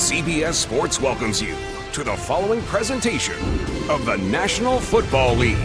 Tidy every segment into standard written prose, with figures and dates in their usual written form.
CBS Sports welcomes you to the following presentation of the National Football League.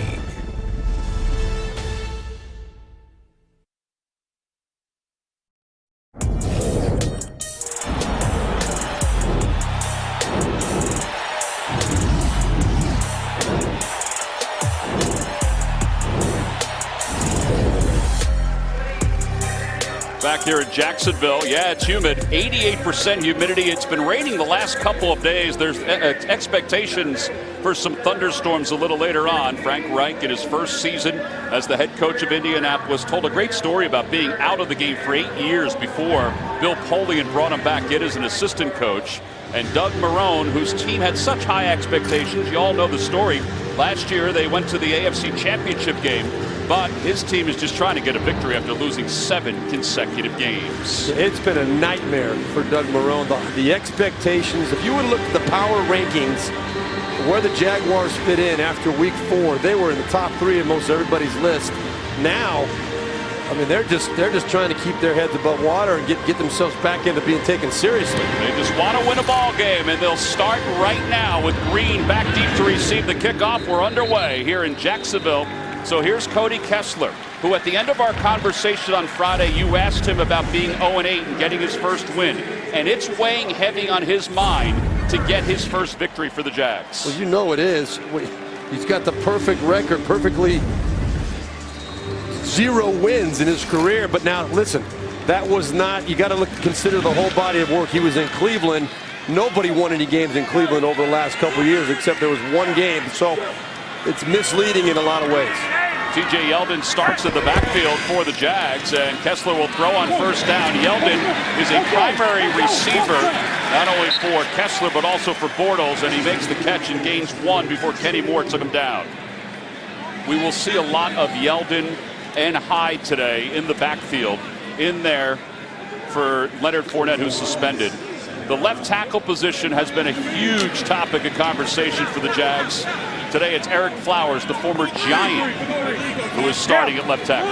Back here in Jacksonville, yeah, it's humid, 88% humidity. It's been raining the last couple of days. There's expectations for some thunderstorms a little later on. Frank Reich, in his first season as the head coach of Indianapolis, told a great story about being out of the game for 8 years before Bill Polian brought him back in as an assistant coach. And Doug Marrone, whose team had such high expectations, you all know the story. Last year, they went to the AFC Championship game, but his team is just trying to get a victory after losing 7 consecutive games. It's been a nightmare for Doug Marrone. The expectations, if you would look at the power rankings, where the Jaguars fit in after week 4, they were in the top 3 of most everybody's list. Now, I mean, they're just trying to keep their heads above water and get themselves back into being taken seriously. They just want to win a ball game, and they'll start right now with Green back deep to receive the kickoff. We're underway here in Jacksonville. So here's Cody Kessler, who at the end of our conversation on Friday, you asked him about being 0-8 and getting his first win. And it's weighing heavy on his mind to get his first victory for the Jags. Well, you know it is. He's got the perfect record, perfectly 0 wins in his career. But now, listen, that was not, you got to consider the whole body of work. He was in Cleveland. Nobody won any games in Cleveland over the last couple of years, except there was 1 game. So it's misleading in a lot of ways. TJ Yeldon starts in the backfield for the Jags, and Kessler will throw on first down. Yeldon is a primary receiver, not only for Kessler, but also for Bortles, and he makes the catch and gains 1 before Kenny Moore took him down. We will see a lot of Yeldon and Hyde today in the backfield, in there for Leonard Fournette, who's suspended. The left tackle position has been a huge topic of conversation for the Jags. Today it's Eric Flowers, the former Giant, who is starting at left tackle.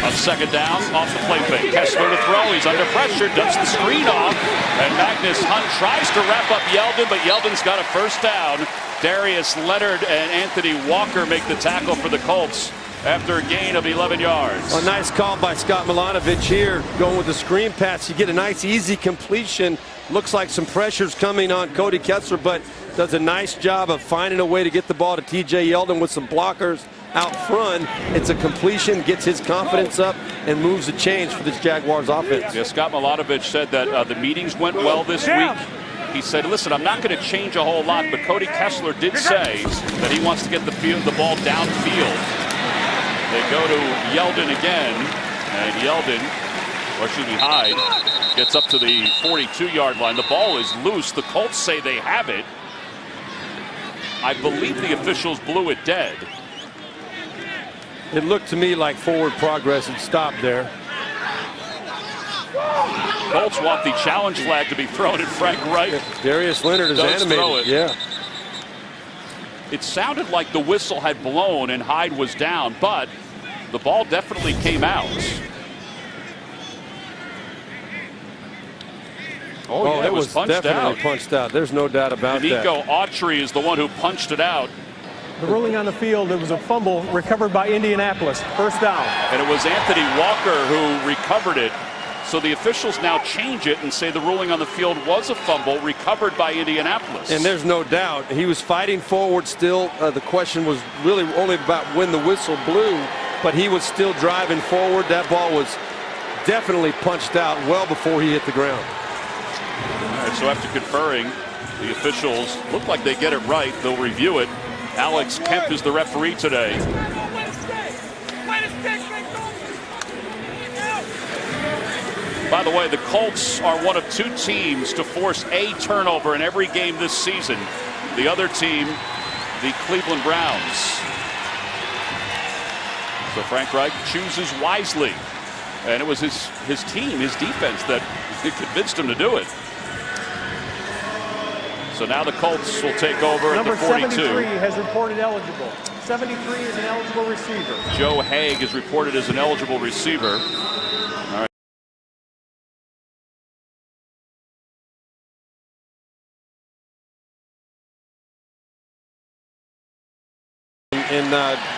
On second down, off the play fake. Kessler to throw. He's under pressure, dumps the screen off, and Magnus Hunt tries to wrap up Yeldon, but Yeldon's got a first down. Darius Leonard and Anthony Walker make the tackle for the Colts after a gain of 11 yards. A nice call by Scott Milanovic here, going with the screen pass. You get a nice, easy completion. Looks like some pressure's coming on Cody Kessler, but does a nice job of finding a way to get the ball to TJ Yeldon with some blockers out front. It's a completion, gets his confidence up, and moves the chains for this Jaguars offense. Yeah, Scott Milanovic said that the meetings went well this week. He said, listen, I'm not going to change a whole lot, but Cody Kessler did say that he wants to get the ball downfield. They go to Yeldon again, and Yeldon, or excuse me, Hyde, gets up to the 42-yard line. The ball is loose. The Colts say they have it. I believe the officials blew it dead. It looked to me like forward progress had stopped there. Colts want the challenge flag to be thrown at Frank Reich. Darius Leonard is animated. Yeah. It sounded like the whistle had blown and Hyde was down, but the ball definitely came out. Oh, yeah, it was definitely punched out. There's no doubt about that. Nico Autry is the one who punched it out. The ruling on the field, it was a fumble recovered by Indianapolis. First down. And it was Anthony Walker who recovered it. So the officials now change it and say the ruling on the field was a fumble recovered by Indianapolis. And there's no doubt. He was fighting forward still. The question was really only about when the whistle blew, but he was still driving forward. That ball was definitely punched out well before he hit the ground. All right, so after conferring, the officials look like they get it right. They'll review it. Alex Kemp is the referee today. By the way, the Colts are one of 2 teams to force a turnover in every game this season. The other team, the Cleveland Browns. So Frank Reich chooses wisely. And it was his team, his defense, that convinced him to do it. So now the Colts will take over at the 42. Number 73 has reported eligible. 73 is an eligible receiver. Joe Haig is reported as an eligible receiver.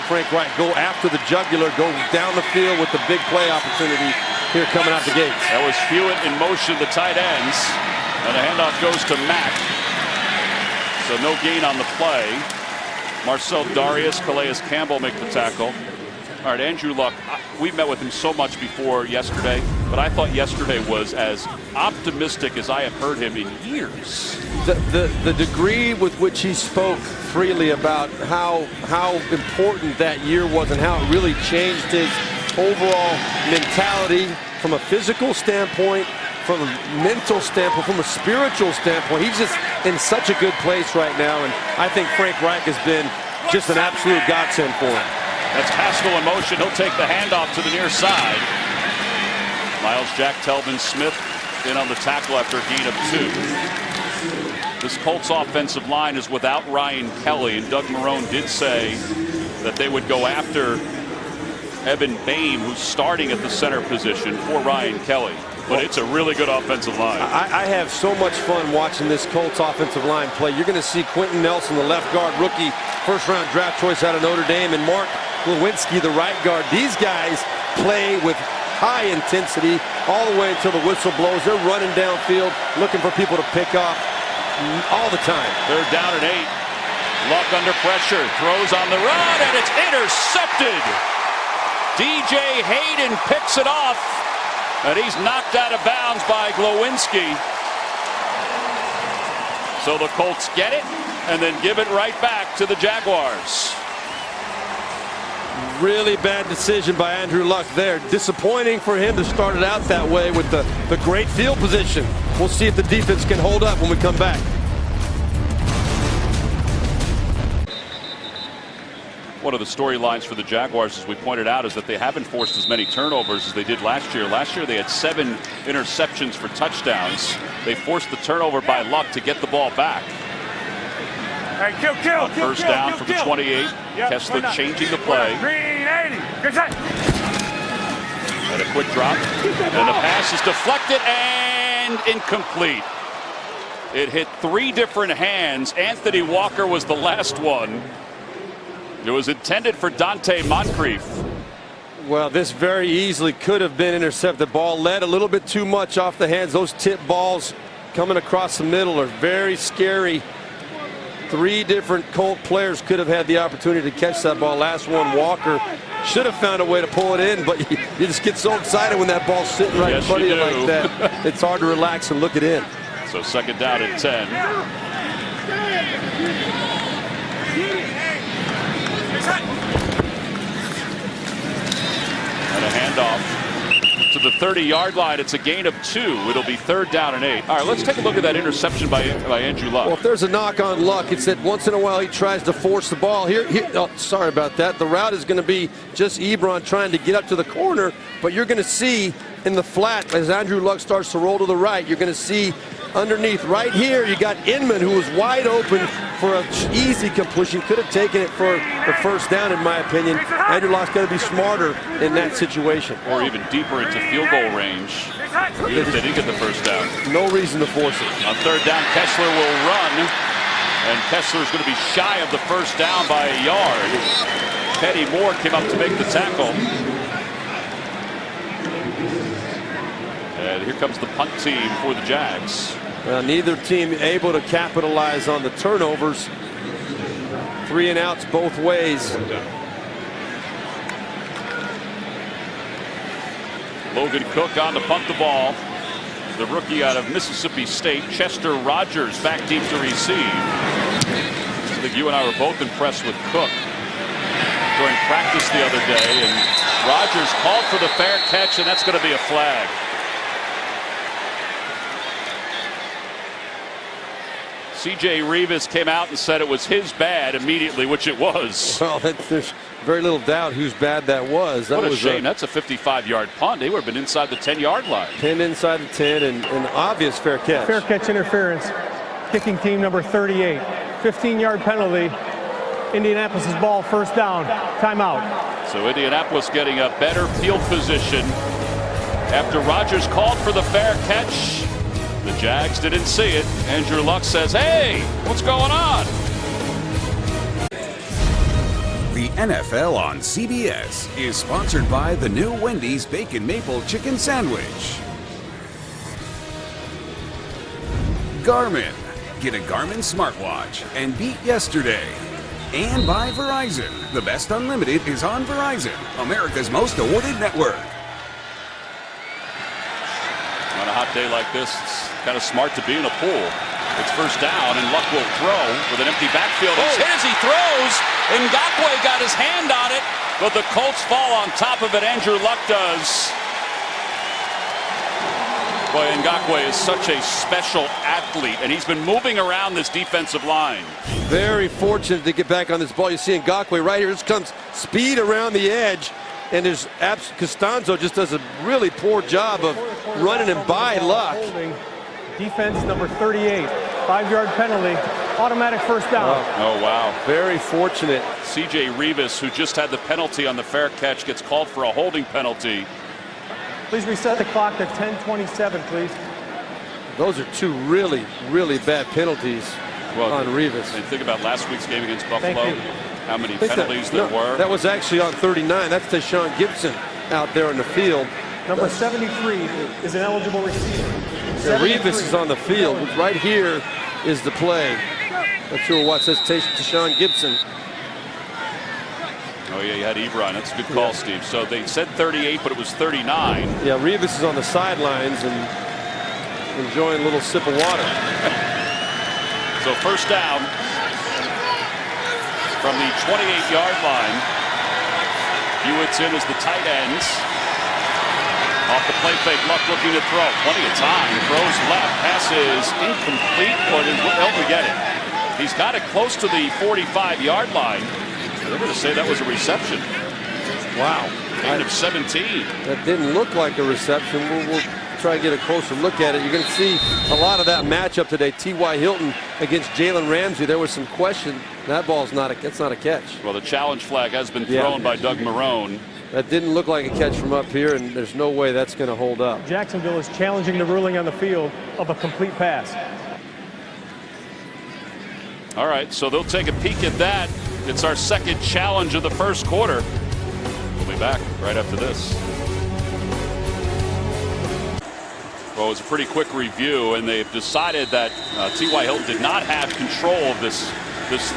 Frank Reich go after the jugular, go down the field with the big play opportunity here coming out the gates. That was Hewitt in motion, the tight ends. And the handoff goes to Mack. So no gain on the play. Marcel Darius, Calais Campbell make the tackle. All right, Andrew Luck, we met with him so much before yesterday, but I thought yesterday was as optimistic as I have heard him in years. The degree with which he spoke freely about how important that year was and how it really changed his overall mentality from a physical standpoint, from a mental standpoint, from a spiritual standpoint. He's just in such a good place right now, and I think Frank Reich has been just an absolute godsend for him. That's Haskell in motion. He'll take the handoff to the near side. Miles Jack Telvin Smith in on the tackle after a gain of 2. This Colts offensive line is without Ryan Kelly, and Doug Marrone did say that they would go after Evan Boehm, who's starting at the center position for Ryan Kelly. But it's a really good offensive line. I have so much fun watching this Colts offensive line play. You're going to see Quentin Nelson, the left guard rookie, first-round draft choice out of Notre Dame, and Mark Lewinsky, the right guard. These guys play with high intensity all the way until the whistle blows. They're running downfield, looking for people to pick off all the time. They're down at 8. Luck under pressure, throws on the run, and it's intercepted. DJ Hayden picks it off, and he's knocked out of bounds by Glowinski. So the Colts get it and then give it right back to the Jaguars. Really bad decision by Andrew Luck there. Disappointing for him to start it out that way with the great field position. We'll see if the defense can hold up when we come back. One of the storylines for the Jaguars, as we pointed out, is that they haven't forced as many turnovers as they did last year. Last year they had 7 interceptions for touchdowns. They forced the turnover by Luck to get the ball back. Hey, First down from the 28. Yep, Kessler changing the play. Green 80. Good shot. And a quick drop. And the pass is deflected and incomplete. It hit 3 different hands. Anthony Walker was the last one. It was intended for Dante Moncrief. Well, this very easily could have been intercepted. Ball led a little bit too much off the hands. Those tip balls coming across the middle are very scary. 3 different Colt players could have had the opportunity to catch that ball. Last one, Walker, should have found a way to pull it in, but you just get so excited when that ball's sitting right in front of you like that. It's hard to relax and look it in. So second down at 10. And a handoff to the 30-yard line. It's a gain of 2. It'll be third down and 8. All right, let's take a look at that interception by Andrew Luck. Well, if there's a knock on Luck, it's that once in a while he tries to force the ball. Oh, sorry about that. The route is going to be just Ebron trying to get up to the corner, but you're going to see in the flat as Andrew Luck starts to roll to the right, you're going to see underneath right here, you got Inman, who was wide open for an easy completion. Could have taken it for the first down, in my opinion. Andrew Luck's got to be smarter in that situation. Or even deeper into field goal range. Even if they didn't get the first down. No reason to force it. On third down, Kessler will run. And Kessler's going to be shy of the first down by a yard. Petty Moore came up to make the tackle. And here comes the punt team for the Jags. Neither team able to capitalize on the turnovers. 3 and outs both ways. Logan Cook on to punt the ball. The rookie out of Mississippi State, Chester Rogers, back deep to receive. I think you and I were both impressed with Cook during practice the other day. And Rogers called for the fair catch, and that's going to be a flag. C.J. Revis came out and said it was his bad immediately, which it was. Well, there's very little doubt whose bad that was. That what a was shame. That's a 55-yard punt. They would have been inside the 10-yard line. 10 inside the 10 and an obvious fair catch. Fair catch interference. Kicking team number 38. 15-yard penalty. Indianapolis's ball, first down. Timeout. So Indianapolis getting a better field position after Rogers called for the fair catch. The Jags didn't see it. Andrew Luck says, hey, what's going on? The NFL on CBS is sponsored by the new Wendy's Bacon Maple Chicken Sandwich. Garmin. Get a Garmin smartwatch and beat yesterday. And by Verizon. The best unlimited is on Verizon, America's most awarded network. On a hot day like this, it's kind of smart to be in a pool. It's first down, and Luck will throw with an empty backfield. He's hit as he throws. Ngakoue got his hand on it, but the Colts fall on top of it. Andrew Luck does. Boy, Ngakoue is such a special athlete, and he's been moving around this defensive line. Very fortunate to get back on this ball. You see Ngakoue right here. This comes speed around the edge, and there's Costanzo just does a really poor job of running him by Luck. Defense number 38, 5-yard penalty, automatic first down. Oh, wow. Very fortunate. C.J. Rivas, who just had the penalty on the fair catch, gets called for a holding penalty. Please reset the clock to 10:27, please. Those are two really, really bad penalties on Rivas. And think about last week's game against Buffalo. Thank you. How many penalties there were. That was actually on 39. That's Deshaun Gibson out there in the field. Number 73 is an eligible receiver. Rivas is on the field. Right here is the play. Not sure what says Deshaun Gibson. Oh, yeah, you had Ebron. That's a good call, Steve. So they said 38, but it was 39. Yeah, Rivas is on the sidelines and enjoying a little sip of water. So first down from the 28-yard line. Hewitt's in as the tight ends. Off the play fake, Luck looking to throw. Plenty of time. Throws left. Pass is incomplete, but he'll forget it. He's got it close to the 45-yard line. They're going to say that was a reception. Wow. Gain of 17. That didn't look like a reception. We'll try and get a closer look at it. You're going to see a lot of that matchup today. T.Y. Hilton against Jalen Ramsey. There was some question. That ball's not that's not a catch. Well, the challenge flag has been thrown by Doug Marrone. That didn't look like a catch from up here, and there's no way that's going to hold up. Jacksonville is challenging the ruling on the field of a complete pass. All right, so they'll take a peek at that. It's our second challenge of the first quarter. We'll be back right after this. Well, it was a pretty quick review, and they've decided that T.Y. Hilton did not have control of this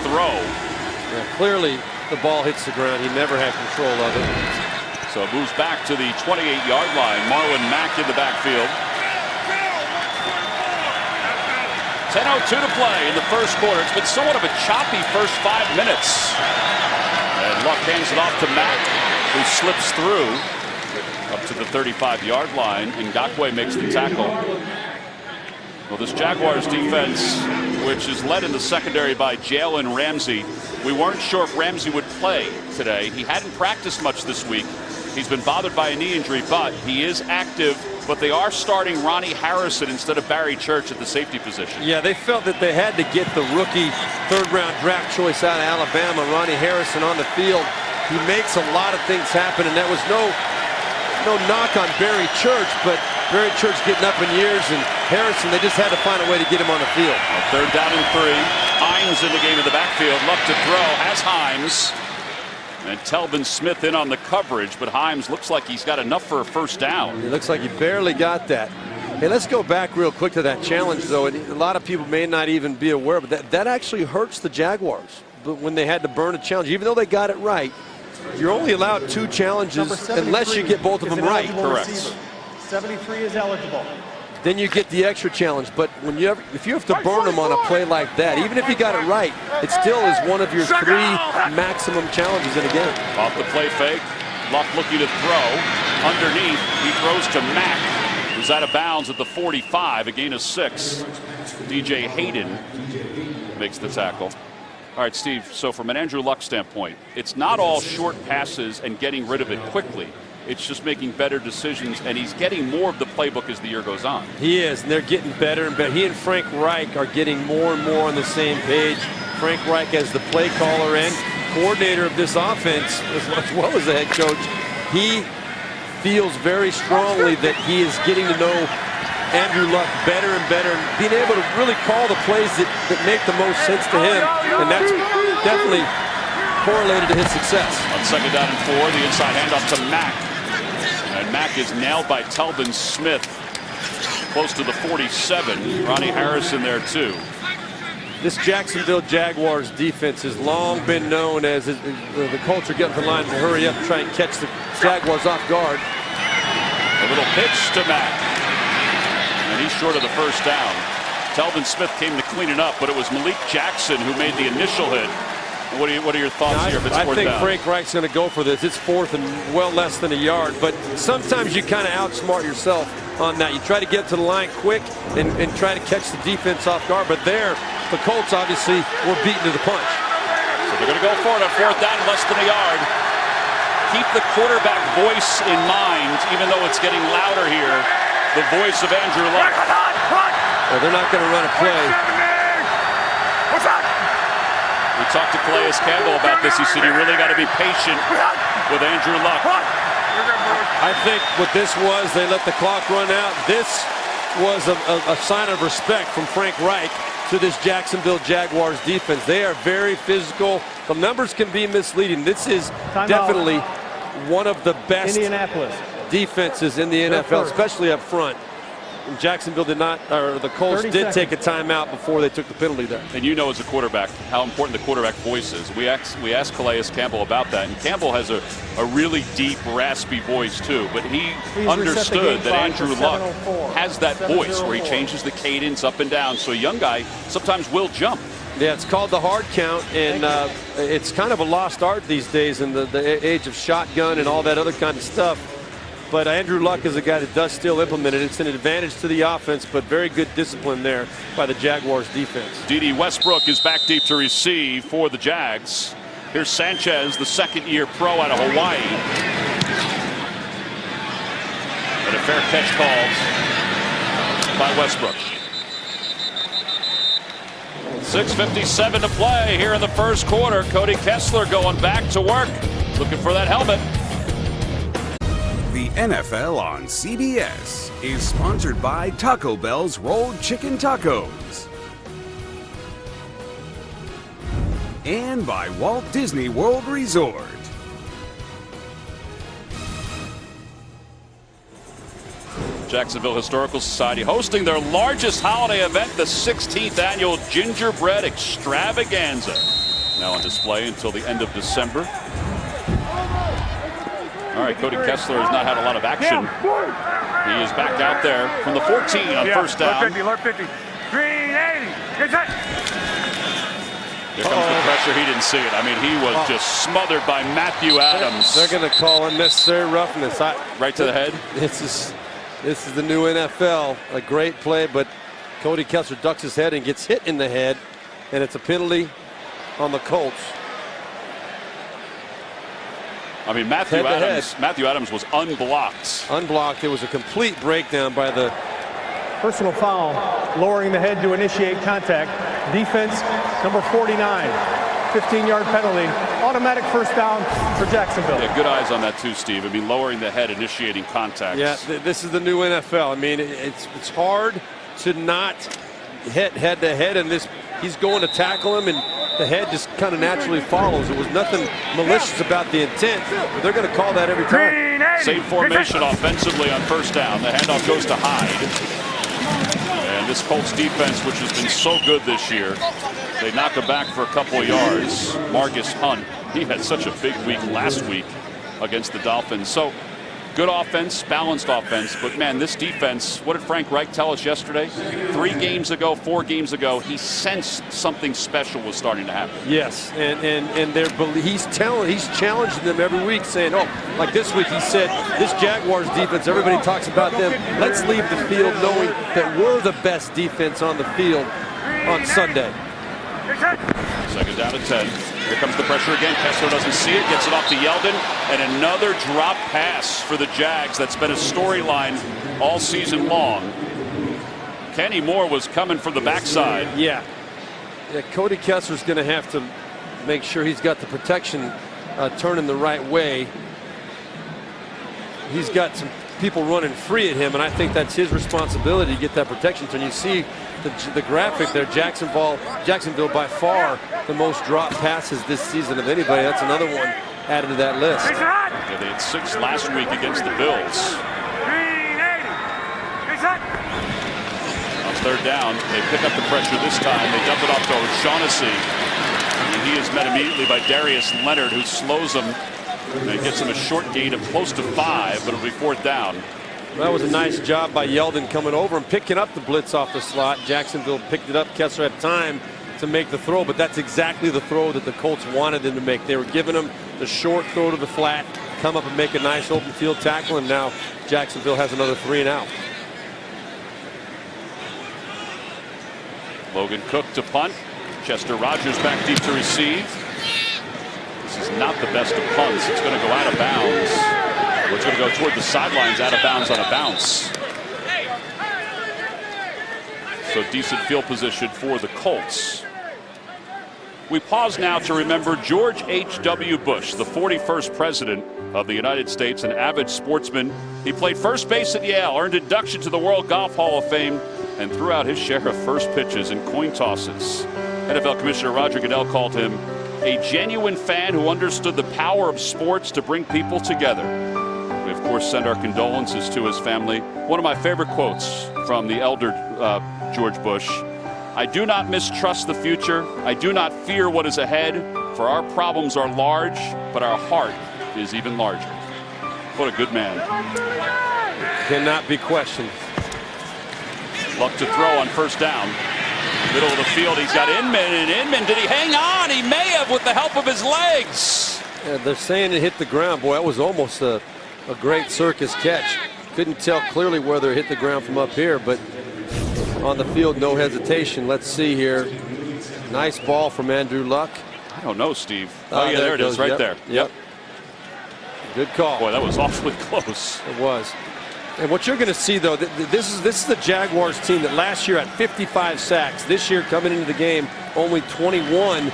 throw. Yeah, clearly, the ball hits the ground. He never had control of it. So it moves back to the 28-yard line. Marlon Mack in the backfield. 10:02 to play in the first quarter. It's been somewhat of a choppy first 5 minutes. And Luck hands it off to Mack, who slips through up to the 35-yard line. Ngakoue makes the tackle. Well, this Jaguars defense, which is led in the secondary by Jalen Ramsey, we weren't sure if Ramsey would play today. He hadn't practiced much this week. He's been bothered by a knee injury, but he is active. But they are starting Ronnie Harrison instead of Barry Church at the safety position. Yeah, they felt that they had to get the rookie third-round draft choice out of Alabama, Ronnie Harrison, on the field. He makes a lot of things happen, and that was no knock on Barry Church, but Barry Church getting up in years, and Harrison, they just had to find a way to get him on the field. Third down and 3. Himes in the game in the backfield. Luck to throw. Has Himes. And Telvin Smith in on the coverage, but Himes looks like he's got enough for a first down. It looks like he barely got that. Hey, let's go back real quick to that challenge, though. And a lot of people may not even be aware, but that actually hurts the Jaguars. But when they had to burn a challenge, even though they got it right, you're only allowed 2 challenges unless you get both of them right. Correct. Receiver. 73 is eligible. Then you get the extra challenge. But if you have to burn them on a play like that, even if you got it right, it still is one of your 3 maximum challenges in a game. Off the play fake. Luck looking to throw. Underneath, he throws to Mack, who's out of bounds at the 45, a gain of 6. DJ Hayden makes the tackle. All right, Steve, so from an Andrew Luck standpoint, it's not all short passes and getting rid of it quickly. It's just making better decisions, and he's getting more of the playbook as the year goes on. He is, and they're getting better and better. He and Frank Reich are getting more and more on the same page. Frank Reich, as the play caller and coordinator of this offense, as well as the head coach, he feels very strongly that he is getting to know Andrew Luck better and better, and being able to really call the plays that make the most sense to him. And that's definitely correlated to his success. On second down and 4, the inside handoff to Mack. And Mack is nailed by Telvin Smith. Close to the 47. Ronnie Harrison there too. This Jacksonville Jaguars defense has long been known as the Colts are getting to the line to hurry up and try and catch the Jaguars off guard. A little pitch to Mack. And he's short of the first down. Telvin Smith came to clean it up, but it was Malik Jackson who made the initial hit. What are your thoughts here? If it's I think down? Frank Reich's going to go for this. It's 4th and well less than a yard, but sometimes you kind of outsmart yourself on that. You try to get to the line quick and try to catch the defense off guard, but there, the Colts obviously were beaten to the punch. So they're going to go for it on 4th down, less than a yard. Keep the quarterback voice in mind, even though it's getting louder here. The voice of Andrew Luck. Well, they're not going to run a play. We talked to Calais Campbell about this. He said you really got to be patient with Andrew Luck. I think what this was, they let the clock run out. This was a sign of respect from Frank Reich to this Jacksonville Jaguars defense. They are very physical. The numbers can be misleading. This is definitely one of the best defenses in the NFL, especially up front. And Jacksonville did not, or the Colts did take a timeout before they took the penalty there. And you know, as a quarterback, how important the quarterback voice is. We asked Calais Campbell about that, and Campbell has a really deep, raspy voice too. But he understood that Andrew Luck has that voice where he changes the cadence up and down. So a young guy sometimes will jump. Yeah, it's called the hard count, and it's kind of a lost art these days in the age of shotgun and all that other kind of stuff. But Andrew Luck is a guy that does still implement it. It's an advantage to the offense, but very good discipline there by the Jaguars defense. D.D. Westbrook is back deep to receive for the Jags. Here's Sanchez, the second-year pro out of Hawaii. And a fair catch called by Westbrook. 6:57 to play here in the first quarter. Cody Kessler going back to work, looking for that helmet. The NFL on CBS is sponsored by Taco Bell's Rolled Chicken Tacos and by Walt Disney World Resort. Jacksonville Historical Society hosting their largest holiday event, the 16th annual Gingerbread Extravaganza. Now on display until the end of December. All right, Cody Kessler has not had a lot of action. He is back out there from the 14 on first down. 50, 380. Here comes the pressure. He didn't see it. I mean, he was just smothered by Matthew Adams. They're going to call unnecessary roughness. Right to the head. This is the new NFL. A great play, but Cody Kessler ducks his head and gets hit in the head, and it's a penalty on the Colts. I mean, Matthew Adams was unblocked. Unblocked. It was a complete breakdown by the personal foul, lowering the head to initiate contact. Defense, number 49. 15-yard penalty. Automatic first down for Jacksonville. Yeah, good eyes on that too, Steve. I mean, lowering the head, initiating contact. Yeah, this is the new NFL. I mean, it's hard to not hit head to head, and he's going to tackle him, and the head just kind of naturally follows. It was nothing malicious about the intent, but they're going to call that every time. Same formation offensively on first down. The handoff goes to Hyde. And this Colts defense, which has been so good this year, they knock him back for a couple of yards. Marcus Hunt, he had such a big week last week against the Dolphins. So good offense, balanced offense, but man, this defense, what did Frank Reich tell us yesterday? 4 games ago, he sensed something special was starting to happen. Yes, and he's challenging them every week, saying, oh, like this week he said, this Jaguars defense, everybody talks about them. Let's leave the field knowing that we're the best defense on the field on Sunday. Second down at 10. Here comes the pressure again. Kessler doesn't see it, gets it off to Yeldon, and another drop pass for the Jags. That's been a storyline all season long. Kenny Moore was coming from the backside. Yeah, Cody Kessler's going to have to make sure he's got the protection turning the right way. He's got some people running free at him, and I think that's his responsibility to get that protection. So you see the graphic there, Jacksonville by far the most dropped passes this season of anybody. That's another one added to that list. Yeah, they had 6 last week against the Bills. On third down, they pick up the pressure this time. They dump it off to O'Shaughnessy, and he is met immediately by Darius Leonard, who slows him and gets him a short gain of close to 5, but it'll be 4th down. That was a nice job by Yeldon coming over and picking up the blitz off the slot. Jacksonville picked it up. Kessler had time to make the throw, but that's exactly the throw that the Colts wanted him to make. They were giving him the short throw to the flat, come up and make a nice open field tackle, and now Jacksonville has another 3 and out. Logan Cook to punt. Chester Rogers back deep to receive. This is not the best of punts. It's going to go out of bounds. It's going to go toward the sidelines, out of bounds on a bounce. So decent field position for the Colts. We pause now to remember George H.W. Bush, the 41st president of the United States, an avid sportsman. He played first base at Yale, earned induction to the World Golf Hall of Fame, and threw out his share of first pitches and coin tosses. NFL Commissioner Roger Goodell called him a genuine fan who understood the power of sports to bring people together. We, of course, send our condolences to his family. One of my favorite quotes from the elder George Bush: "I do not mistrust the future. I do not fear what is ahead, for our problems are large, but our heart is even larger." What a good man. Cannot be questioned. Luck to throw on first down. Middle of the field, he's got Inman, and Inman, did he hang on? He may have with the help of his legs. Yeah, they're saying it hit the ground. Boy, that was almost a great circus catch. Couldn't tell clearly whether it hit the ground from up here, but on the field, no hesitation. Let's see here. Nice ball from Andrew Luck. I don't know, Steve. Oh, yeah, there it is, right there. Yep. Good call. Boy, that was awfully close. It was. And what you're going to see, though, this is the Jaguars team that last year had 55 sacks. This year, coming into the game, only 21.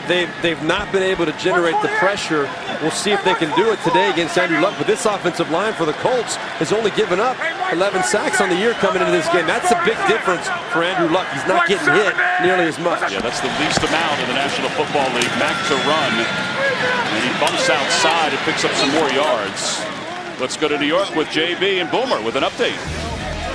They've not been able to generate the pressure. We'll see if they can do it today against Andrew Luck. But this offensive line for the Colts has only given up 11 sacks on the year coming into this game. That's a big difference for Andrew Luck. He's not getting hit nearly as much. Yeah, that's the least amount in the National Football League. Mack to run, and he bumps outside and picks up some more yards. Let's go to New York with JB and Boomer with an update.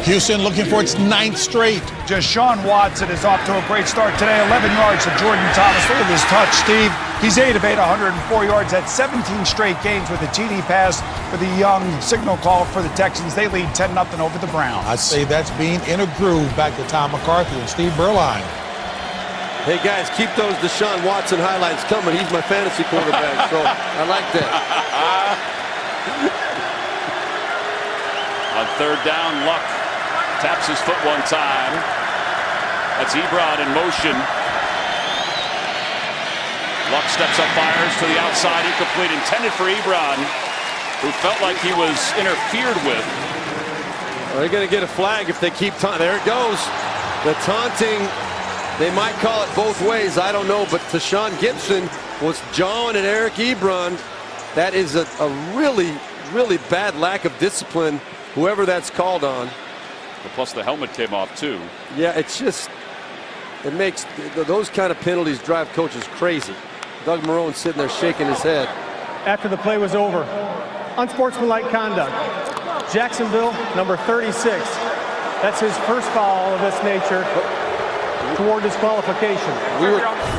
Houston looking for its 9th straight. Deshaun Watson is off to a great start today. 11 yards to Jordan Thomas. Look at this touch, Steve. He's 8 of 8, 104 yards. That's 17 straight games with a TD pass for the young signal call for the Texans. They lead 10-0 over the Browns. I'd say that's being in a groove back to Tom McCarthy and Steve Berline. Hey, guys, keep those Deshaun Watson highlights coming. He's my fantasy quarterback, so I like that. On third down, Luck taps his foot one time. That's Ebron in motion. Luck steps up, fires to the outside, incomplete, intended for Ebron, who felt like he was interfered with. Are they going to get a flag if they keep taunting? There it goes. The taunting, they might call it both ways. I don't know, but Tashawn Gibson was jawing at Eric Ebron. That is a really, really bad lack of discipline, whoever that's called on. Plus the helmet came off too. Yeah, it's just, it makes those kind of penalties drive coaches crazy. Doug Marrone sitting there shaking his head. After the play was over, unsportsmanlike conduct. Jacksonville, number 36. That's his first foul of this nature toward disqualification.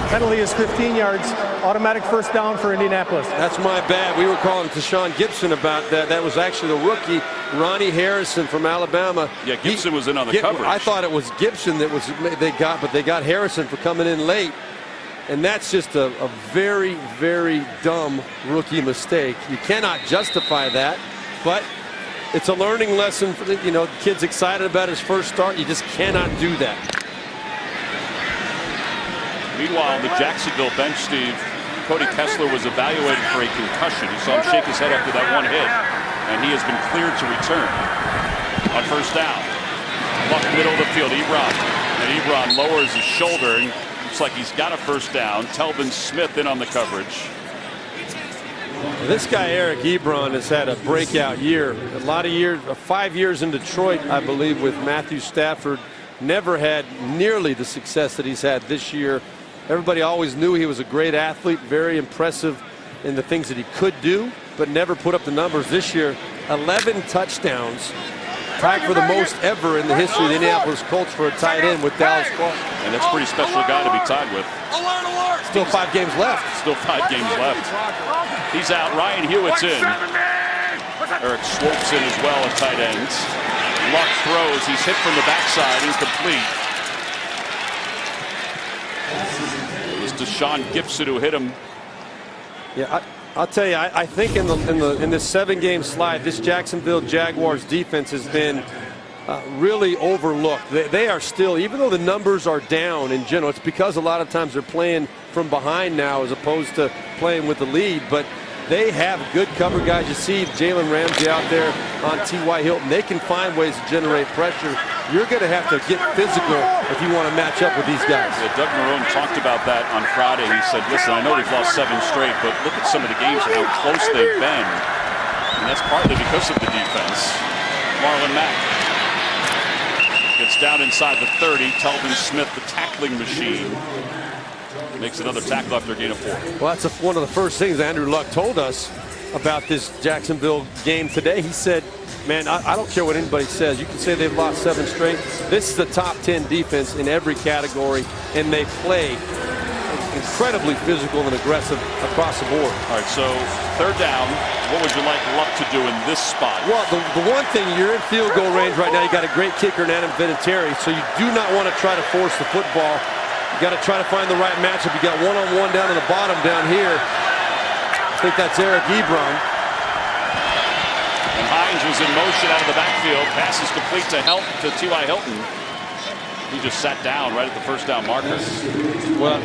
Penalty is 15 yards, automatic first down for Indianapolis. That's my bad. We were calling Tashawn Gibson about that. That was actually the rookie, Ronnie Harrison from Alabama. Yeah, Gibson was in on the coverage. I thought it was Gibson that they got Harrison for coming in late. And that's just a very, very dumb rookie mistake. You cannot justify that, but it's a learning lesson for the kid's excited about his first start. You just cannot do that. Meanwhile, on the Jacksonville bench, Steve, Cody Kessler was evaluated for a concussion. You saw him shake his head after that one hit, and he has been cleared to return. On first down, Luck middle of the field, Ebron. And Ebron lowers his shoulder, and looks like he's got a first down. Telvin Smith in on the coverage. This guy, Eric Ebron, has had a breakout year. A lot of years, 5 years in Detroit, I believe, with Matthew Stafford. Never had nearly the success that he's had this year. Everybody always knew he was a great athlete, very impressive in the things that he could do, but never put up the numbers. This year, 11 touchdowns, tied for the most ever in the history of the Indianapolis Colts for a tight end with Dallas Clark. And that's a pretty special guy to be tied with. Still 5 games left. Still 5 games left. He's out. Ryan Hewitt's in. Eric Swope's in as well at tight ends. Luck throws. He's hit from the backside. Incomplete. It was Deshaun Gibson who hit him. Yeah, I'll tell you, I think in this 7-game slide, this Jacksonville Jaguars defense has been really overlooked. They are still, even though the numbers are down in general, it's because a lot of times they're playing from behind now as opposed to playing with the lead. But they have good cover guys. You see Jalen Ramsey out there on T.Y. Hilton. They can find ways to generate pressure. You're going to have to get physical if you want to match up with these guys. Yeah, Doug Marrone talked about that on Friday. He said, listen, I know we've lost 7 straight, but look at some of the games and how close they've been. And that's partly because of the defense. Marlon Mack gets down inside the 30. Telvin Smith, the tackling machine, makes another tackle after a gain of 4. Well, that's one of the first things Andrew Luck told us about this Jacksonville game today. He said, man, I don't care what anybody says. You can say they've lost 7 straight. This is the top 10 defense in every category, and they play incredibly physical and aggressive across the board. All right, so 3rd down. What would you like Luck to do in this spot? Well, the one thing, you're in field goal range right now. You got a great kicker in Adam Vinatieri, so you do not want to try to force the football. You got to try to find the right matchup. You got one-on-one down in the bottom down here. I think that's Eric Ebron. And Hines was in motion out of the backfield. Pass is complete to T.Y. Hilton. He just sat down right at the 1st down marker. Well,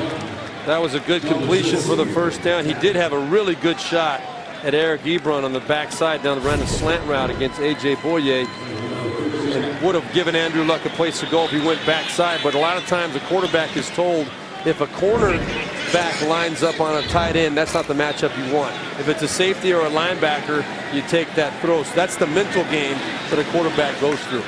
that was a good completion for the 1st down. He did have a really good shot at Eric Ebron on the backside down the random slant route against A.J. Boye. And would have given Andrew Luck a place to go if he went backside. But a lot of times the quarterback is told if a cornerback lines up on a tight end, that's not the matchup you want. If it's a safety or a linebacker, you take that throw. So that's the mental game that a quarterback goes through.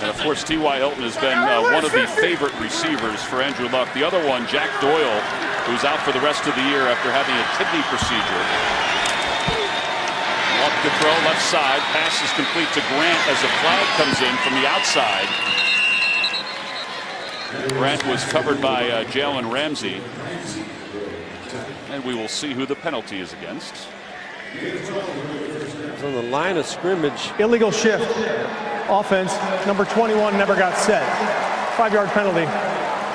And of course, T.Y. Hilton has been one of the favorite receivers for Andrew Luck. The other one, Jack Doyle, who's out for the rest of the year after having a kidney procedure. Luck to throw left side. Pass is complete to Grant as a flag comes in from the outside. Grant was covered by Jalen Ramsey. And we will see who the penalty is against. It's on the line of scrimmage. Illegal shift. Offense, number 21 never got set. 5-yard penalty.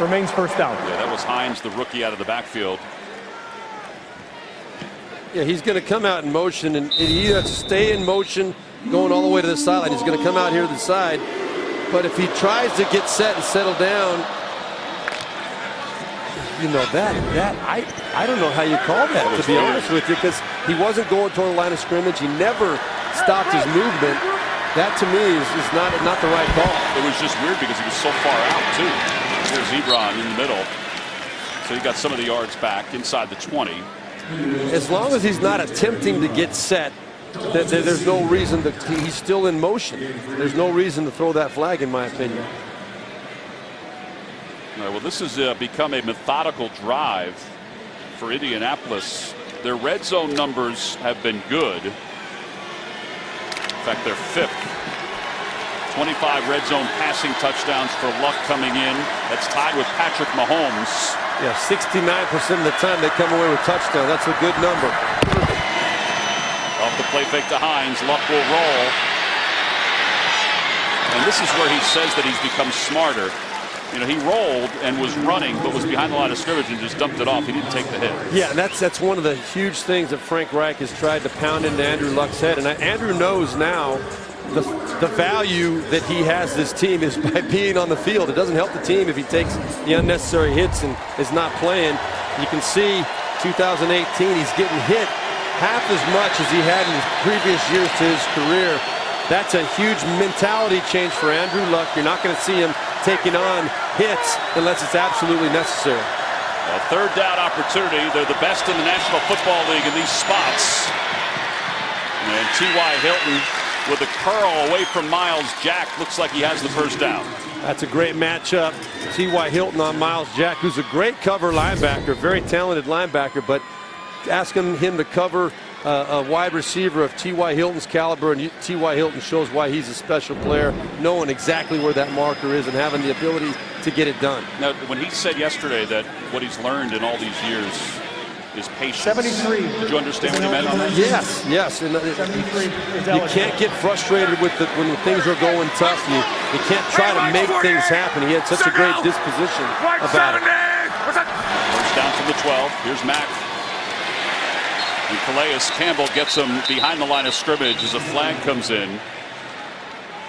Remains 1st down. Yeah, that was Hines, the rookie, out of the backfield. Yeah, he's going to come out in motion, and he either has to stay in motion going all the way to the sideline. He's going to come out here to the side. But if he tries to get set and settle down, you know, I don't know how you call that, to be honest with you, because he wasn't going toward the line of scrimmage. He never stopped his movement. That, to me, is not the right call. It was just weird because he was so far out, too. Here's Ebron in the middle. So he got some of the yards back inside the 20. As long as he's not attempting to get set, there's no reason that he's still in motion. There's no reason to throw that flag, in my opinion. All right, well, this has become a methodical drive for Indianapolis. Their red zone numbers have been good. In fact, they're 5th. 25 red zone passing touchdowns for Luck coming in. That's tied with Patrick Mahomes. Yeah, 69% of the time they come away with touchdown. That's a good number. Off the play fake to Hines. Luck will roll. And this is where he says that he's become smarter. You know, he rolled and was running, but was behind the line of scrimmage and just dumped it off. He didn't take the hit. Yeah, and that's one of the huge things that Frank Reich has tried to pound into Andrew Luck's head. And Andrew knows now the value that he has this team is by being on the field. It doesn't help the team if he takes the unnecessary hits and is not playing. You can see 2018, he's getting hit half as much as he had in his previous years to his career. That's a huge mentality change for Andrew Luck. You're not going to see him taking on hits unless it's absolutely necessary. A third down opportunity. They're the best in the National Football League in these spots. And T.Y. Hilton with a curl away from Miles Jack. Looks like he has the first down. That's a great matchup. T.Y. Hilton on Miles Jack, who's a great cover linebacker, very talented linebacker, but asking him to cover a wide receiver of T.Y. Hilton's caliber, and T.Y. Hilton shows why he's a special player, knowing exactly where that marker is and having the ability to get it done. Now, when he said yesterday that what he's learned in all these years is patience. 73. Did you understand what he meant on that? Yes, yes. And you can't get frustrated with when things are going tough. You can't try to make things happen. He had such a great disposition about it. First down from the 12. Here's Mack. And Calais Campbell gets him behind the line of scrimmage as a flag comes in.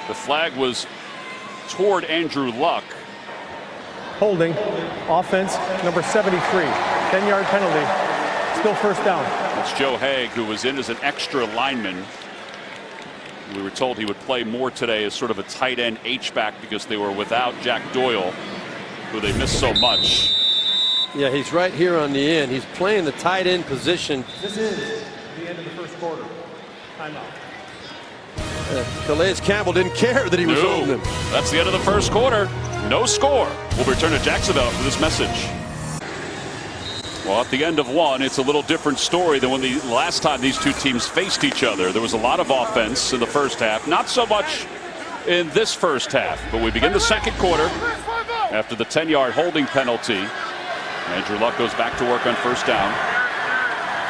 The flag was toward Andrew Luck. Holding, offense, number 73. 10-yard penalty. Still first down. It's Joe Haig, who was in as an extra lineman. We were told he would play more today as sort of a tight end H-back because they were without Jack Doyle, who they missed so much. Yeah, he's right here on the end. He's playing the tight end position. This is the end of the first quarter. Timeout. Calais Campbell didn't care that he was holding him. That's the end of the first quarter. No score. We'll return to Jacksonville for this message. Well, at the end of one, it's a little different story than when the last time these two teams faced each other. There was a lot of offense in the first half. Not so much in this first half. But we begin the second quarter after the 10-yard holding penalty. Andrew Luck goes back to work on first down.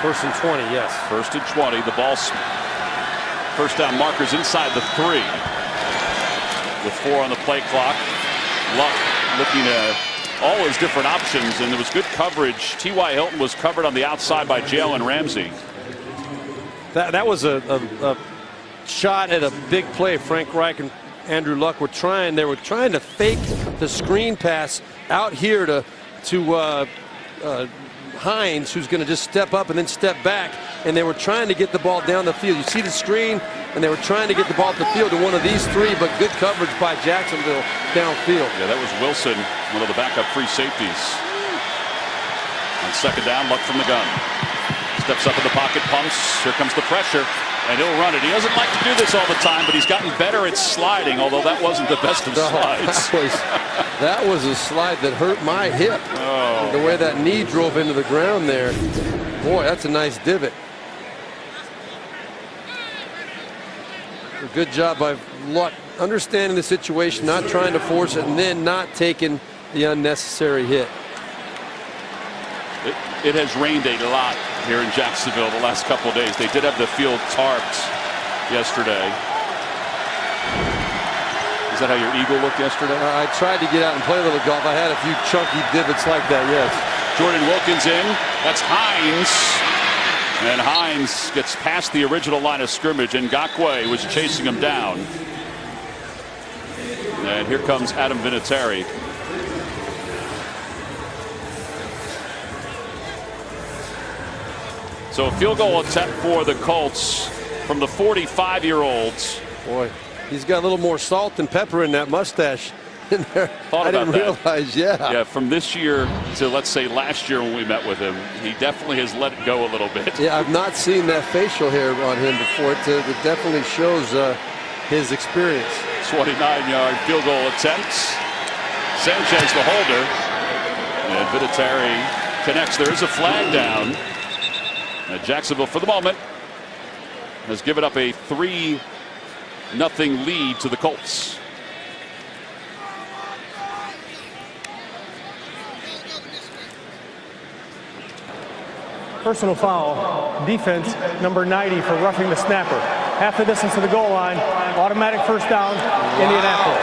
First and 20, yes. First and 20. The ball's first down markers inside the 3. With 4 on the play clock. Luck looking at all his different options, and there was good coverage. T.Y. Hilton was covered on the outside by Jalen Ramsey. That was a shot at a big play. Frank Reich and Andrew Luck were trying. They were trying to fake the screen pass out here to Hines, who's going to just step up and then step back, and they were trying to get the ball down the field. You see the screen, and they were trying to get the ball to the field to one of these 3, but good coverage by Jacksonville downfield. Yeah, that was Wilson, one of the backup free safeties. On second down, Luck from the gun. Steps up in the pocket, pumps. Here comes the pressure, and he'll run it. He doesn't like to do this all the time, but he's gotten better at sliding, although that wasn't the best of slides. That was a slide that hurt my hip. Oh. The way that knee drove into the ground there. Boy, that's a nice divot. A good job by Luck understanding the situation, not trying to force it, and then not taking the unnecessary hit. It has rained a lot here in Jacksonville the last couple of days. They did have the field tarped yesterday. Is that how your eagle looked yesterday? I tried to get out and play a little golf. I had a few chunky divots like that, yes. Jordan Wilkins in. That's Hines. And Hines gets past the original line of scrimmage, and Ngakoue was chasing him down. And here comes Adam Vinatieri. So a field goal attempt for the Colts from the 45-year-olds. Boy, he's got a little more salt and pepper in that mustache in there. I didn't realize, yeah. Yeah, from this year to, let's say, last year when we met with him, he definitely has let it go a little bit. Yeah, I've not seen that facial hair on him before. It definitely shows his experience. 29-yard field goal attempt. Sanchez the holder. And Vinatieri connects. There is a flag down. And Jacksonville, for the moment, has given up a 3-0 lead to the Colts. Personal foul, defense, number 90 for roughing the snapper. Half the distance to the goal line, automatic first down, Indianapolis.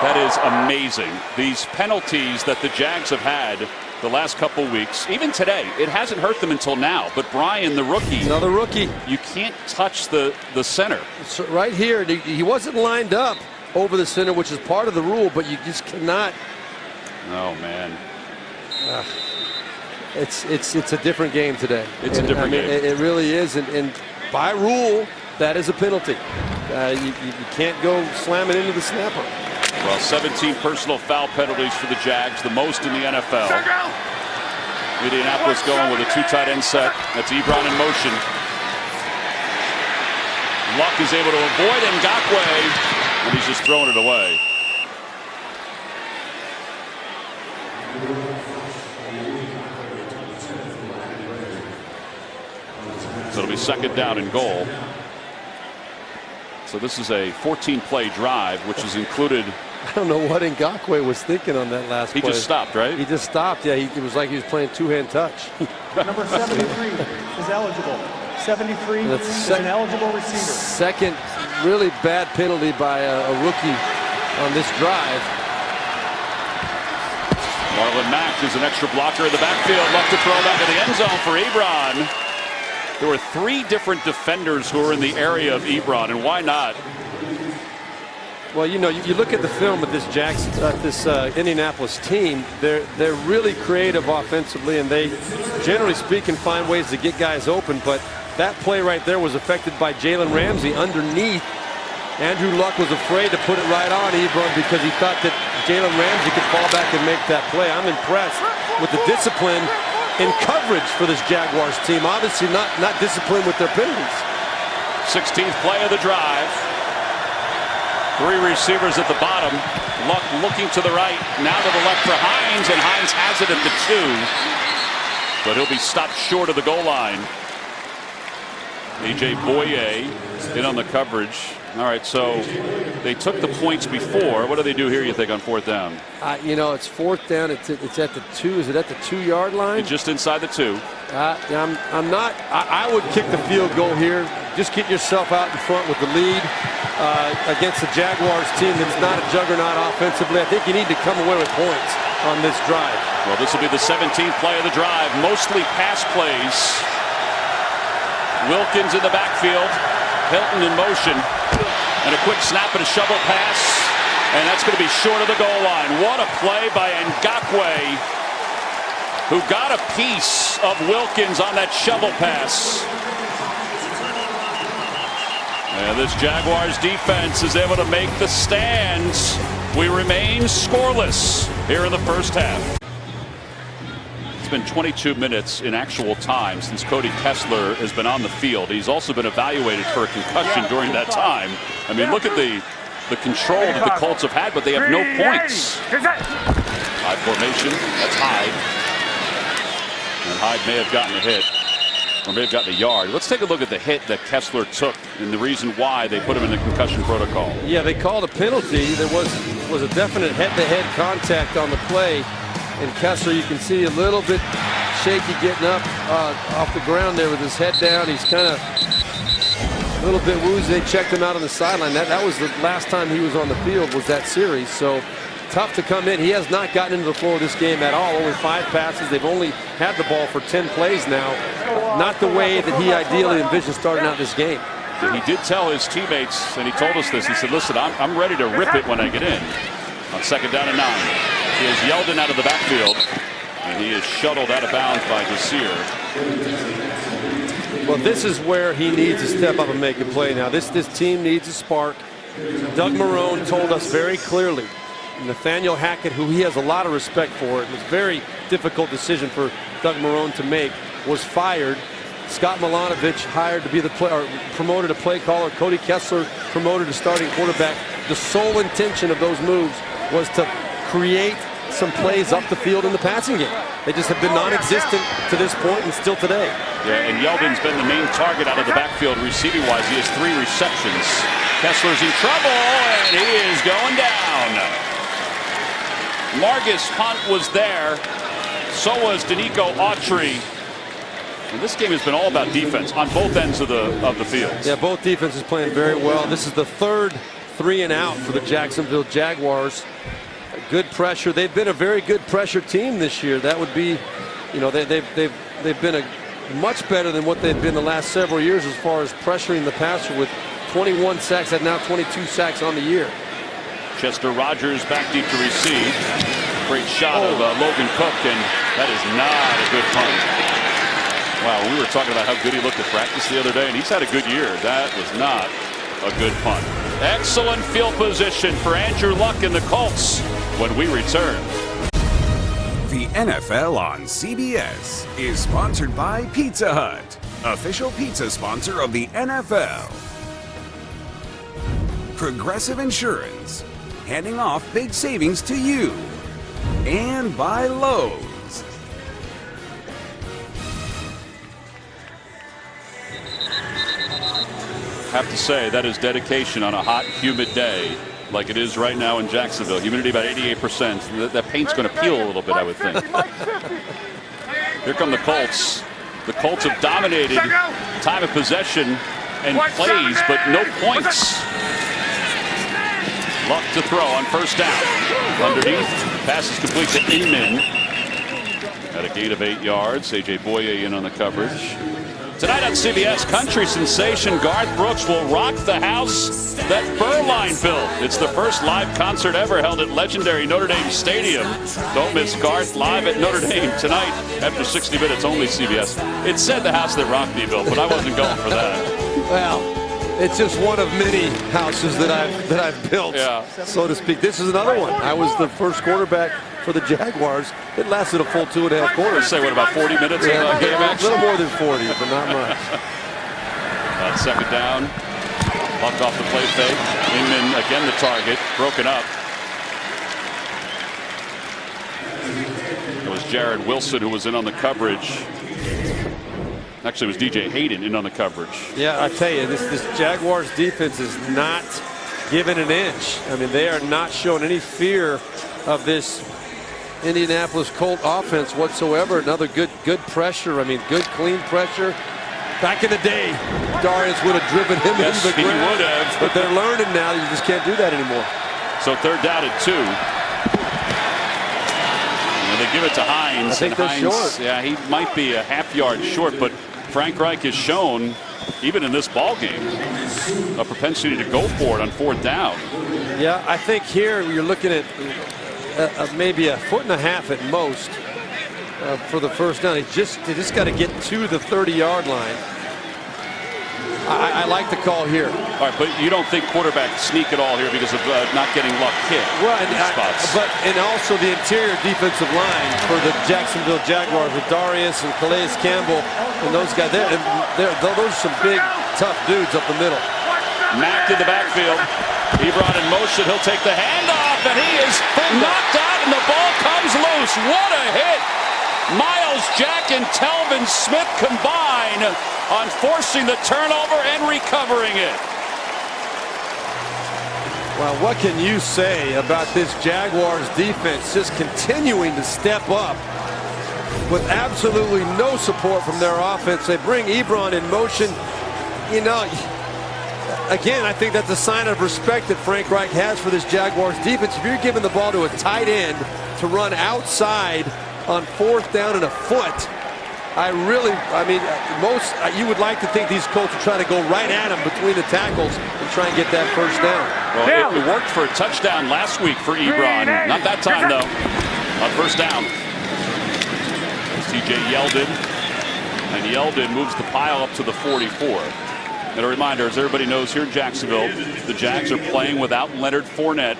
That is amazing. These penalties that the Jags have had the last couple weeks, even today, it hasn't hurt them until now. But Brian, the rookie, another rookie, you can't touch the center. So right here, he wasn't lined up over the center, which is part of the rule, but you just cannot. Oh man, it's a different game today. It's a different game. It really is, and by rule, that is a penalty. You can't go slamming into the snapper. Well, 17 personal foul penalties for the Jags, the most in the NFL. Indianapolis going with a 2 tight end set. That's Ebron in motion. Luck is able to avoid Ngakoue, and he's just throwing it away. So it'll be 2nd down and goal. So this is a 14-play drive, which is included. I don't know what Ngakoue was thinking on that last play. He just stopped, right? He just stopped. Yeah, it was like he was playing 2-hand touch. Number 73 is eligible. 73 is an eligible receiver. Second really bad penalty by a rookie on this drive. Marlon Mack is an extra blocker in the backfield. Left to throw back in the end zone for Ebron. There were 3 different defenders who were in the area of Ebron, and why not? Well, you know, you look at the film of this Indianapolis team. They're really creative offensively, and they, generally speaking, find ways to get guys open. But that play right there was affected by Jalen Ramsey underneath. Andrew Luck was afraid to put it right on Ebron because he thought that Jalen Ramsey could fall back and make that play. I'm impressed with the discipline in coverage for this Jaguars team. Obviously not disciplined with their penalties. 16th play of the drive. 3 receivers at the bottom. Luck looking to the right, now to the left for Hines, and Hines has it at the 2. But he'll be stopped short of the goal line. A.J. Boye in on the coverage. All right, so they took the points before. What do they do here, you think, on 4th down? You know, it's 4th down. It's at the 2. Is it at the 2-yard line? It's just inside the 2. I'm not. I would kick the field goal here. Just get yourself out in front with the lead against the Jaguars team that's not a juggernaut offensively. I think you need to come away with points on this drive. Well, this will be the 17th play of the drive. Mostly pass plays. Wilkins in the backfield. Hilton in motion. And a quick snap and a shovel pass. And that's going to be short of the goal line. What a play by Ngakoue, who got a piece of Wilkins on that shovel pass. And this Jaguars defense is able to make the stands. We remain scoreless here in the first half. It's been 22 minutes in actual time since Cody Kessler has been on the field. He's also been evaluated for a concussion during that time. I mean, look at the control that the Colts have had, but they have no points. High formation. That's Hyde. And Hyde may have gotten a hit, or may have gotten a yard. Let's take a look at the hit that Kessler took and the reason why they put him in the concussion protocol. Yeah, they called a penalty. There was a definite head-to-head contact on the play. And Kessler, you can see a little bit shaky getting up off the ground there with his head down. He's kind of a little bit woozy. They checked him out on the sideline. That was the last time he was on the field, was that series. So tough to come in. He has not gotten into the flow of this game at all. Only 5 passes. They've only had the ball for 10 plays now. Not the way that he ideally envisioned starting out this game. He did tell his teammates, and he told us this. He said, listen, I'm ready to rip it when I get in. On 2nd down and 9. He has Yeldon out of the backfield, and he is shuttled out of bounds by Desir. Well, this is where he needs to step up and make a play now. This team needs a spark. Doug Marrone told us very clearly, Nathaniel Hackett, who he has a lot of respect for, it was a very difficult decision for Doug Marrone to make, was fired. Scott Milanovic hired to be promoted to play caller. Cody Kessler promoted to starting quarterback. The sole intention of those moves was to create some plays up the field in the passing game. They just have been non-existent to this point and still today. Yeah, and Yeldon's been the main target out of the backfield receiving-wise. He has 3 receptions. Kessler's in trouble, and he is going down. Margus Hunt was there. So was Danico Autry. And this game has been all about defense on both ends of the field. Yeah, both defenses playing very well. This is the 3rd 3-and-out for the Jacksonville Jaguars. Good pressure. They've been a very good pressure team this year. That would be, you know, they've been much better than what they've been the last several years as far as pressuring the passer, with 21 sacks and now 22 sacks on the year. Chester Rogers back deep to receive. Great shot of Logan Cook, and that is not a good punt. Wow, we were talking about how good he looked at practice the other day, and he's had a good year. That was not a good punt. Excellent field position for Andrew Luck and the Colts when we return. The NFL on CBS is sponsored by Pizza Hut, official pizza sponsor of the NFL. Progressive Insurance, handing off big savings to you. And by Lowe's. Have to say, that is dedication on a hot, humid day like it is right now in Jacksonville. Humidity about 88%. That paint's going to peel a little bit, I would think. Here come the Colts. The Colts have dominated time of possession and plays, but no points. Luck to throw on first down. Underneath, pass is complete to Inman. At a gain of 8 yards. A.J. Boye in on the coverage. Tonight on CBS, country sensation Garth Brooks will rock the house that Burline built. It's the first live concert ever held at legendary Notre Dame Stadium. Don't miss Garth live at Notre Dame tonight after 60 minutes, only CBS. It said the house that Rockney built, but I wasn't going for that. Well, it's just one of many houses that I've built, so to speak. This is another one. I was the first quarterback for the Jaguars. It lasted a full 2.5 quarters. Say what, about 40 minutes of game action? A little more than 40, but not much. Second down. Luck off the play fake. Inman again the target. Broken up. It was Jared Wilson who was in on the coverage. Actually, it was DJ Hayden in on the coverage. Yeah, I tell you, this Jaguars defense is not giving an inch. I mean, they are not showing any fear of this Indianapolis Colt offense whatsoever. Another good pressure. I mean, good, clean pressure. Back in the day, Darius would have driven him into the ground. He would have. But they're learning now you just can't do that anymore. So third down at 2. And they give it to Hines. I think they're short. Yeah, he might be a half yard short, but Frank Reich has shown, even in this ball game, a propensity to go for it on fourth down. Yeah, I think here you're looking at maybe 1.5 foot at most for the first down. They just got to get to the 30-yard line. I like the call here. All right, but you don't think quarterbacks sneak at all here because of not getting Luck hit? Well, and also the interior defensive line for the Jacksonville Jaguars with Darius and Calais Campbell and those guys. Those are some big, tough dudes up the middle. Mack in the backfield. Ebron in motion. He'll take the handoff, and he is knocked out, and the ball comes loose. What a hit! Miles Jack and Telvin Smith combine on forcing the turnover and recovering it. Well, what can you say about this Jaguars defense just continuing to step up with absolutely no support from their offense? They bring Ebron in motion. You know, again, I think that's a sign of respect that Frank Reich has for this Jaguars defense. If you're giving the ball to a tight end to run outside on fourth down and 1 foot, you would like to think these Colts will try to go right at him between the tackles and try and get that first down. Well, it worked for a touchdown last week for Ebron. Not that time, though, on first down. TJ Yeldon, and Yeldon moves the pile up to the 44. And a reminder, as everybody knows, here in Jacksonville, the Jags are playing without Leonard Fournette,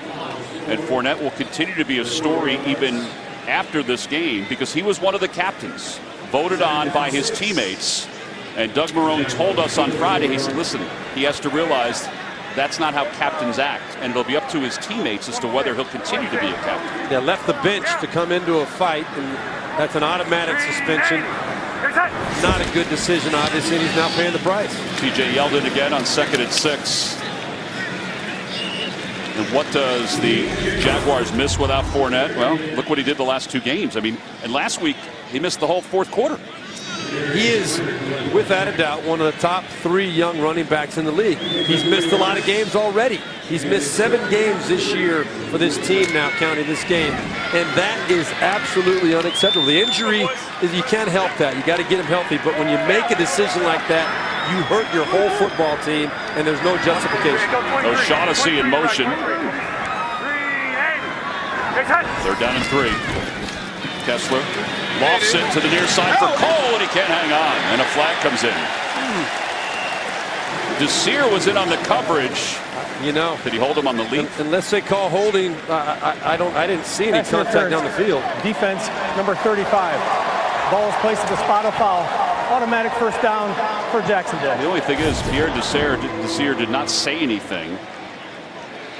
and Fournette will continue to be a story even after this game because he was one of the captains voted on by his teammates. And Doug Marrone told us on Friday, he said, listen, he has to realize that's not how captains act, and it'll be up to his teammates as to whether he'll continue to be a captain. Yeah, left the bench to come into a fight, and that's an automatic suspension. Not a good decision, obviously, and he's now paying the price. TJ Yeldon again on 2nd and 6. And what does the Jaguars miss without Fournette? Well, look what he did the last 2 games. I mean, and last week he missed the whole fourth quarter. He is, without a doubt, one of the top 3 young running backs in the league. He's missed a lot of games already. He's missed 7 games this year for this team now, counting this game. And that is absolutely unacceptable. The injury, you can't help that. You got to get him healthy. But when you make a decision like that, you hurt your whole football team, and there's no justification. O'Shaughnessy in motion. They're down in 3. Kessler lofts it to the near side for Cole, and he can't hang on, and a flag comes in. Desir was in on the coverage. You know, Did he hold him on the lead? Unless they call holding, I didn't see any Pass contact interference. down the field. Defense, number 35. Ball is placed at the spot of foul. Automatic first down for Jacksonville. The only thing is, Pierre Desir did not say anything.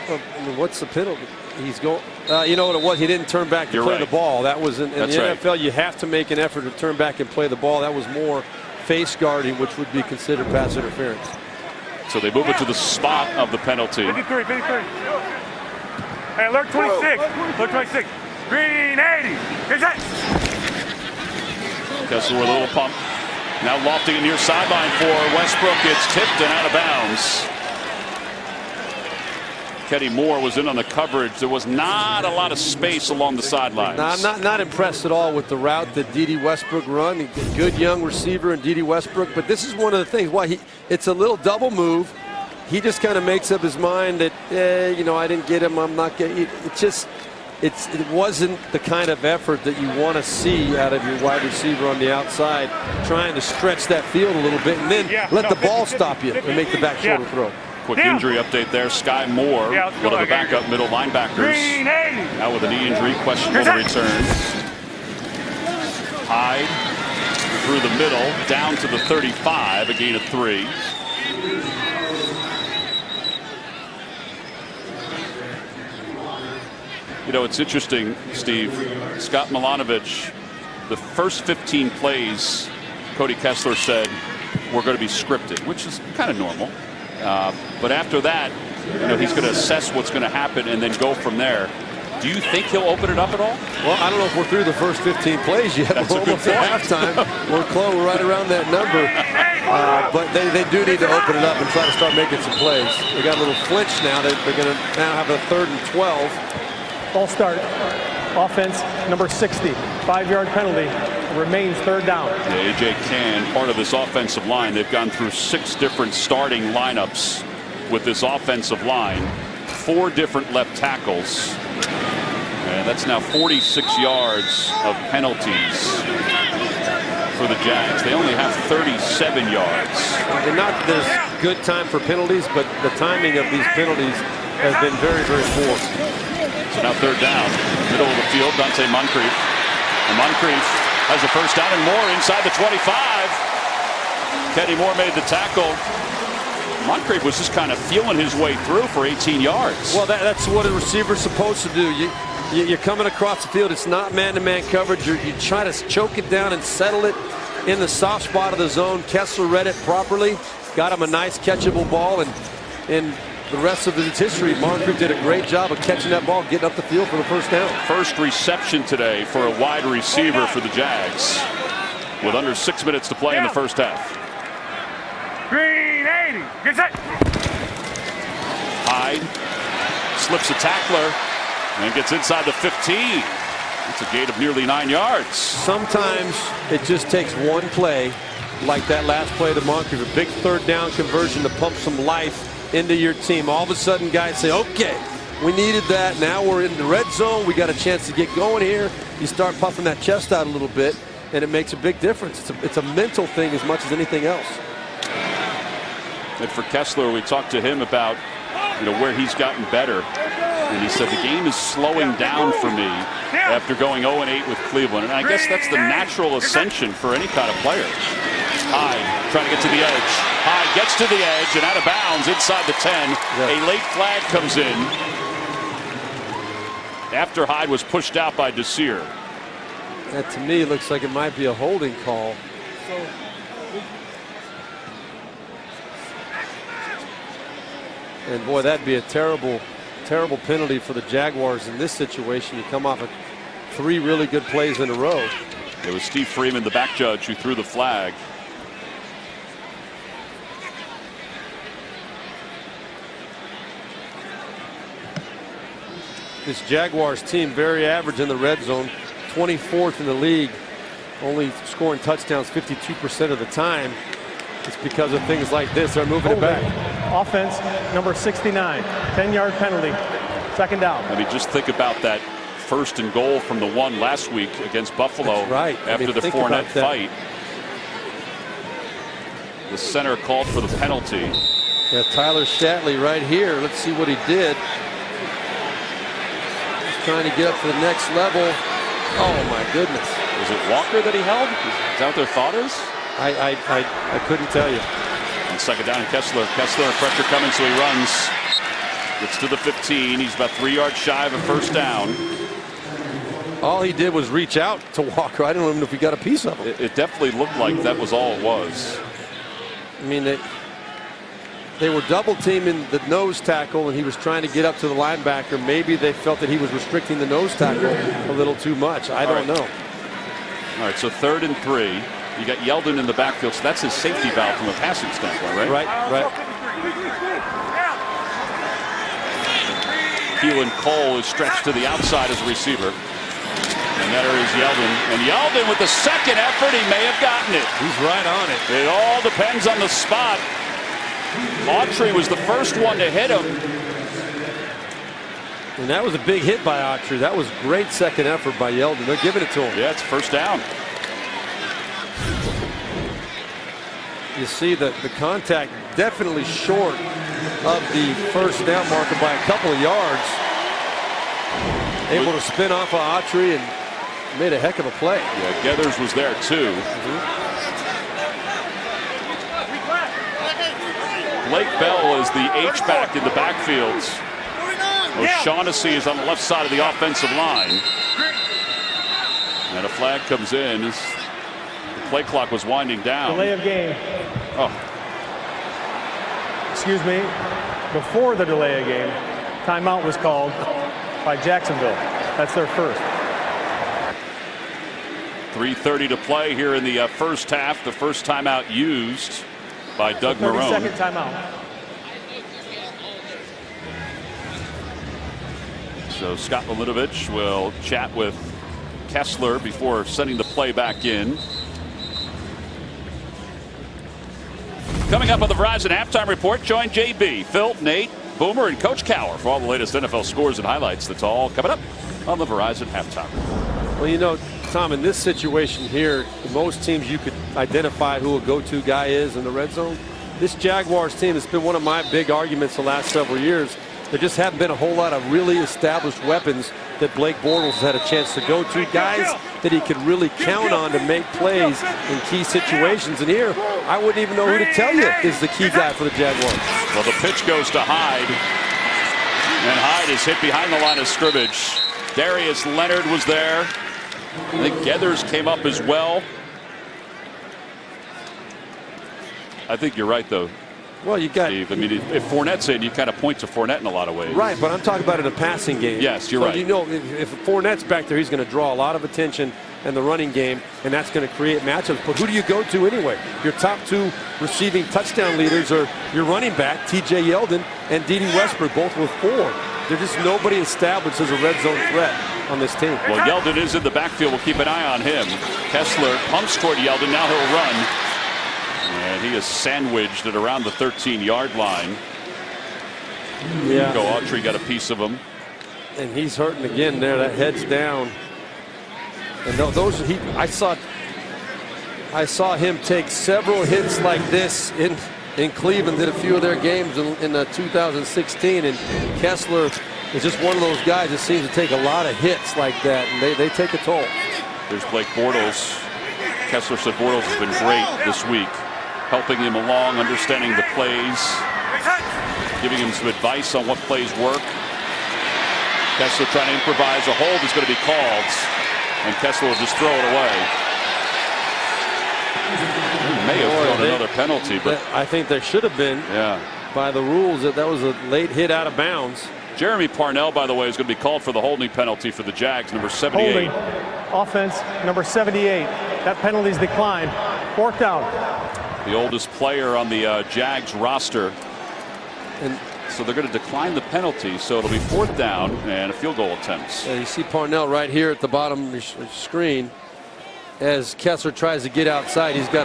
Well, I mean, what's the penalty? He's going. You know what it was? He didn't turn back to You're play right. the ball. That was in the That's right. NFL. You have to make an effort to turn back and play the ball. That was more face guarding, which would be considered pass interference. So they move it to the spot of the penalty. 53. Hey, alert 26. Alert 26. Green 80. Here's that. Kessler with a little pump. Now lofting it near sideline for Westbrook. It's tipped and out of bounds. Kenny Moore was in on the coverage. There was not a lot of space along the sidelines. Now, I'm not impressed at all with the route that D.D. Westbrook run. He's a good young receiver in D.D. Westbrook, but this is one of the things. Why it's a little double move. He just kind of makes up his mind that, you know, I didn't get him. I'm not getting it. It wasn't the kind of effort that you want to see out of your wide receiver on the outside, trying to stretch that field a little bit and then let the ball stop you and make the back shoulder throw. Quick injury update there. Sky Moore, one of the backup middle linebackers, out with a knee injury, questionable to return. Hyde through the middle, down to the 35, a gain of 3. You know, it's interesting, Steve. Scott Milanovic, the first 15 plays, Cody Kessler said, we're going to be scripted, which is kind of normal. But after that, you know, he's going to assess what's going to happen and then go from there. Do you think he'll open it up at all? Well, I don't know if we're through the first 15 plays yet. That's we're almost at halftime. We're close. We're right around that number. But they do need to open it up and try to start making some plays. They got a little flinch now. They're going to now have a 3rd and 12. Ball start. Offense, number 60. 5-yard penalty. Remains 3rd down. Yeah, A.J. Cann, part of this offensive line. They've gone through 6 different starting lineups with this offensive line. 4 different left tackles. And that's now 46 yards of penalties for the Jags. They only have 37 yards. And not this good time for penalties, but the timing of these penalties has been very, very poor. So now 3rd down, middle of the field, Dante Moncrief. And Moncrief has a first down and more inside the 25. Kenny Moore made the tackle. Moncrief was just kind of feeling his way through for 18 yards. Well, that's what a receiver's supposed to do. You're coming across the field. It's not man-to-man coverage. You try to choke it down and settle it in the soft spot of the zone. Kessler read it properly, got him a nice catchable ball, and the rest of his history. Moncrief did a great job of catching that ball, getting up the field for the first down. First reception today for a wide receiver for the Jags, with under 6 minutes to play in the first half. Green 80. Get set. Hyde slips a tackler and gets inside the 15. It's a gain of nearly 9 yards. Sometimes it just takes one play, like that last play to Moncrief, a big 3rd down conversion to pump some life into your team. All of a sudden, guys say, okay, we needed that. Now we're in the red zone. We got a chance to get going here. You start puffing that chest out a little bit, and it makes a big difference. It's a mental thing as much as anything else. And for Kessler, we talked to him about, you know, where he's gotten better. And he said the game is slowing down for me after going 0-8 with Cleveland. And I guess that's the natural ascension for any kind of player. Hyde trying to get to the edge. Hyde gets to the edge and out of bounds inside the 10. A late flag comes in after Hyde was pushed out by Desir. That to me looks like it might be a holding call. And boy, that'd be a terrible penalty for the Jaguars in this situation. You come off of 3 really good plays in a row. It was Steve Freeman, the back judge, who threw the flag. This Jaguars team very average in the red zone, 24th in the league, only scoring touchdowns 52% of the time. It's because of things like this. They're moving it back. Offense, number 69, 10-yard penalty, 2nd down. I mean, just think about that 1st and goal from the 1 last week against Buffalo. That's right. After the Fournette fight. The center called for the penalty. Yeah, Tyler Shatley right here. Let's see what he did. He's trying to get up to the next level. Oh my goodness. Was it Walker that he held? Is that what their thought is? I couldn't tell you. On second down, Kessler. Kessler, pressure coming, so he runs. Gets to the 15. He's about 3 yards shy of a first down. All he did was reach out to Walker. I don't even know if he got a piece of it. It definitely looked like that was all it was. I mean, they were double teaming the nose tackle, and he was trying to get up to the linebacker. Maybe they felt that he was restricting the nose tackle a little too much. I don't know. All right, so 3rd and 3. You got Yeldon in the backfield, so that's his safety valve from a passing standpoint, right? Right. Keelan Cole is stretched to the outside as a receiver. And there is Yeldon. And Yeldon with the second effort, he may have gotten it. He's right on it. It all depends on the spot. Autry was the first one to hit him. And that was a big hit by Autry. That was great second effort by Yeldon. They're giving it to him. Yeah, it's first down. You see the contact definitely short of the first down marker by a couple of yards. Able to spin off of Autry and made a heck of a play. Yeah, Geathers was there too. Blake Bell is the H-back in the backfields. O'Shaughnessy is on the left side of the offensive line. And a flag comes in as the play clock was winding down. Delay of game. Oh. Excuse me. Before the delay of game, timeout was called by Jacksonville. That's their first. 3:30 to play here in the first half. The first timeout used by Doug Marrone. 30-second timeout. So Scott Milinovich will chat with Kessler before sending the play back in. Coming up on the Verizon Halftime Report, join JB, Phil, Nate, Boomer, and Coach Cower for all the latest NFL scores and highlights. That's all coming up on the Verizon Halftime. Well, you know, Tom, in this situation here, most teams you could identify who a go-to guy is in the red zone. This Jaguars team has been one of my big arguments the last several years. There just haven't been a whole lot of really established weapons that Blake Bortles has had a chance to go to. Guys that he could really count on to make plays in key situations. And here, I wouldn't even know who to tell you is the key guy for the Jaguars. Well, the pitch goes to Hyde. And Hyde is hit behind the line of scrimmage. Darius Leonard was there. I think Geathers came up as well. I think you're right, though. Well, you got. Steve, I mean, if Fournette's in, you kind of point to Fournette in a lot of ways. Right, but I'm talking about in a passing game. Yes, you're so right. You know, if Fournette's back there, he's going to draw a lot of attention in the running game, and that's going to create matchups. But who do you go to anyway? Your top two receiving touchdown leaders are your running back, T.J. Yeldon, and D.D. Westbrook, both with 4. There's just nobody established as a red zone threat on this team. Well, Yeldon is in the backfield. We'll keep an eye on him. Kessler pumps toward Yeldon. Now he'll run. And he is sandwiched at around the 13-yard line. Yeah. Autry got a piece of him. And he's hurting again there. That head's down. And those I saw him take several hits like this in Cleveland. Did a few of their games in 2016. And Kessler is just one of those guys that seems to take a lot of hits like that. And they take a toll. There's Blake Bortles. Kessler said Bortles has been great this week, helping him along, understanding the plays, giving him some advice on what plays work. Kessler trying to improvise. A hold is going to be called, and Kessler will just throw it away. He may have thrown another penalty, but I think there should have been. Yeah. By the rules, that was a late hit out of bounds. Jeremy Parnell, by the way, is going to be called for the holding penalty for the Jags, number 78. Holding. Offense, number 78. That penalty's declined. 4th down. The oldest player on the Jags roster. And so they're going to decline the penalty. So it'll be 4th down and a field goal attempt. You see Parnell right here at the bottom of the screen. As Kessler tries to get outside, he's got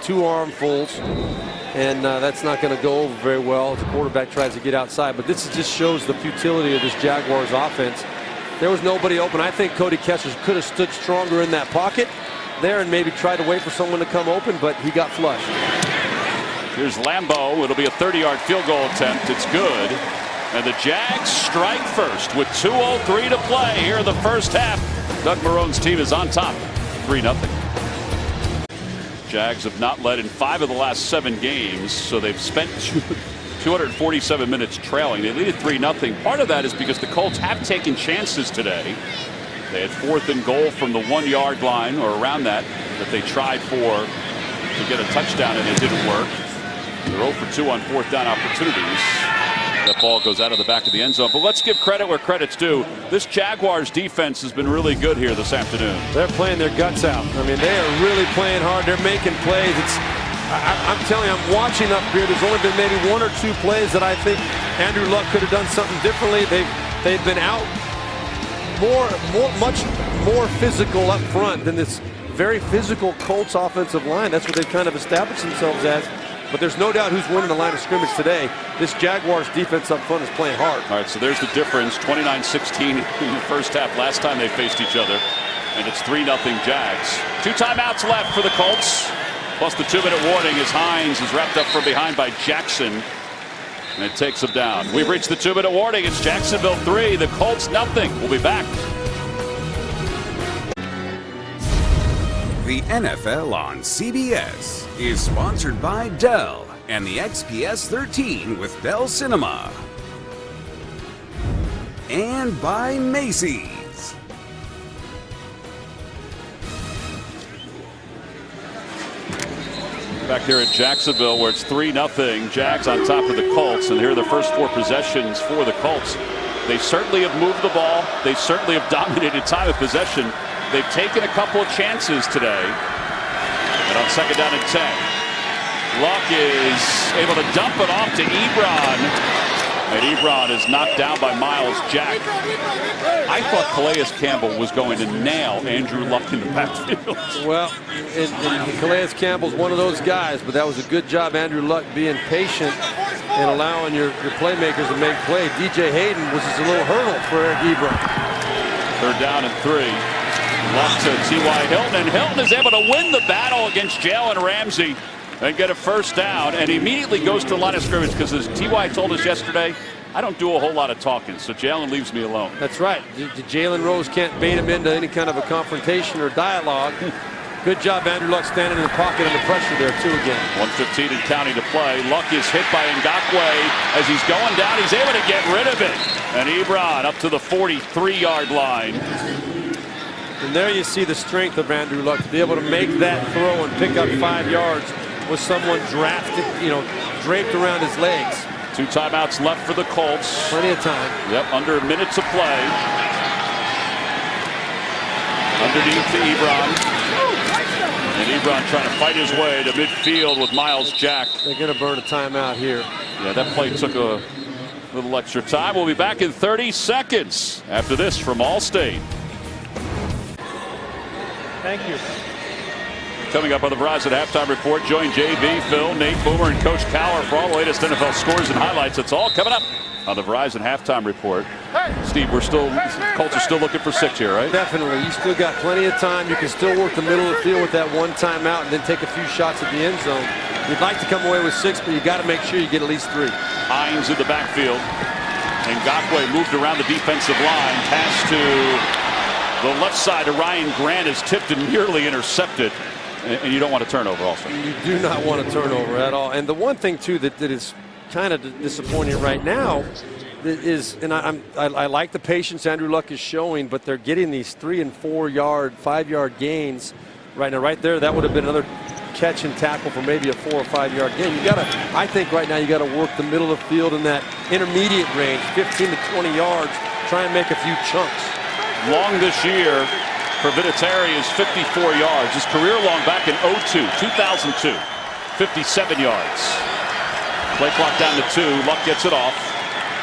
2 armfuls. And that's not going to go over very well as the quarterback tries to get outside. But this just shows the futility of this Jaguars offense. There was nobody open. I think Cody Kessler could have stood stronger in that pocket there and maybe tried to wait for someone to come open, but he got flushed. Here's Lambeau. It'll be a 30-yard field goal attempt. It's good. And the Jags strike first with 2:03 to play here in the first half. Doug Marrone's team is on top, 3-0. Jags have not led in 5 of the last 7 games, so they've spent 247 minutes trailing. They lead at 3-0. Part of that is because the Colts have taken chances today. They had 4th and goal from the 1-yard line or around that they tried for to get a touchdown, and it didn't work. They're 0 for 2 on 4th down opportunities. That ball goes out of the back of the end zone. But let's give credit where credit's due. This Jaguars defense has been really good here this afternoon. They're playing their guts out. I mean, they are really playing hard. They're making plays. I'm telling you, I'm watching up here. There's only been maybe 1 or 2 plays that I think Andrew Luck could have done something differently. They've been out much more physical up front than this very physical Colts offensive line. That's what they've kind of established themselves as. But there's no doubt who's winning the line of scrimmage today. This Jaguars defense up front is playing hard. All right, so there's the difference. 29-16 in the first half last time they faced each other. And it's 3-0 Jags. 2 timeouts left for the Colts. Plus the 2-minute warning as Hines is wrapped up from behind by Jackson. And it takes him down. We've reached the 2-minute warning. It's Jacksonville 3, the Colts nothing. We'll be back. The NFL on CBS is sponsored by Dell and the XPS 13 with Dell Cinema. And by Macy's. Back here at Jacksonville where it's 3-0. Jags on top of the Colts. And here are the first 4 possessions for the Colts. They certainly have moved the ball. They certainly have dominated time of possession. They've taken a couple of chances today. And on 2nd down and 10, Luck is able to dump it off to Ebron. And Ebron is knocked down by Myles Jack. I thought Calais Campbell was going to nail Andrew Luck in the backfield. Well, Calais Campbell's one of those guys, but that was a good job, Andrew Luck, being patient and allowing your playmakers to make play. DJ Hayden was just a little hurdle for Eric Ebron. 3rd down and 3. Luck to T.Y. Hilton, and Hilton is able to win the battle against Jalen Ramsey and get a 1st down, and immediately goes to the line of scrimmage because, as T.Y. told us yesterday, I don't do a whole lot of talking, so Jalen leaves me alone. That's right. Jalen Rose can't bait him into any kind of a confrontation or dialogue. Good job, Andrew Luck, standing in the pocket under pressure there, too, again. 1:15 and counting to play. Luck is hit by Ngakoue. As he's going down, he's able to get rid of it. And Ebron up to the 43-yard line. And there you see the strength of Andrew Luck to be able to make that throw and pick up 5 yards with someone drafted, draped around his legs. 2 timeouts left for the Colts. Plenty of time. Yep, under a minute to play. Underneath to Ebron. And Ebron trying to fight his way to midfield with Myles Jack. They're going to burn a timeout here. Yeah, that play took a little extra time. We'll be back in 30 seconds after this from Allstate. Thank you. Coming up on the Verizon Halftime Report, join JB, Phil, Nate Boomer, and Coach Cower for all the latest NFL scores and highlights. It's all coming up on the Verizon Halftime Report. Steve, Colts are still looking for 6 here, right? Definitely. You still got plenty of time. You can still work the middle of the field with that 1 timeout and then take a few shots at the end zone. You'd like to come away with 6, but you got to make sure you get at least 3. Hines in the backfield. And Ngakoue moved around the defensive line. Pass to the left side to Ryan Grant is tipped and nearly intercepted. And you don't want a turnover also. You do not want a turnover at all. And the one thing, too, that is kind of disappointing right now is, and I like the patience Andrew Luck is showing, but they're getting these 3- and 4-yard, 5-yard gains right now. Right there, that would have been another catch and tackle for maybe a 4- or 5-yard gain. I think right now you got to work the middle of the field in that intermediate range, 15 to 20 yards, try and make a few chunks. Long this year for Vinatieri is 54 yards. His career long back in 2002, 57 yards. Play clock down to 2. Luck gets it off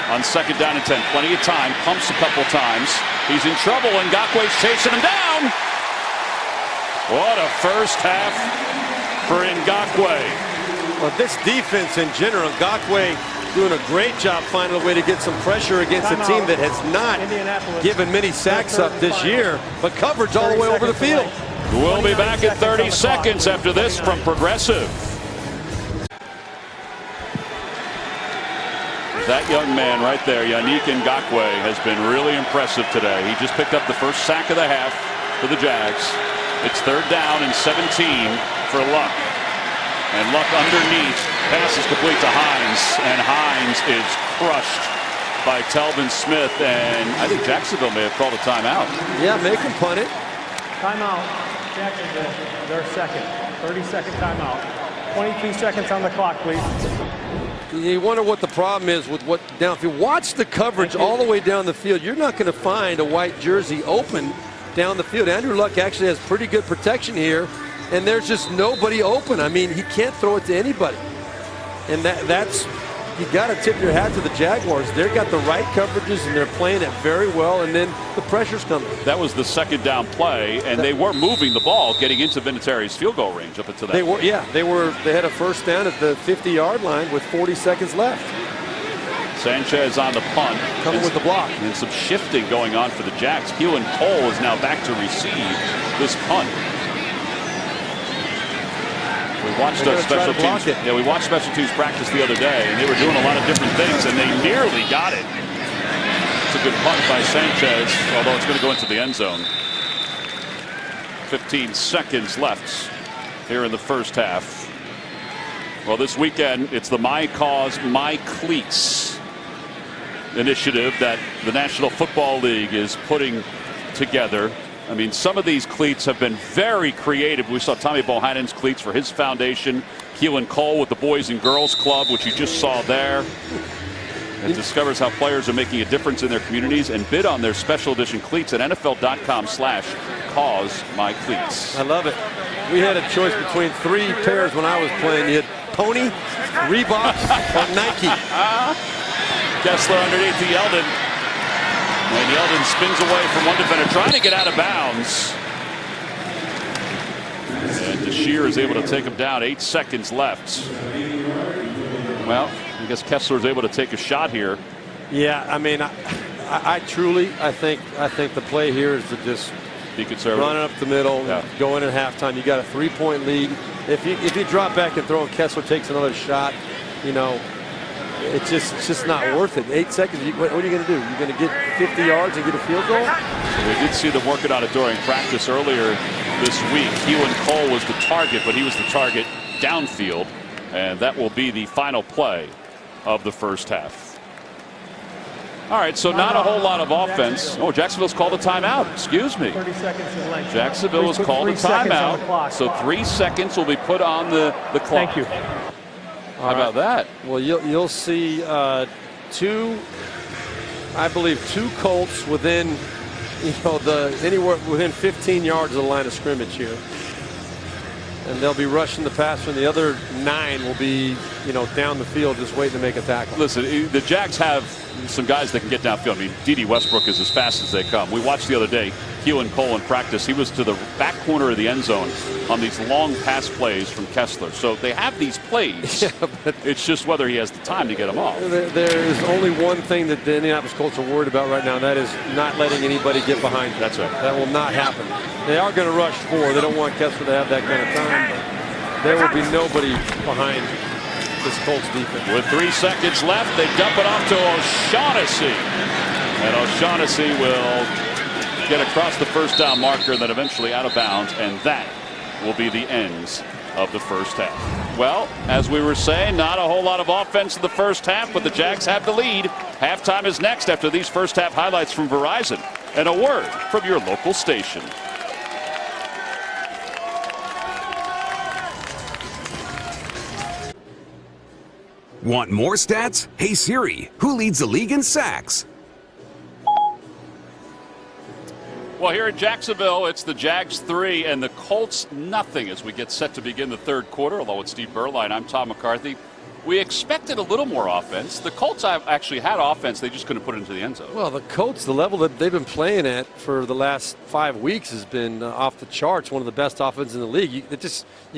on 2nd down and 10. Plenty of time. Pumps a couple times. He's in trouble, and Ngakoue's chasing him down. What a first half for Ngakoue. Well, this defense in general, Ngakoue doing a great job finding a way to get some pressure against a team that has not given many sacks up this year, but coverage all the way over the field. We'll be back in 30 seconds after this from Progressive. That young man right there, Yannick Ngakoue, has been really impressive today. He just picked up the first sack of the half for the Jags. It's 3rd down and 17 for Luck. And Luck underneath, passes complete to Hines, and Hines is crushed by Telvin Smith, and I think Jacksonville may have called a timeout. Yeah, make him punt it. Timeout. Jacksonville, their second. 30-second timeout. 22 seconds on the clock, please. You wonder what the problem is with what downfield. Watch the coverage all the way down the field. You're not going to find a white jersey open down the field. Andrew Luck actually has pretty good protection here, and there's just nobody open. I mean, he can't throw it to anybody. And that's, you got to tip your hat to the Jaguars. They've got the right coverages, and they're playing it very well, and then the pressure's coming. That was the 2nd down play, and they were moving the ball, getting into Vinatieri's field goal range up into that. They were, yeah, they had a 1st down at the 50-yard line with 40 seconds left. Sanchez on the punt. Coming with the block. And some shifting going on for the Jags. Keelan Cole is now back to receive this punt. We watched special teams. Yeah, we watched special teams practice the other day, and they were doing a lot of different things, and they nearly got it. It's a good punt by Sanchez, although it's going to go into the end zone. 15 seconds left here in the first half. Well, this weekend, it's the My Cause, My Cleats initiative that the National Football League is putting together. I mean, some of these cleats have been very creative. We saw Tommy Bohannon's cleats for his foundation. Keelan Cole with the Boys and Girls Club, which you just saw there. And discovers how players are making a difference in their communities, and bid on their special edition cleats at NFL.com/CauseMyCleats. I love it. We had a choice between 3 pairs when I was playing. You had Pony, Reebok, or Nike. Kessler underneath to Yeldon. And Yeldon spins away from one defender, trying to get out of bounds. And Deshear is able to take him down. 8 seconds left. Well, I guess Kessler is able to take a shot here. Yeah, I mean, I truly think the play here is to just be conservative, run it up the middle, go in at halftime. You got a 3-point lead. If you drop back and throw, and Kessler takes another shot, you know, it's just not worth it. 8 seconds. What are you going to do? You're going to get 50 yards and get a field goal? So we did see them working on it during practice earlier this week. Keelan Cole was the target, but he was the target downfield, and that will be the final play of the first half. All right, so not a whole lot of offense. Oh, Jacksonville's called a timeout. Excuse me. 30 seconds in length. Jacksonville has called a timeout. So 3 seconds will be put on the clock. Thank you. How about that? Well, you'll see 2 Colts within, anywhere within 15 yards of the line of scrimmage here. And they'll be rushing the passer, and the other 9 will be, down the field just waiting to make a tackle. Listen, the Jags have some guys that can get downfield. I mean, D.D. Westbrook is as fast as they come. We watched the other day, Keelan Cole in practice. He was to the back corner of the end zone on these long pass plays from Kessler. So they have these plays. Yeah, but it's just whether he has the time to get them off. There is only one thing that the Indianapolis Colts are worried about right now, and that is not letting anybody get behind you. That's right. That will not happen. They are going to rush 4. They don't want Kessler to have that kind of time, but there will be nobody behind this Colts defense. With 3 seconds left, they dump it off to O'Shaughnessy. And O'Shaughnessy will get across the first down marker and then eventually out of bounds, and that will be the ends of the first half. Well, as we were saying, not a whole lot of offense in the first half, but the Jags have the lead. Halftime is next after these first half highlights from Verizon and a word from your local station. Want more stats? Hey Siri, who leads the league in sacks? Well, here in Jacksonville, it's the Jags 3 and the Colts nothing as we get set to begin the third quarter. Although it's Steve Berline, I'm Tom McCarthy. We expected a little more offense. The Colts have actually had offense. They just couldn't put it into the end zone. Well, the Colts, the level that they've been playing at for the last 5 weeks has been off the charts. One of the best offenses in the league. You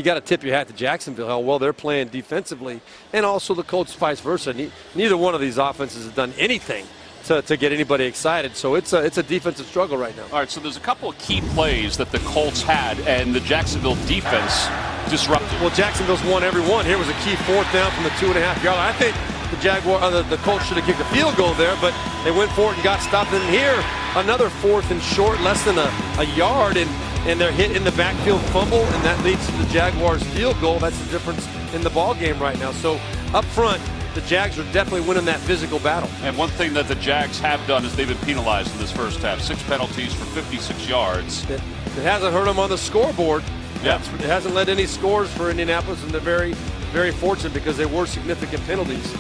got to tip your hat to Jacksonville, how well they're playing defensively, and also the Colts vice versa. Neither one of these offenses has done anything to get anybody excited. So it's a defensive struggle right now. All right, so there's a couple of key plays that the Colts had, and the Jacksonville defense disrupted. Well, Jacksonville's won every one. Here was a key 4th down from the 2.5-yard line. I think the Colts should have kicked a field goal there, but they went for it and got stopped. And here, another 4th and short, less than a yard, and they're hit in the backfield fumble, and that leads to the Jaguars' field goal. That's the difference in the ball game right now. So up front, the Jags are definitely winning that physical battle. And one thing that the Jags have done is they've been penalized in this first half. 6 penalties for 56 yards. It hasn't hurt them on the scoreboard. Yeah. It hasn't led any scores for Indianapolis, and they're very, very fortunate because they were significant penalties.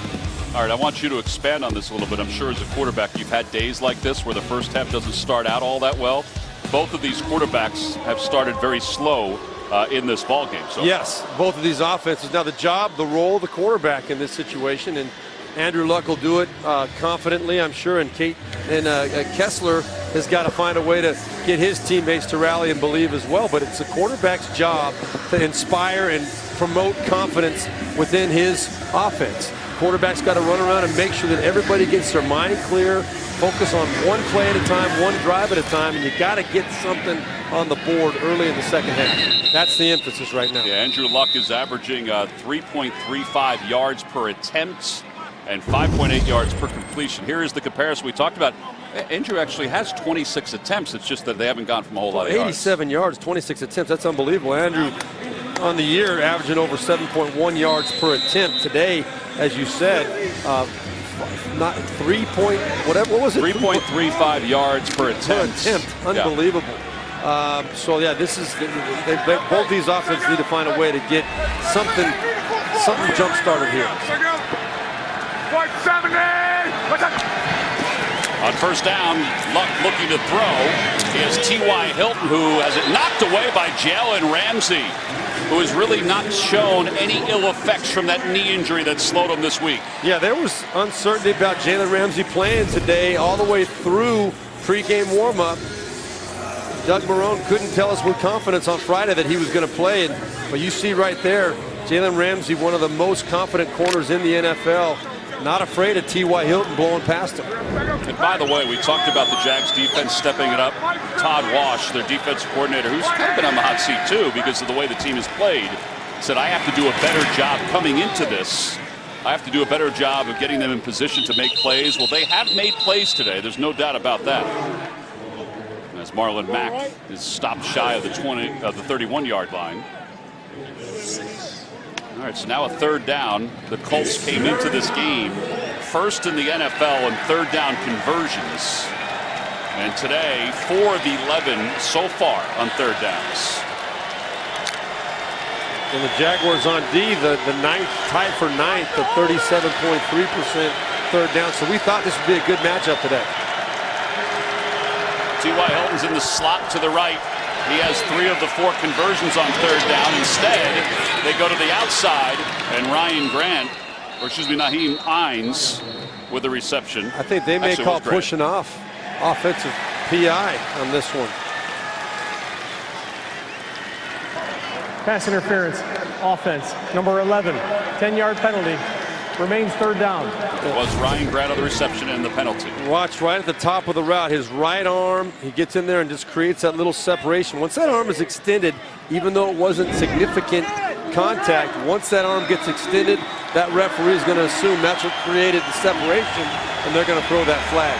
All right, I want you to expand on this a little bit. I'm sure as a quarterback, you've had days like this where the first half doesn't start out all that well. Both of these quarterbacks have started very slow in this ball game. So yes, both of these offenses. Now the role of the quarterback in this situation, and Andrew Luck will do it confidently, I'm sure, and Kessler has got to find a way to get his teammates to rally and believe as well. But it's the quarterback's job to inspire and promote confidence within his offense. Quarterback's got to run around and make sure that everybody gets their mind clear, focus on one play at a time, one drive at a time, and you got to get something on the board early in the second half. That's the emphasis right now. Yeah, Andrew Luck is averaging 3.35 yards per attempt and 5.8 yards per completion. Here is the comparison we talked about. Andrew actually has 26 attempts. It's just that they haven't gone from a whole lot of yards. 87 yards, 26 attempts. That's unbelievable. Andrew on the year averaging over 7.1 yards per attempt. Today, as you said, not 3 point, whatever, what was it? 3.35 yards per attempt. Unbelievable. Yeah. So yeah, this is both these offenses need to find a way to get something jump started here. On first down, Luck looking to throw. He has T.Y. Hilton, who has it knocked away by Jalen Ramsey, who has really not shown any ill effects from that knee injury that slowed him this week. Yeah, there was uncertainty about Jalen Ramsey playing today all the way through pregame warm-up. Doug Marrone couldn't tell us with confidence on Friday that he was going to play, but you see right there, Jalen Ramsey, one of the most confident corners in the NFL, not afraid of T.Y. Hilton blowing past him. And by the way, we talked about the Jags defense stepping it up. Todd Wash, their defensive coordinator, who's kind of been on the hot seat too because of the way the team has played, said, I have to do a better job coming into this. I have to do a better job of getting them in position to make plays. Well, they have made plays today. There's no doubt about that. As Marlon Mack is stopped shy of the 31-yard line. All right, so now a third down. The Colts came into this game first in the NFL in third down conversions. And today, 4 of 11 so far on third downs. And the Jaguars on D, the ninth, tied for ninth, the 37.3% third down. So we thought this would be a good matchup today. T.Y. Hilton's in the slot to the right. He has 3 of the 4 conversions on third down. Instead, they go to the outside, and Ryan Grant, or excuse me, Naheem Hines with the reception. I think they may call pushing off offensive PI on this one. Pass interference, offense, number 11, 10-yard penalty. Remains third down. It was Ryan Grant on the reception and the penalty. Watch right at the top of the route, his right arm, he gets in there and just creates that little separation. Once that arm is extended, even though it wasn't significant contact, once that arm gets extended, that referee is going to assume that's what created the separation, and they're going to throw that flag.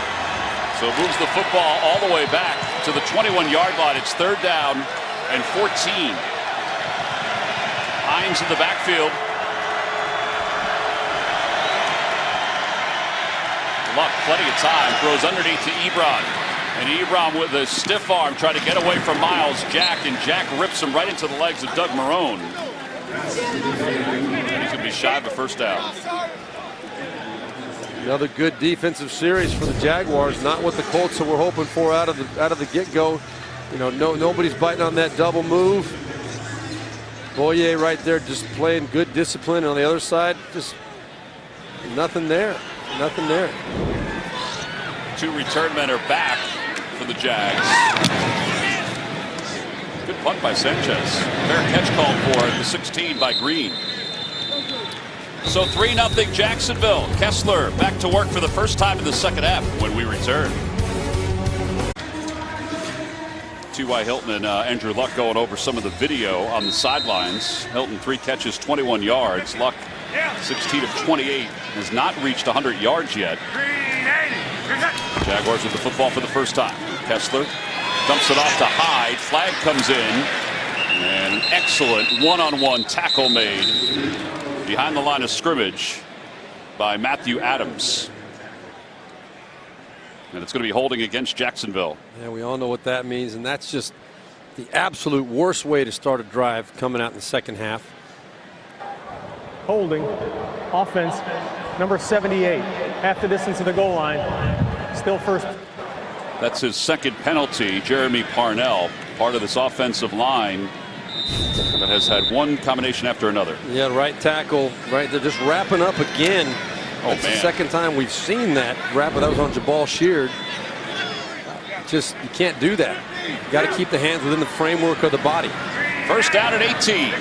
So it moves the football all the way back to the 21-yard line. It's third down and 14. Hines in the backfield. Luck, plenty of time, throws underneath to Ebron. And Ebron with a stiff arm trying to get away from Miles Jack, and Jack rips him right into the legs of Doug Marrone. And he's going to be shy of a first down. Another good defensive series for the Jaguars, not what the Colts were hoping for out of the get-go. You know, nobody's biting on that double move. Boyer right there just playing good discipline. On the other side, just nothing there. Nothing there. 2 return men are back for the Jags. Good punt by Sanchez. Fair catch called for at the 16 by Green. So 3-0 Jacksonville. Kessler back to work for the first time in the second half when we return. T.Y. Hilton and Andrew Luck going over some of the video on the sidelines. Hilton 3 catches, 21 yards. Luck 16 of 28, has not reached 100 yards yet. Jaguars with the football for the first time. Kessler dumps it off to Hyde. Flag comes in. And an excellent one-on-one tackle made behind the line of scrimmage by Matthew Adams. And it's going to be holding against Jacksonville. Yeah, we all know what that means, and that's just the absolute worst way to start a drive coming out in the second half. Holding, offense, number 78, half the distance of the goal line, still first. That's his second penalty. Jeremy Parnell, part of this offensive line that has had one combination after another. Yeah, right tackle, right there, just wrapping up again. Oh, That's man. the second time we've seen that wrap. That was on Jabal Sheard. Just, you can't do that. You got to keep the hands within the framework of the body. First down at 18.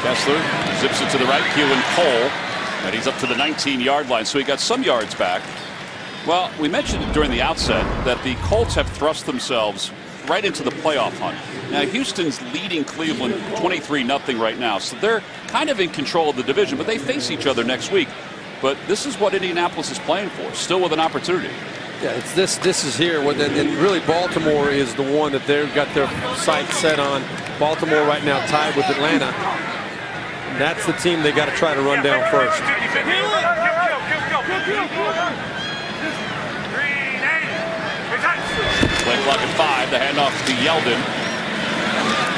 Kessler zips it to the right. Keelan Cole, and he's up to the 19-yard line, so he got some yards back. Well, we mentioned it during the outset that the Colts have thrust themselves right into the playoff hunt. Now, Houston's leading Cleveland 23-0 right now, so they're kind of in control of the division, but they face each other next week. But this is what Indianapolis is playing for, still with an opportunity. Yeah, it's this is here, and really Baltimore is the one that they've got their sights set on. Baltimore right now tied with Atlanta. And that's the team they got to try to run down first. Play clock at 5. The handoff to Yeldon.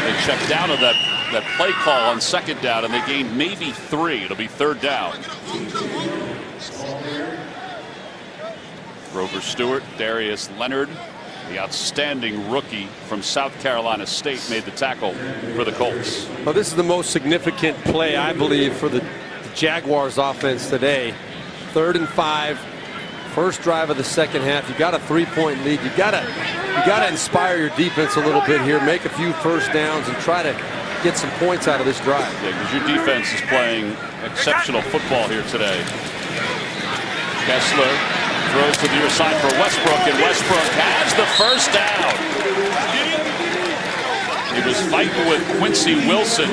They checked down on that play call on second down, and they gained maybe 3. It'll be third down. Grover Stewart, Darius Leonard, the outstanding rookie from South Carolina State, made the tackle for the Colts. Well, this is the most significant play, I believe, for the Jaguars offense today. 3rd and 5. First drive of the second half. You got a 3-point lead. You gotta inspire your defense a little bit here. Make a few first downs and try to get some points out of this drive. Yeah, because your defense is playing exceptional football here today. Kessler throws to the near side for Westbrook, and Westbrook has the first down. He was fighting with Quincy Wilson.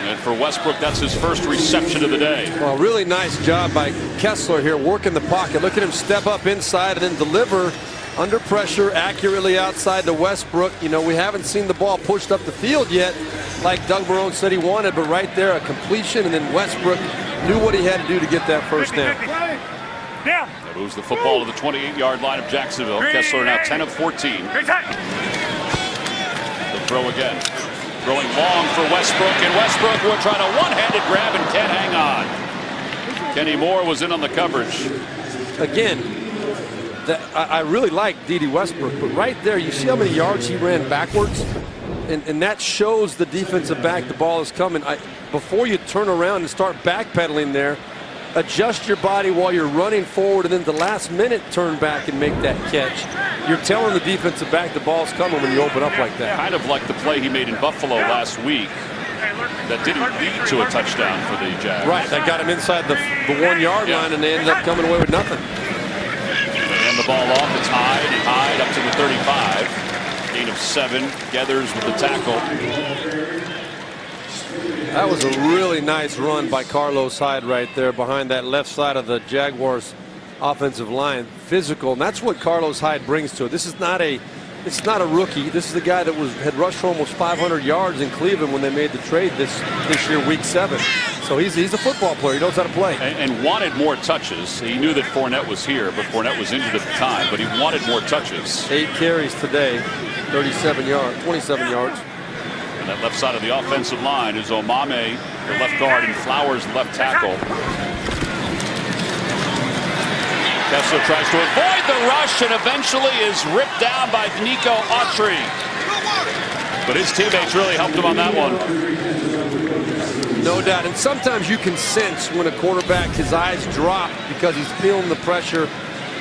And for Westbrook, that's his first reception of the day. Well, really nice job by Kessler here, working the pocket. Look at him step up inside and then deliver under pressure accurately outside to Westbrook. You know, we haven't seen the ball pushed up the field yet like Doug Marrone said he wanted, but right there a completion, and then Westbrook knew what he had to do to get that first down. That moves the football to the 28-yard line of Jacksonville. Kessler now 10 of 14. The throw again. Throwing long for Westbrook, and Westbrook will try to one-handed grab and can't hang on. Kenny Moore was in on the coverage. Again, I really like D.D. Westbrook, but right there, you see how many yards he ran backwards? And that shows the defensive back the ball is coming. Before you turn around and start backpedaling there, adjust your body while you're running forward, and then the last minute turn back and make that catch. You're telling the defensive back the ball's coming when you open up like that. Kind of like the play he made in Buffalo last week that didn't lead to a touchdown for the Jags. Right, that got him inside the 1-yard line, and they ended up coming away with nothing. They hand the ball off. It's Hyde up to the 35. Gain of 7. Gathers with the tackle. That was a really nice run by Carlos Hyde right there behind that left side of the Jaguars offensive line. Physical, and that's what Carlos Hyde brings to it. This is not a rookie. This is the guy that had rushed for almost 500 yards in Cleveland when they made the trade this year, week 7. So he's a football player. He knows how to play. And wanted more touches. He knew that Fournette was here, but Fournette was injured at the time, but he wanted more touches. 8 carries today, 27 yards, 27 yards. And that left side of the offensive line is Omame, the left guard, and Flowers, left tackle. Kessler tries to avoid the rush and eventually is ripped down by Nico Autry. But his teammates really helped him on that one. No doubt. And sometimes you can sense when a quarterback, his eyes drop because he's feeling the pressure.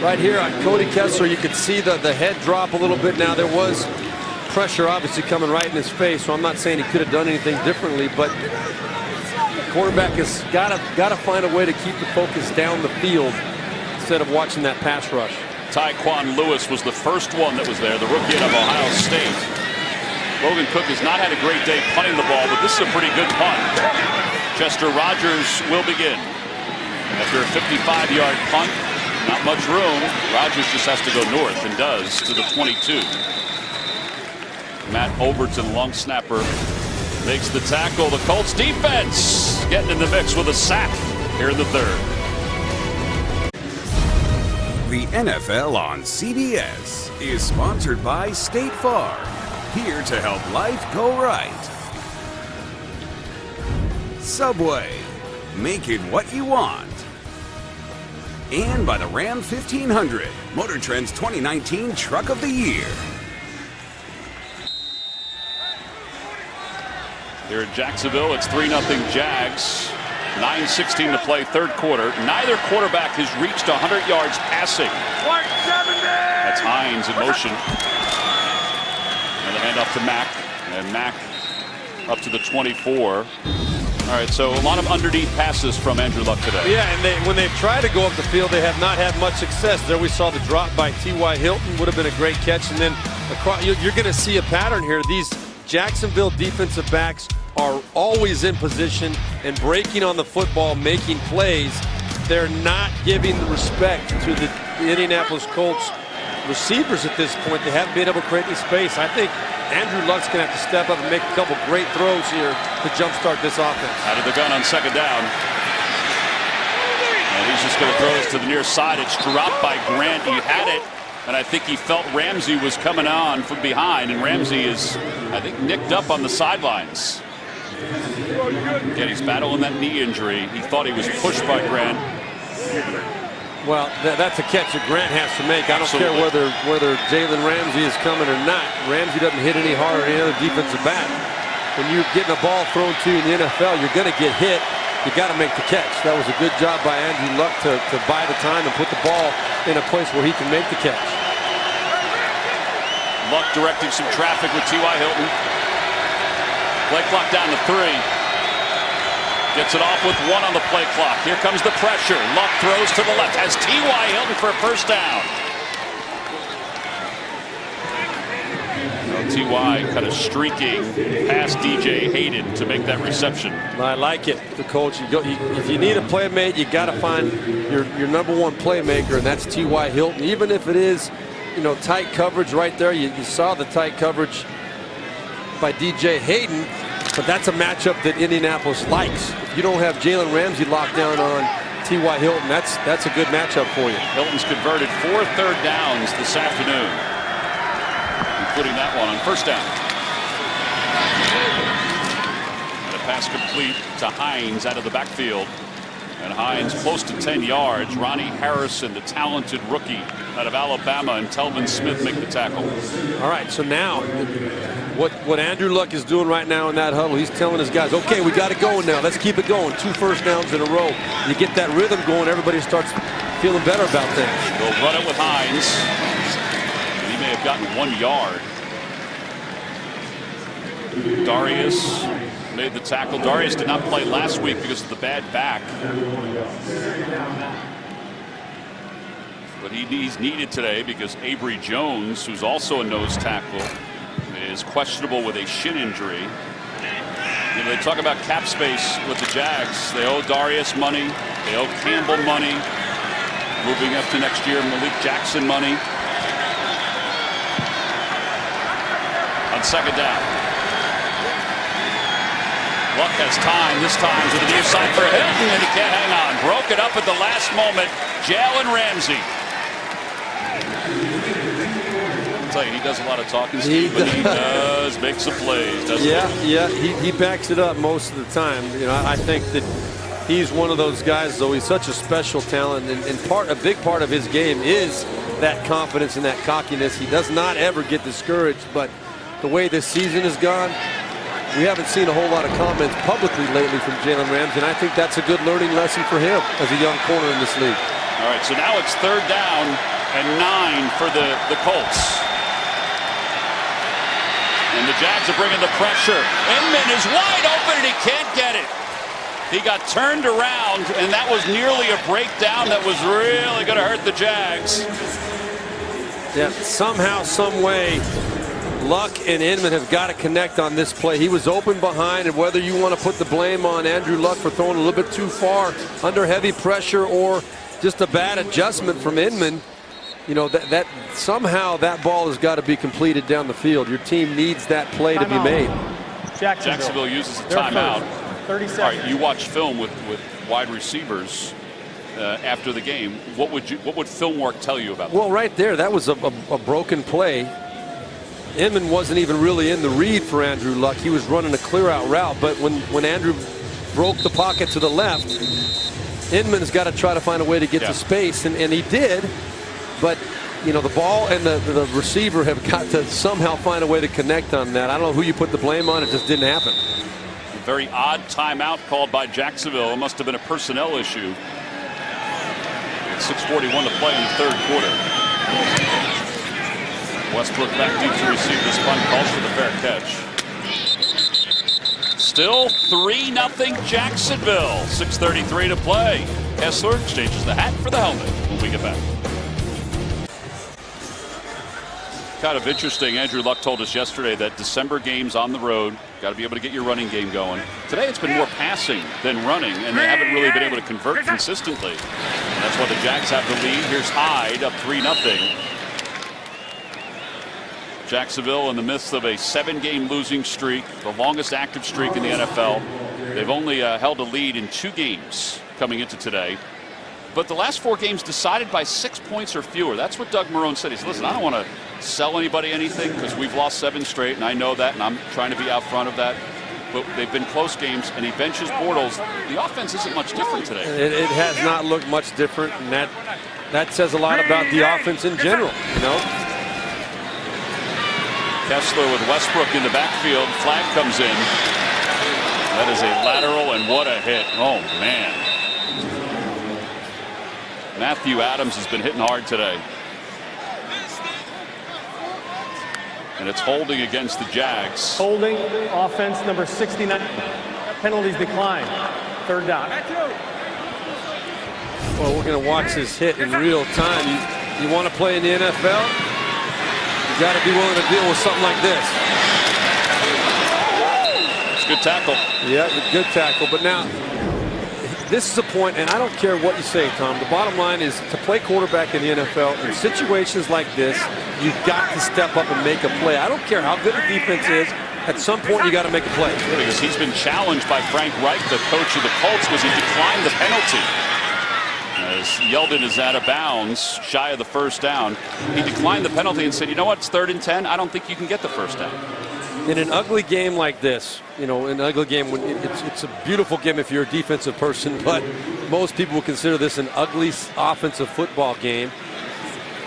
Right here on Cody Kessler, you could see the head drop a little bit. Now there was pressure obviously coming right in his face, so I'm not saying he could have done anything differently, but the quarterback has got to find a way to keep the focus down the field instead of watching that pass rush. Tyquan Lewis was the first one that was there, the rookie out of Ohio State. Logan Cook has not had a great day punting the ball, but this is a pretty good punt. Chester Rogers will begin. After a 55-yard punt, not much room. Rogers just has to go north and does to the 22. Matt Overton, long snapper, makes the tackle. The Colts defense getting in the mix with a sack here in the third. The NFL on CBS is sponsored by State Farm, here to help life go right. Subway, make it what you want. And by the Ram 1500, Motor Trend's 2019 Truck of the Year. Here in Jacksonville, it's 3-0 Jags. 9:16 to play, third quarter. Neither quarterback has reached 100 yards passing. That's Hines in motion. And the handoff to Mack. And Mack up to the 24. All right, so a lot of underneath passes from Andrew Luck today. Yeah, and when they've tried to go up the field, they have not had much success. There we saw the drop by T.Y. Hilton. Would have been a great catch. And then across, you're going to see a pattern here. These Jacksonville defensive backs are always in position and breaking on the football, making plays. They're not giving the respect to the Indianapolis Colts receivers at this point. They haven't been able to create any space. I think Andrew Luck's going to have to step up and make a couple great throws here to jumpstart this offense. Out of the gun on second down. And he's just going to throw this to the near side. It's dropped by Grant. He had it, and I think he felt Ramsey was coming on from behind, and Ramsey is, I think, nicked up on the sidelines. Again, he's battling that knee injury. He thought he was pushed by Grant. Well, that's a catch that Grant has to make. I don't care whether Jalen Ramsey is coming or not. Ramsey doesn't hit any harder than any other defensive back. When you're getting a ball thrown to you in the NFL, you're going to get hit. You got to make the catch. That was a good job by Andrew Luck to buy the time and put the ball in a place where he can make the catch. Luck directing some traffic with T.Y. Hilton. Play clock down to 3. Gets it off with 1 on the play clock. Here comes the pressure. Luck throws to the left. Has T.Y. Hilton for a first down. T.Y. kind of streaking past DJ Hayden to make that reception. I like it. The coach, if you need a playmate, you got to find your number one playmaker, and that's T.Y. Hilton. Even if it is, tight coverage right there. You saw the tight coverage by DJ Hayden, but that's a matchup that Indianapolis likes. If you don't have Jalen Ramsey locked down on T.Y. Hilton, that's a good matchup for you. Hilton's converted 4 third downs this afternoon, including that one on first down. And a pass complete to Hines out of the backfield. And Hines close to 10 yards. Ronnie Harrison, the talented rookie out of Alabama, and Telvin Smith make the tackle. All right, so now what Andrew Luck is doing right now in that huddle, he's telling his guys, okay, we got it going now. Let's keep it going. 2 first downs in a row. You get that rhythm going, everybody starts feeling better about things. They'll run it with Hines. He may have gotten 1 yard. Darius made the tackle. Darius did not play last week because of the bad back. But he's needed today because Avery Jones, who's also a nose tackle, is questionable with a shin injury. They talk about cap space with the Jags. They owe Darius money. They owe Campbell money. Moving up to next year, Malik Jackson money. On second down. Luck has time, this time to the near side for Hilton, and he can't hang on. Broke it up at the last moment. Jalen Ramsey. I'll tell you, he does a lot of talking, Steve, but he does make some plays, doesn't he? Yeah, he backs it up most of the time. I think that he's one of those guys, though. He's such a special talent, and a big part of his game is that confidence and that cockiness. He does not ever get discouraged, but the way this season has gone, we haven't seen a whole lot of comments publicly lately from Jalen Ramsey, and I think that's a good learning lesson for him as a young corner in this league. All right, so now it's third down and 9 for the Colts. And the Jags are bringing the pressure. Inman is wide open, and he can't get it. He got turned around, and that was nearly a breakdown that was really going to hurt the Jags. Yeah, somehow, some way, Luck and Inman have got to connect on this play. He was open behind, and whether you want to put the blame on Andrew Luck for throwing a little bit too far under heavy pressure or just a bad adjustment from Inman, you know, that somehow that ball has got to be completed down the field. Your team needs that play to be made. Jacksonville uses a timeout. 30 seconds. All right, you watch film with wide receivers after the game. What would film work tell you about that? Well, right there, that was a broken play. Inman wasn't even really in the read for Andrew Luck. He was running a clear-out route, but when Andrew broke the pocket to the left, Inman's got to try to find a way to get to space, and he did. But, you know, the ball and the receiver have got to somehow find a way to connect on that. I don't know who you put the blame on. It just didn't happen. A very odd timeout called by Jacksonville. It must have been a personnel issue. 6:41 to play in the third quarter. Westbrook back deep to receive this punt, calls for the fair catch. Still 3-0 Jacksonville. 6:33 to play. Kessler exchanges the hat for the helmet when we get back. Kind of interesting. Andrew Luck told us yesterday that December games on the road, got to be able to get your running game going. Today it's been more passing than running, and they haven't really been able to convert consistently. And that's why the Jags have the lead. Here's Hyde up 3-0. Jacksonville in the midst of a 7-game losing streak, the longest active streak in the NFL. They've only held a lead in 2 games coming into today. But the last 4 games decided by 6 points or fewer. That's what Doug Marrone said. He said, listen, I don't want to sell anybody anything because we've lost 7 straight, and I know that, and I'm trying to be out front of that. But they've been close games, and he benches Bortles. The offense isn't much different today. It has not looked much different, and that says a lot about the offense in general, you know. Kessler with Westbrook in the backfield. Flag comes in. That is a lateral, and what a hit. Oh, man. Matthew Adams has been hitting hard today. And it's holding against the Jags. Holding, offense number 69. Penalties decline. Third down. Well, we're going to watch this hit in real time. You want to play in the NFL? You got to be willing to deal with something like this. It's a good tackle. Yeah, good tackle. But now, this is a point, and I don't care what you say, Tom. The bottom line is to play quarterback in the NFL, in situations like this, you've got to step up and make a play. I don't care how good the defense is. At some point, you got to make a play. Because he's been challenged by Frank Reich, the coach of the Colts, because he declined the penalty. As Yeldon is out of bounds, shy of the first down. He declined the penalty and said, you know what, it's 3rd and 10. I don't think you can get the first down. In an ugly game like this, you know, an ugly game, when it's a beautiful game if you're a defensive person, but most people will consider this an ugly offensive football game.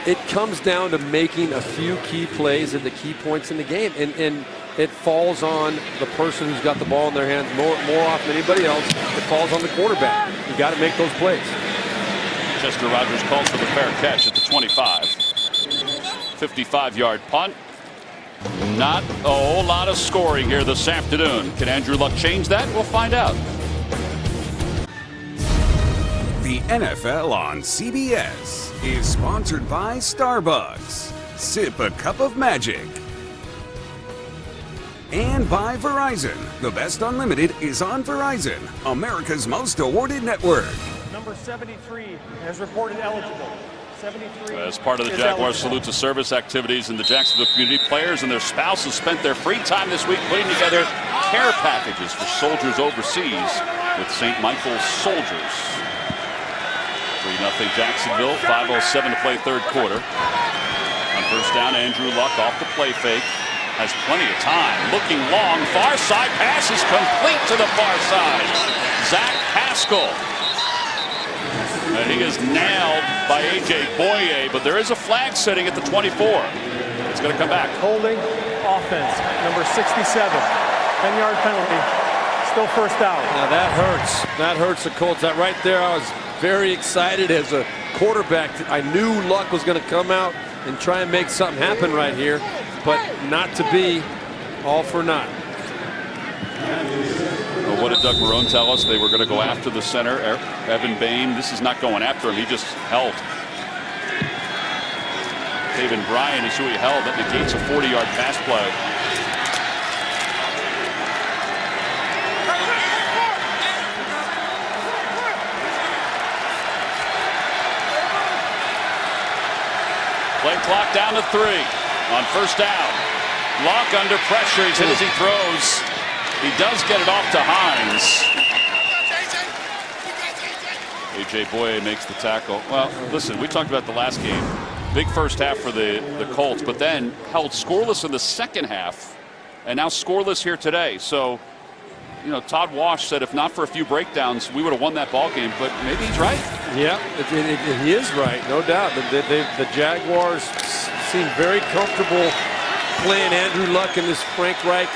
It comes down to making a few key plays at the key points in the game, and it falls on the person who's got the ball in their hands more often than anybody else. It falls on the quarterback. You got to make those plays. Chester Rogers calls for the fair catch at the 25. 55-yard punt. Not a whole lot of scoring here this afternoon. Can Andrew Luck change that? We'll find out. The NFL on CBS is sponsored by Starbucks. Sip a cup of magic. And by Verizon. The best unlimited is on Verizon, America's most awarded network. Number 73 has reported eligible. 73 as part of the Jaguars Salute to Service activities in the Jacksonville community, players and their spouses spent their free time this week putting together care packages for soldiers overseas with St. Michael's Soldiers. 3-0 Jacksonville, 5:07 to play third quarter. On first down, Andrew Luck off the play fake. Has plenty of time. Looking long, far side pass is complete to the far side. Zach Pascal. And he is nailed by A.J. Boye, but there is a flag sitting at the 24. It's going to come back. Holding, offense, number 67. 10-yard penalty, still first down. Now that hurts. That hurts the Colts. That right there, I was very excited as a quarterback. I knew Luck was going to come out and try and make something happen right here, but not to be all for naught. Well, what did Doug Marrone tell us? They were going to go after the center, Evan Bain. This is not going after him. He just held. Taven Bryan is who he held. That negates a 40-yard pass play. Play clock down to 3 on first down. Locke under pressure. He's hit as he throws. He does get it off to Hines. A.J. Boye makes the tackle. Well, listen, we talked about the last game. Big first half for the Colts, but then held scoreless in the second half, and now scoreless here today. So, you know, Todd Wash said if not for a few breakdowns, we would have won that ball game, but maybe he's right. Yeah, he is right, no doubt. The Jaguars seem very comfortable playing Andrew Luck in this Frank Reich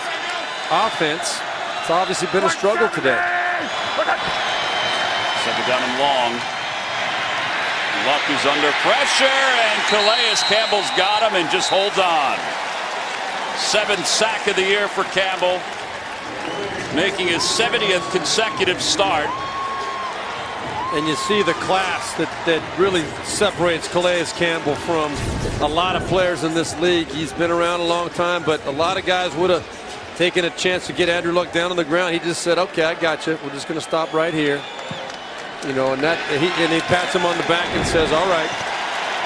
offense. It's obviously been a struggle today. Second down and long. Luck is under pressure, and Calais Campbell's got him and just holds on. 7th sack of the year for Campbell, making his 70th consecutive start. And you see the class that really separates Calais Campbell from a lot of players in this league. He's been around a long time, but a lot of guys would have taken a chance to get Andrew Luck down on the ground. He just said, okay, I got you. We're just going to stop right here. You know, and he pats him on the back and says, all right.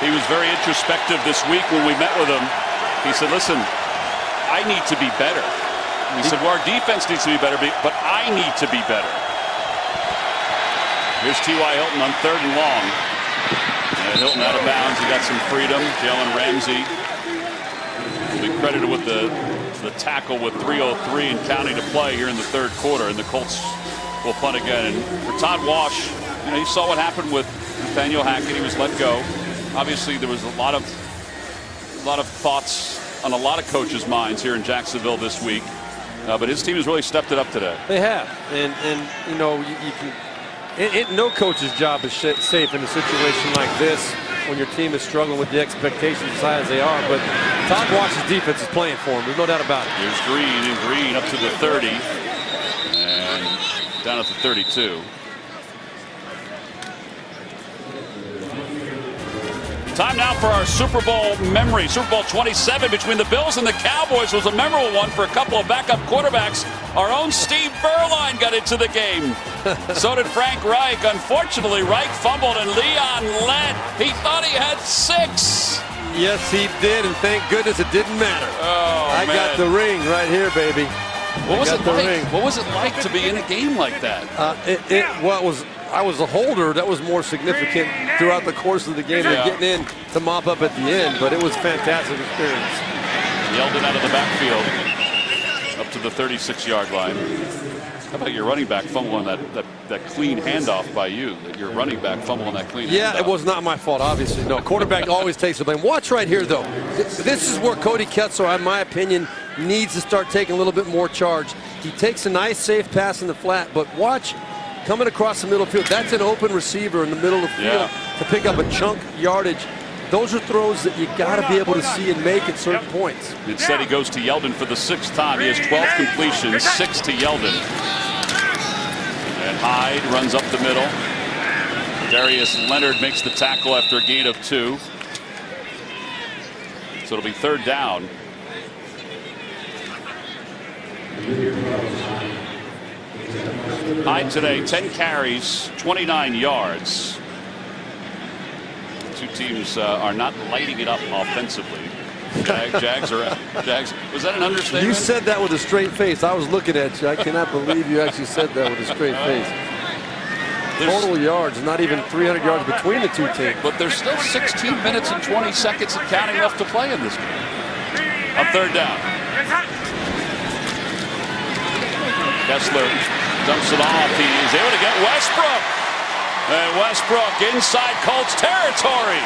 He was very introspective this week when we met with him. He said, listen, I need to be better. He said, well, our defense needs to be better, but I need to be better. Here's T.Y. Hilton on 3rd and long. And Hilton out of bounds. He got some freedom. Jalen Ramsey will be credited with the tackle with 3:03 and counting to play here in the 3rd quarter. And the Colts will punt again. And for Todd Wash, you know, you saw what happened with Nathaniel Hackett. He was let go. Obviously, there was a lot of thoughts on a lot of coaches' minds here in Jacksonville this week. But his team has really stepped it up today. They have. And you know, you can. No coach's job is safe in a situation like this when your team is struggling with the expectations as high as they are. But Todd Wash's defense is playing for him. There's no doubt about it. Here's Green, and Green up to the 30 and down at the 32. Time now for our Super Bowl memory. Super Bowl 27 between the Bills and the Cowboys was a memorable one for a couple of backup quarterbacks. Our own Steve Berline got into the game. So did Frank Reich. Unfortunately, Reich fumbled and Leon led. He thought he had 6. Yes, he did, and thank goodness it didn't matter. Oh, I got the ring right here, baby. What was it like to be in a game like that? I was a holder. That was more significant throughout the course of the game than getting in to mop up at the end, but it was a fantastic experience. Yeldon out of the backfield up to the 36-yard line. How about your running back fumbling that clean handoff by you? Your running back fumbling that clean handoff. It was not my fault, obviously. No, quarterback always takes the blame. Watch right here, though. This is where Cody Kessler, in my opinion, needs to start taking a little bit more charge. He takes a nice, safe pass in the flat, but watch coming across the middle field. That's an open receiver in the middle of the field to pick up a chunk yardage. Those are throws that you got to be able to see and make at certain points. Instead, he goes to Yeldon for the 6th time. He has 12 completions, 6 to Yeldon. And Hyde runs up the middle. Darius Leonard makes the tackle after a gain of 2. So it'll be 3rd down. Hyde today, 10 carries, 29 yards. The two teams are not lighting it up offensively. Jags. Was that an understatement? You said that with a straight face. I was looking at you. I cannot believe you actually said that with a straight face. Total yards, not even 300 yards between the two teams. But there's still 16 minutes and 20 seconds and counting left to play in this game. On 3rd down. Kessler dumps it off. He is able to get Westbrook. And Westbrook inside Colts territory.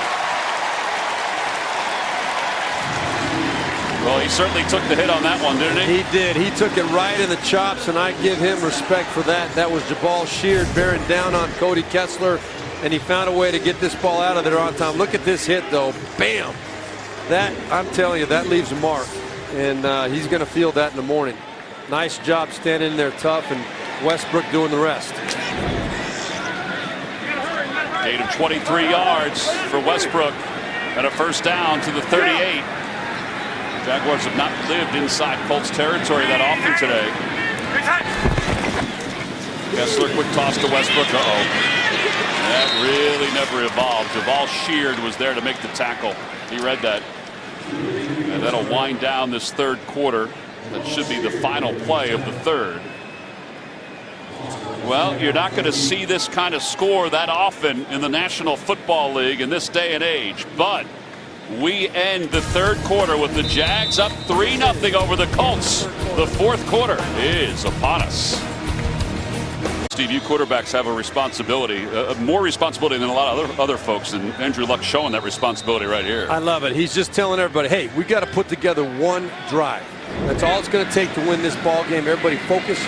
Well, he certainly took the hit on that one, didn't he? He did. He took it right in the chops, and I give him respect for that. That was Jabal Sheard bearing down on Cody Kessler, and he found a way to get this ball out of there on time. Look at this hit, though. Bam! That, I'm telling you, that leaves a mark, and he's going to feel that in the morning. Nice job standing there tough, and Westbrook doing the rest. Gain of 23 yards for Westbrook. And a first down to the 38. Jaguars have not lived inside Colts territory that often today. Kessler, quick toss to Westbrook. That really never evolved. Javal Sheard was there to make the tackle. He read that. And that'll wind down this third quarter. That should be the final play of the third. Well, you're not going to see this kind of score that often in the National Football League in this day and age. But we end the third quarter with the Jags up 3-0 over the Colts. The fourth quarter is upon us. Steve, you quarterbacks have a responsibility, more responsibility than a lot of other folks, and Andrew Luck's showing that responsibility right here. I love it. He's just telling everybody, hey, we got to put together one drive. That's all it's going to take to win this ball game. Everybody focus.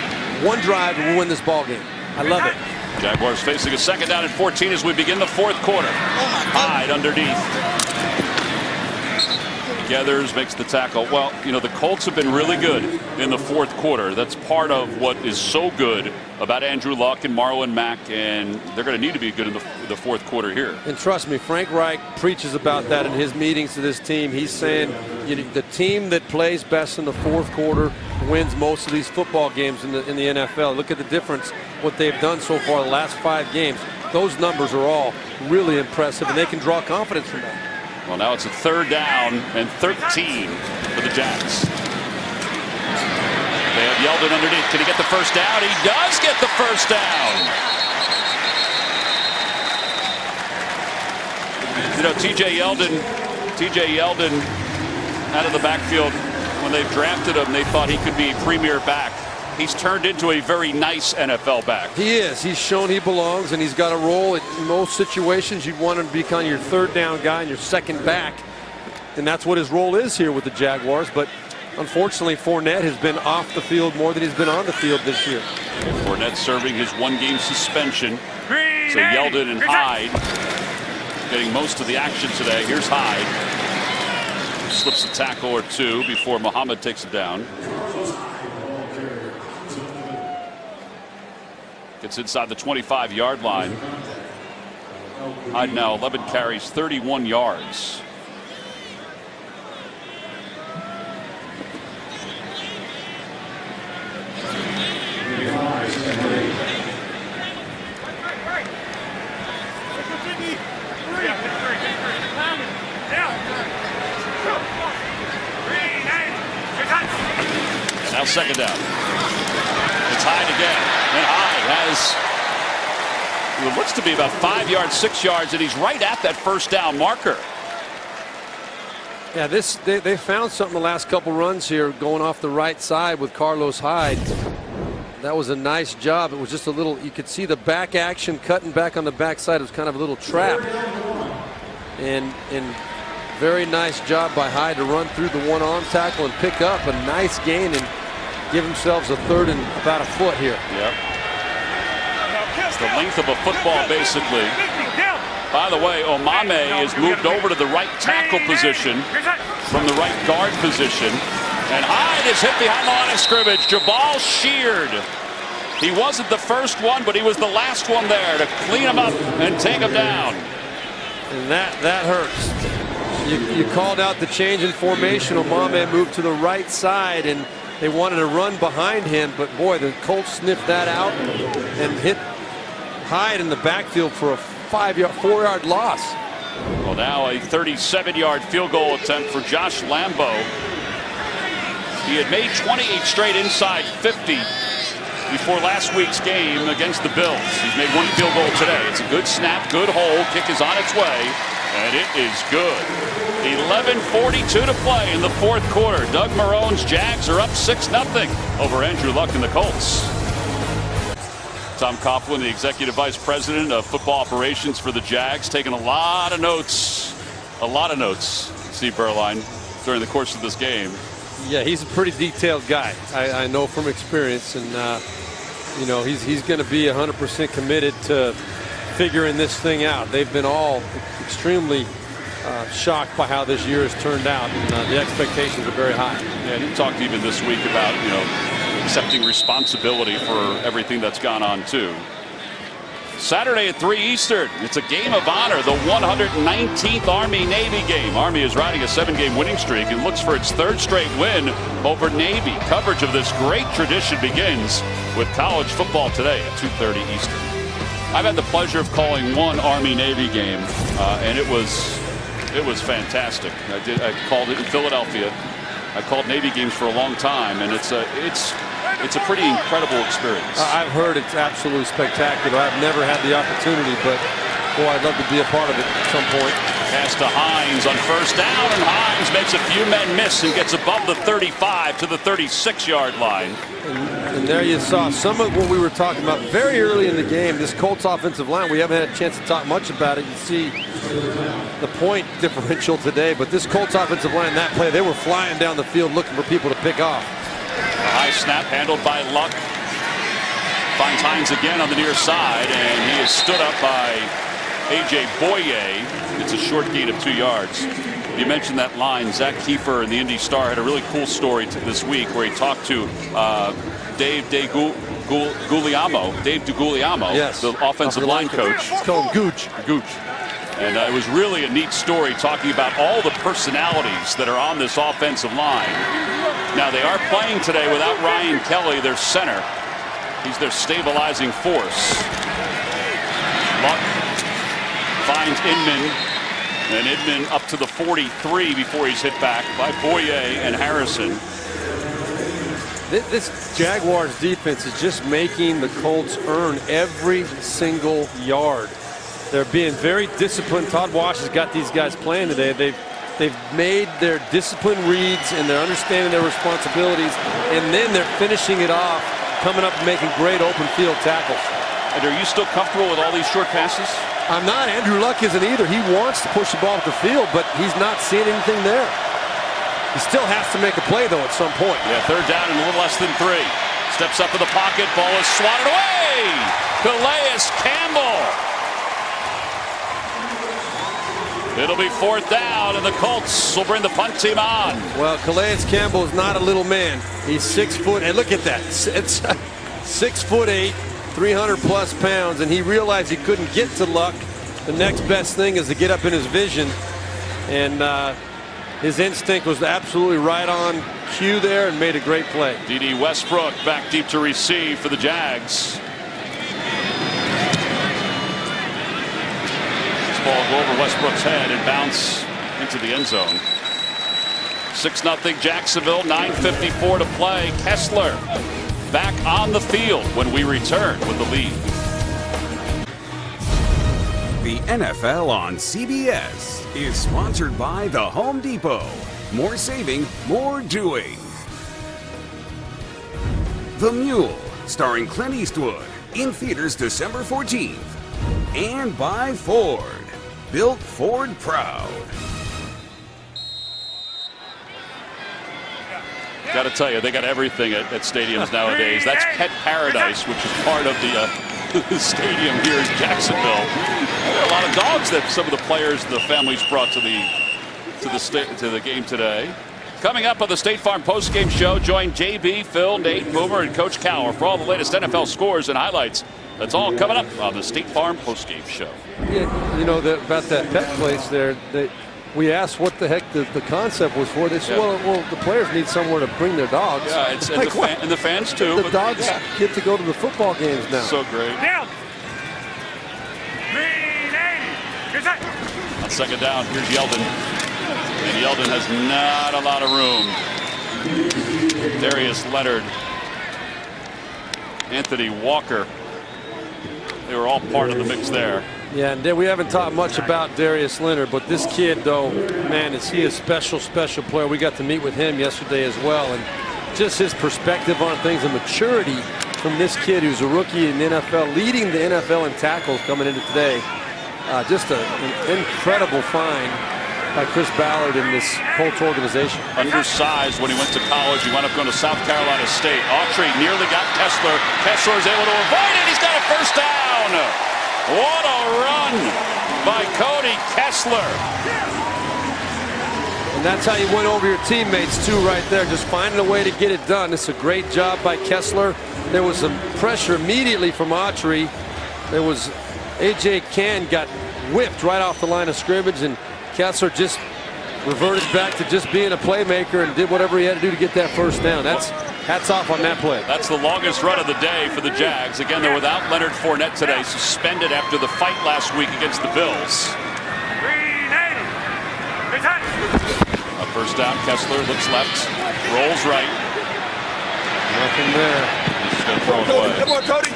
One drive and we'll win this ball game. I love it. Jaguars facing a second down and 14 as we begin the fourth quarter. Hyde underneath. Gathers, makes the tackle. Well, you know, the Colts have been really good in the fourth quarter. That's part of what is so good about Andrew Luck and Marlon Mack, and they're going to need to be good in the fourth quarter here. And trust me, Frank Reich preaches about that in his meetings to this team. He's saying, you know, the team that plays best in the fourth quarter wins most of these football games in the NFL. Look at the difference, what they've done so far the last 5 games. Those numbers are all really impressive, and they can draw confidence from that. Well, now it's a third down and 13 for the Jags. They have Yeldon underneath. Can he get the first down? He does get the first down. You know, TJ Yeldon out of the backfield, when they drafted him, they thought he could be a premier back. He's turned into a very nice NFL back. He is. He's shown he belongs, and he's got a role in most situations. You'd want him to be kind of your third down guy and your second back, and that's what his role is here with the Jaguars. But unfortunately, Fournette has been off the field more than he's been on the field this year. And Fournette serving his 1-game suspension. So Yeldon and Hyde getting most of the action today. Here's Hyde. Slips a tackle or two before Muhammad takes it down. Gets inside the 25-yard line. Hyde now 11 carries, 31 yards. And now second down. It's Hyde again. And Hyde has what looks to be about 5 yards, 6 yards, and he's right at that first down marker. Yeah, they found something the last couple runs here going off the right side with Carlos Hyde. That was a nice job. It was just a little, you could see the back action cutting back on the backside. It was kind of a little trap. And very nice job by Hyde to run through the one-arm tackle and pick up a nice gain and give themselves a third and about a foot here. Yep. It's the length of a football, basically. By the way, Omame is moved over to the right tackle position from the right guard position. And Hyde is hit behind the line of scrimmage. Javal Sheard. He wasn't the first one, but he was the last one there to clean him up and take him down. And that hurts. You called out the change in formation. Omame moved to the right side, and they wanted to run behind him, but boy, the Colts sniffed that out and hit Hyde in the backfield for a 4-yard loss. Well, now a 37-yard field goal attempt for Josh Lambo. He had made 28 straight inside 50 before last week's game against the Bills. He's made 1 field goal today. It's a good snap, good hole. Kick is on its way, and it is good. 11:42 to play in the fourth quarter. Doug Marrone's Jags are up 6-0 over Andrew Luck and the Colts. Tom Coughlin, the Executive Vice President of Football Operations for the Jags, taking a lot of notes, Steve Berline, during the course of this game. Yeah, he's a pretty detailed guy. I know from experience, and you know, he's going to be 100% committed to figuring this thing out. They've been all extremely shocked by how this year has turned out, and the expectations are very high. Yeah, he talked even this week about, you know, accepting responsibility for everything that's gone on too. Saturday at 3 Eastern. It's a game of honor, the 119th Army-Navy game. Army is riding a 7-game winning streak and looks for its 3rd straight win over Navy. Coverage of this great tradition begins with college football today at 2:30 Eastern. I've had the pleasure of calling one Army-Navy game, and it was fantastic. I called it in Philadelphia. I called Navy games for a long time, and it's a pretty incredible experience. I've heard it's absolutely spectacular. I've never had the opportunity, but boy, I'd love to be a part of it at some point. Pass to Hines on 1st down, and Hines makes a few men miss and gets above the 35 to the 36-yard line. And there you saw some of what we were talking about very early in the game. This Colts offensive line, we haven't had a chance to talk much about it. You see the point differential today, but this Colts offensive line, that play, they were flying down the field looking for people to pick off. A high snap handled by Luck. Finds Hines again on the near side, and he is stood up by A.J. Boye. It's a short gain of 2 yards. You mentioned that line. Zach Kiefer in the Indy Star had a really cool story this week where he talked to Dave DeGuglielmo, yes, the offensive line coach. Let's call him Gooch. And it was really a neat story talking about all the personalities that are on this offensive line. Now, they are playing today without Ryan Kelly, their center. He's their stabilizing force. Luck finds Inman, and Inman up to the 43 before he's hit back by Boye and Harrison. This Jaguars defense is just making the Colts earn every single yard. They're being very disciplined. Todd Wash has got these guys playing today. They've made their disciplined reads, and they're understanding their responsibilities, and then they're finishing it off, coming up and making great open field tackles. And are you still comfortable with all these short passes? I'm not. Andrew Luck isn't either. He wants to push the ball up the field, but he's not seeing anything there. He still has to make a play, though, at some point. Yeah, 3rd down and a little less than 3. Steps up in the pocket. Ball is swatted away. Calais Campbell. It'll be 4th down, and the Colts will bring the punt team on. Well, Calais Campbell is not a little man. He's 6 foot, and look at that. It's 6'8", 300-plus pounds, and he realized he couldn't get to Luck. The next best thing is to get up in his vision, and his instinct was absolutely right on cue there and made a great play. D.D. Westbrook back deep to receive for the Jags. Ball go over Westbrook's head and bounce into the end zone. 6-0 Jacksonville, 9:54 to play. Kessler back on the field when we return with the lead. The NFL on CBS is sponsored by The Home Depot. More saving, more doing. The Mule, starring Clint Eastwood, in theaters December 14th. And by Ford. Built Ford proud. Got to tell you, they got everything at stadiums nowadays. That's Pet Paradise, which is part of the stadium here in Jacksonville. There are a lot of dogs that some of the players and the families brought to the game today. Coming up on the State Farm postgame show, join JB, Phil, Nate, Boomer, and Coach Cower for all the latest NFL scores and highlights. That's all coming up on the State Farm postgame show. Yeah, you know about that pet place there. We asked what the heck the concept was for. They said, well, the players need somewhere to bring their dogs. Yeah, it's like, and the fans too. The dogs get to go to the football games now. So great. Down. On 2nd down, here's Yeldon. And Yeldon has not a lot of room. Darius Leonard, Anthony Walker. They were all part of the mix there. Yeah, and we haven't talked much about Darius Leonard, but this kid, though, man, is he a special player. We got to meet with him yesterday as well, and just his perspective on things and maturity from this kid who's a rookie in the NFL, leading the NFL in tackles coming into today. Just an incredible find by Chris Ballard in this Colts organization. Undersized when he went to college. He wound up going to South Carolina State. Autry nearly got Kessler. Kessler is able to avoid it. He's got a 1st down. What a run by Cody Kessler. And that's how you win over your teammates, too, right there. Just finding a way to get it done. It's a great job by Kessler. There was some pressure immediately from Autry. There was A.J. Cann got whipped right off the line of scrimmage, and Kessler just reverted back to just being a playmaker and did whatever he had to do to get that first down. That's hats off on that play. That's the longest run of the day for the Jags. Again, they're without Leonard Fournette today, suspended after the fight last week against the Bills. A first down. Kessler looks left, rolls right. Nothing there. He's going to throw it away. Come on, Cody.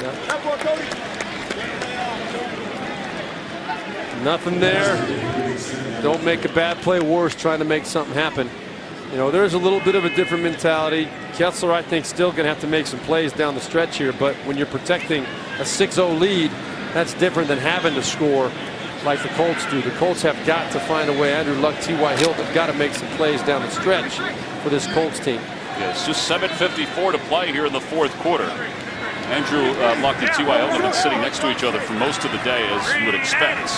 Yeah. Come on, Cody. Nothing there. Don't make a bad play worse trying to make something happen. You know, there's a little bit of a different mentality. Kessler, I think, still going to have to make some plays down the stretch here, but when you're protecting a 6-0 lead, that's different than having to score like the Colts do. The Colts have got to find a way. Andrew Luck, T.Y. Hilton have got to make some plays down the stretch for this Colts team. Yeah, it's just 7:54 to play here in the fourth quarter. Andrew Luck and T.Y. Hilton have been sitting next to each other for most of the day, as you would expect.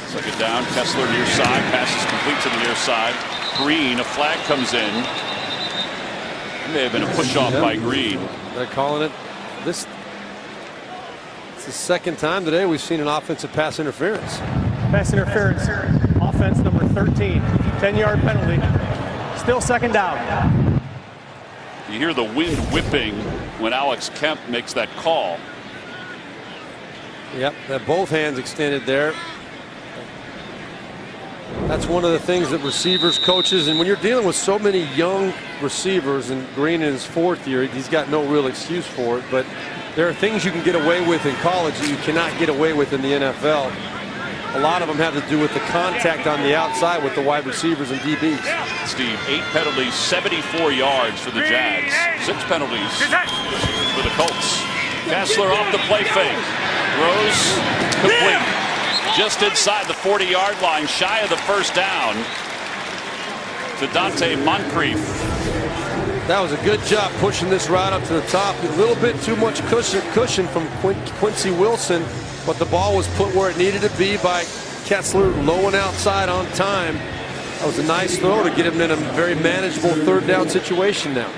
Second down, Kessler near side, passes complete to the near side. Green, a flag comes in. It may have been a push-off by Green. They're calling it. It's the second time today we've seen an offensive pass interference. Pass interference, offense number 13, 10-yard penalty. Still second down. You hear the wind whipping when Alex Kemp makes that call. Yep, that both hands extended there. That's one of the things that receivers, coaches, and when you're dealing with so many young receivers, and Green in his fourth year, he's got no real excuse for it, but there are things you can get away with in college that you cannot get away with in the NFL. A lot of them have to do with the contact on the outside with the wide receivers and DBs. Steve, 8 penalties, 74 yards for the Jags. 6 penalties for the Colts. Kessler off the play fake. Throws complete. Just inside the 40-yard line, shy of the first down to Dante Moncrief. That was a good job pushing this right up to the top. A little bit too much cushion from Quincy Wilson, but the ball was put where it needed to be by Kessler, low and outside on time. That was a nice throw to get him in a very manageable third down situation now.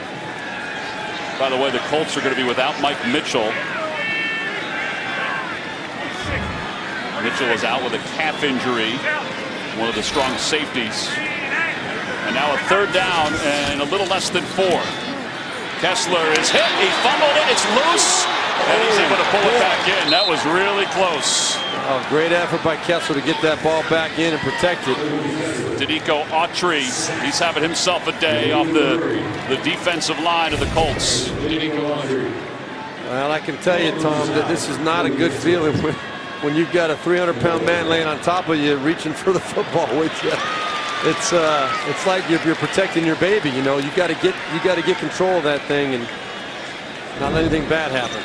By the way, the Colts are going to be without Mike Mitchell. Mitchell is out with a calf injury, one of the strong safeties. And now a third down and a little less than 4. Kessler is hit. He fumbled it. It's loose. And he's able to pull it back in. That was really close. Oh, great effort by Kessler to get that ball back in and protect it. Danico Autry, he's having himself a day off the defensive line of the Colts. Well, I can tell you, Tom, that this is not a good feeling when you've got a 300-pound man laying on top of you reaching for the football with you. It's like you're protecting your baby. You know, you got to get control of that thing and not let anything bad happen.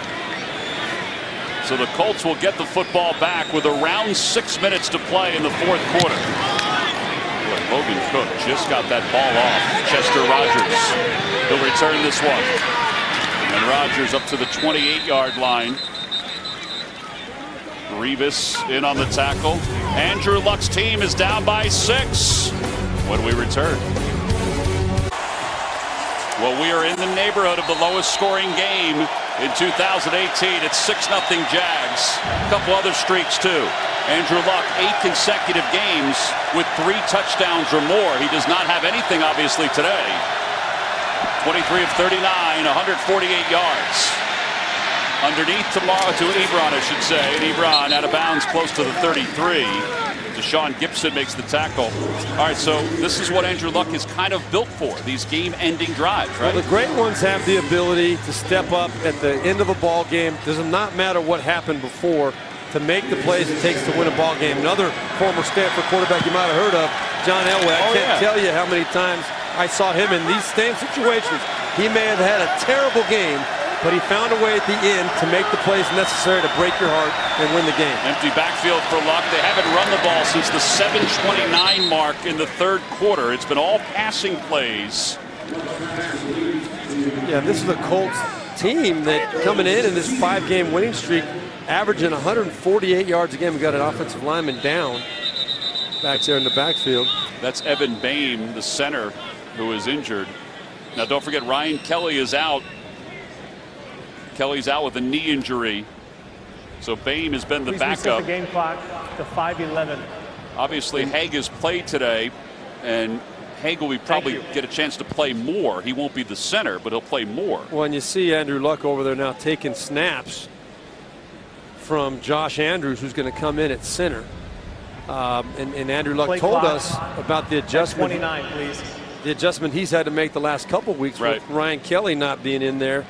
So the Colts will get the football back with around 6 minutes to play in the fourth quarter. Logan Cook just got that ball off Chester Rogers. He'll return this one. And Rogers up to the 28-yard line. Revis in on the tackle. Andrew Luck's team is down by 6 when we return. Well, we are in the neighborhood of the lowest scoring game in 2018. It's 6-0 Jags. A couple other streaks too. Andrew Luck, 8 consecutive games with 3 touchdowns or more. He does not have anything obviously today. 23 of 39, 148 yards. Underneath to Ebron, I should say. And Ebron out of bounds close to the 33. Deshaun Gibson makes the tackle. All right, so this is what Andrew Luck is kind of built for, these game-ending drives, right? Well, the great ones have the ability to step up at the end of a ball game. Does not matter what happened before, to make the plays it takes to win a ball game. Another former Stanford quarterback you might have heard of, John Elway. I can't tell you how many times I saw him in these same situations. He may have had a terrible game, but he found a way at the end to make the plays necessary to break your heart and win the game. Empty backfield for Luck. They haven't run the ball since the 7:29 mark in the third quarter. It's been all passing plays. Yeah, this is a Colts team that coming in this 5-game winning streak, averaging 148 yards a game. We got an offensive lineman down back there in the backfield. That's Evan Bain, the center, who is injured. Now don't forget Ryan Kelly is out. Kelly's out with a knee injury. So Boehm has been the Please reset backup. the game clock to 5:11. Obviously, Haig has played today, and Haig will probably get a chance to play more. He won't be the center, but he'll play more. Well, and you see Andrew Luck over there now taking snaps from Josh Andrews, who's going to come in at center. And Andrew Luck Play told clock us about the adjustment. 29, please. The adjustment he's had to make the last couple of weeks with Ryan Kelly not being in there.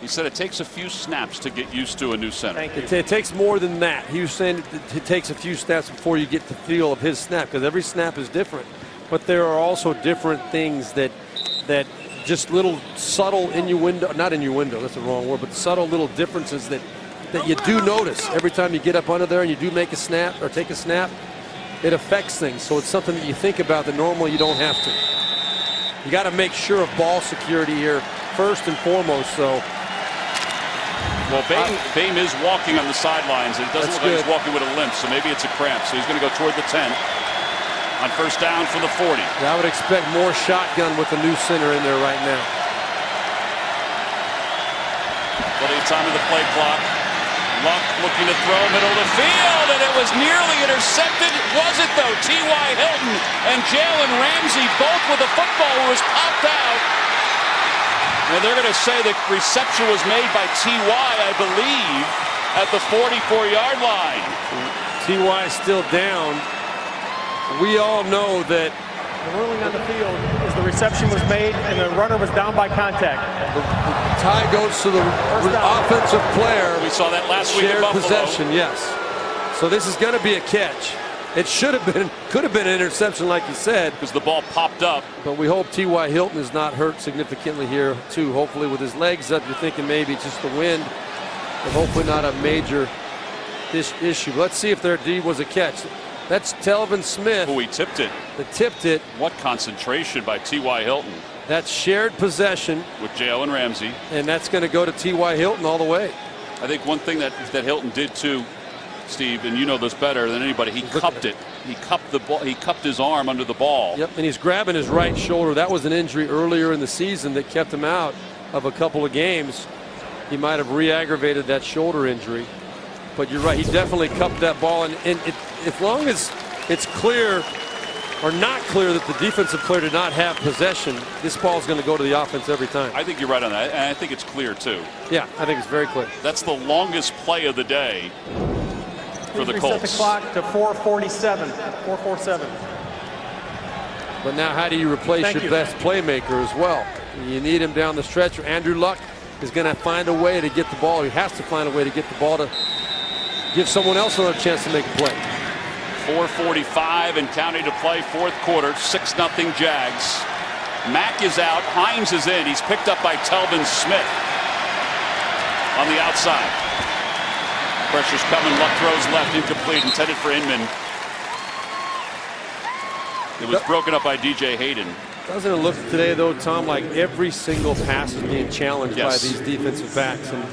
He said it takes a few snaps to get used to a new center. It takes more than that. He was saying it takes a few snaps before you get the feel of his snap, because every snap is different. But there are also different things that just little subtle innuendo, not innuendo, that's the wrong word, but subtle little differences that you do notice every time you get up under there and you do make a snap or take a snap. It affects things. So it's something that you think about that normally you don't have to. You got to make sure of ball security here first and foremost. So, well, Boehm is walking on the sidelines, and it doesn't look like he's walking with a limp, so maybe it's a cramp. So he's going to go toward the 10 on first down from the 40. I would expect more shotgun with the new center in there right now. Plenty of time in the play clock. Luck looking to throw middle of the field, and it was nearly intercepted. Was it, though? T.Y. Hilton and Jalen Ramsey both with a football who was popped out. And they're going to say the reception was made by T.Y., I believe, at the 44-yard line. T.Y. is still down. We all know that the ruling on the field is the reception was made and the runner was down by contact. The tie goes to the offensive player. We saw that last week in Shared Buffalo. possession, yes. So this is going to be a catch. It should have been, could have been an interception, like you said, because the ball popped up. But we hope T.Y. Hilton is not hurt significantly here, too. Hopefully, with his legs up, you're thinking maybe just the wind, but hopefully not a major issue. Let's see if their D was a catch. That's Telvin Smith. Oh, he tipped it. Tipped it. What concentration by T.Y. Hilton. That's shared possession with Jalen Ramsey. And that's going to go to T.Y. Hilton all the way. I think one thing that Hilton did too, Steve, and you know this better than anybody, he cupped it. He cupped the ball. He cupped his arm under the ball. Yep, and he's grabbing his right shoulder. That was an injury earlier in the season that kept him out of a couple of games. He might have re-aggravated that shoulder injury. But you're right, he definitely cupped that ball. And as long as it's clear or not clear that the defensive player did not have possession, this ball is going to go to the offense every time. I think you're right on that, and I think it's clear too. Yeah, I think it's very clear. That's the longest play of the day for the Colts. Reset the clock to 4:47. 4:47. But now, how do you replace your best playmaker as well? You need him down the stretch. Andrew Luck is going to find a way to get the ball. He has to find a way to get the ball to give someone else another chance to make a play. 4:45 and counting to play, fourth quarter, 6-0 Jags. Mack is out, Hines is in. He's picked up by Telvin Smith on the outside. Pressure's coming, Luck throws left, incomplete, intended for Inman. It was broken up by DJ Hayden. Doesn't it look today, though, Tom, like every single pass is being challenged by these defensive backs? And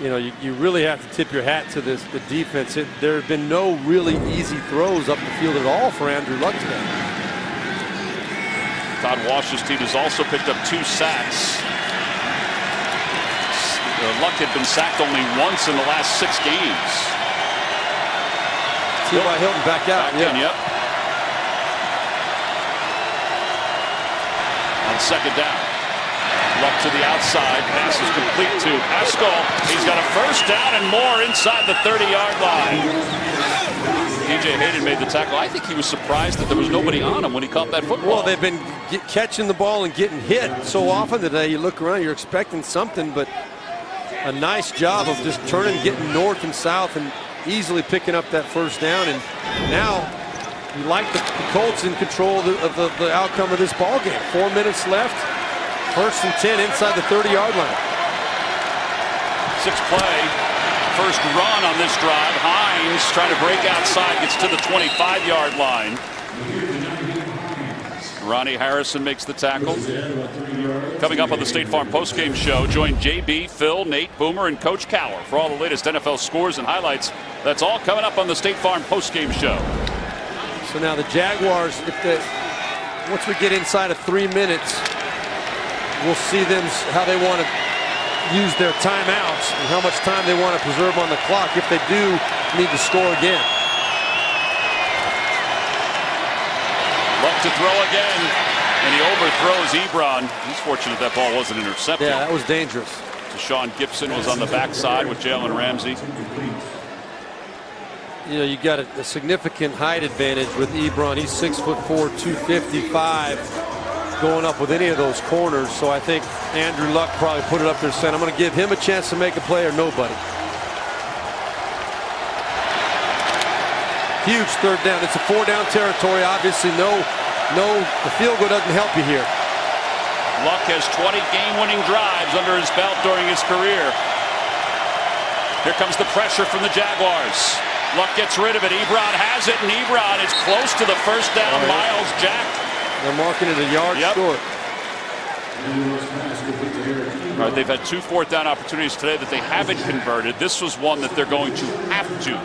you know, you really have to tip your hat to the defense. There have been no really easy throws up the field at all for Andrew Luck today. Todd Walsh's team has also picked up 2 sacks. Luck had been sacked only once in the last 6 games. T.Y. Hilton back out. Back in, yep. On second down. Luck to the outside. Pass is complete to Pascal. He's got a first down and more inside the 30-yard line. DJ Hayden made the tackle. I think he was surprised that there was nobody on him when he caught that football. Well, they've been catching the ball and getting hit so often today. You look around, you're expecting something, but a nice job of just turning, getting north and south, and easily picking up that first down. And now you like the Colts in control of the outcome of this ball game. 4 minutes left. First and 10 inside the 30-yard line. 6 play. First run on this drive. Hines trying to break outside. Gets to the 25-yard line. Ronnie Harrison makes the tackle. Coming up on the State Farm postgame show, join JB, Phil, Nate, Boomer, and Coach Cower for all the latest NFL scores and highlights. That's all coming up on the State Farm postgame show. So now the Jaguars, once we get inside of 3 minutes, we'll see them how they want to use their timeouts and how much time they want to preserve on the clock if they do need to score again. Luck to throw again, and he overthrows Ebron. He's fortunate that ball wasn't intercepted. Yeah, that was dangerous. Deshaun Gibson was on the backside with Jalen Ramsey. You know, you got a significant height advantage with Ebron. He's 6'4", 255. Going up with any of those corners, so I think Andrew Luck probably put it up there saying, I'm going to give him a chance to make a play or nobody. Huge third down. It's a 4-down territory. Obviously, the field goal doesn't help you here. Luck has 20 game-winning drives under his belt during his career. Here comes the pressure from the Jaguars. Luck gets rid of it. Ebron has it, and Ebron is close to the first down. Oh, yeah. Miles Jack. They're marking it a yard short. All right, they've had 2 4th-down opportunities today that they haven't converted. This was one that they're going to have to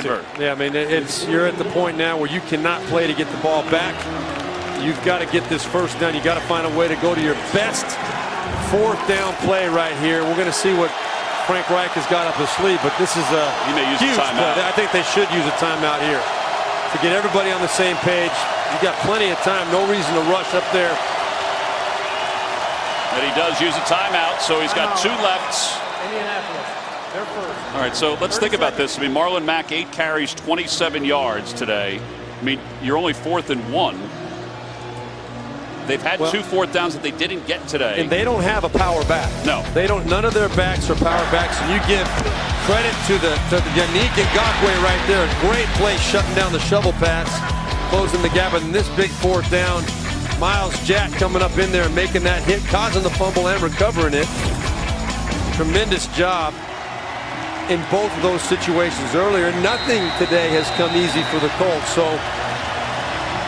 convert. Yeah, I mean, you're at the point now where you cannot play to get the ball back. You've got to get this first down. You got to find a way to go to your best 4th-down play right here. We're going to see what Frank Reich has got up his sleeve, but this is a huge play. I think they should use a timeout here to get everybody on the same page. You've got plenty of time, no reason to rush up there. And he does use a timeout, so he's got 2 left. Indianapolis, they're first. All right, so let's think about this. I mean, Marlon Mack, 8 carries, 27 yards today. I mean, you're only 4th and 1. They've had 2 4th downs that they didn't get today. And they don't have a power back. No. They don't. None of their backs are power backs. And you give credit to the Yannick Ngakoue right there. Great play shutting down the shovel pass, closing the gap. And this big 4th down, Miles Jack coming up in there and making that hit, causing the fumble and recovering it. Tremendous job in both of those situations earlier. Nothing today has come easy for the Colts. So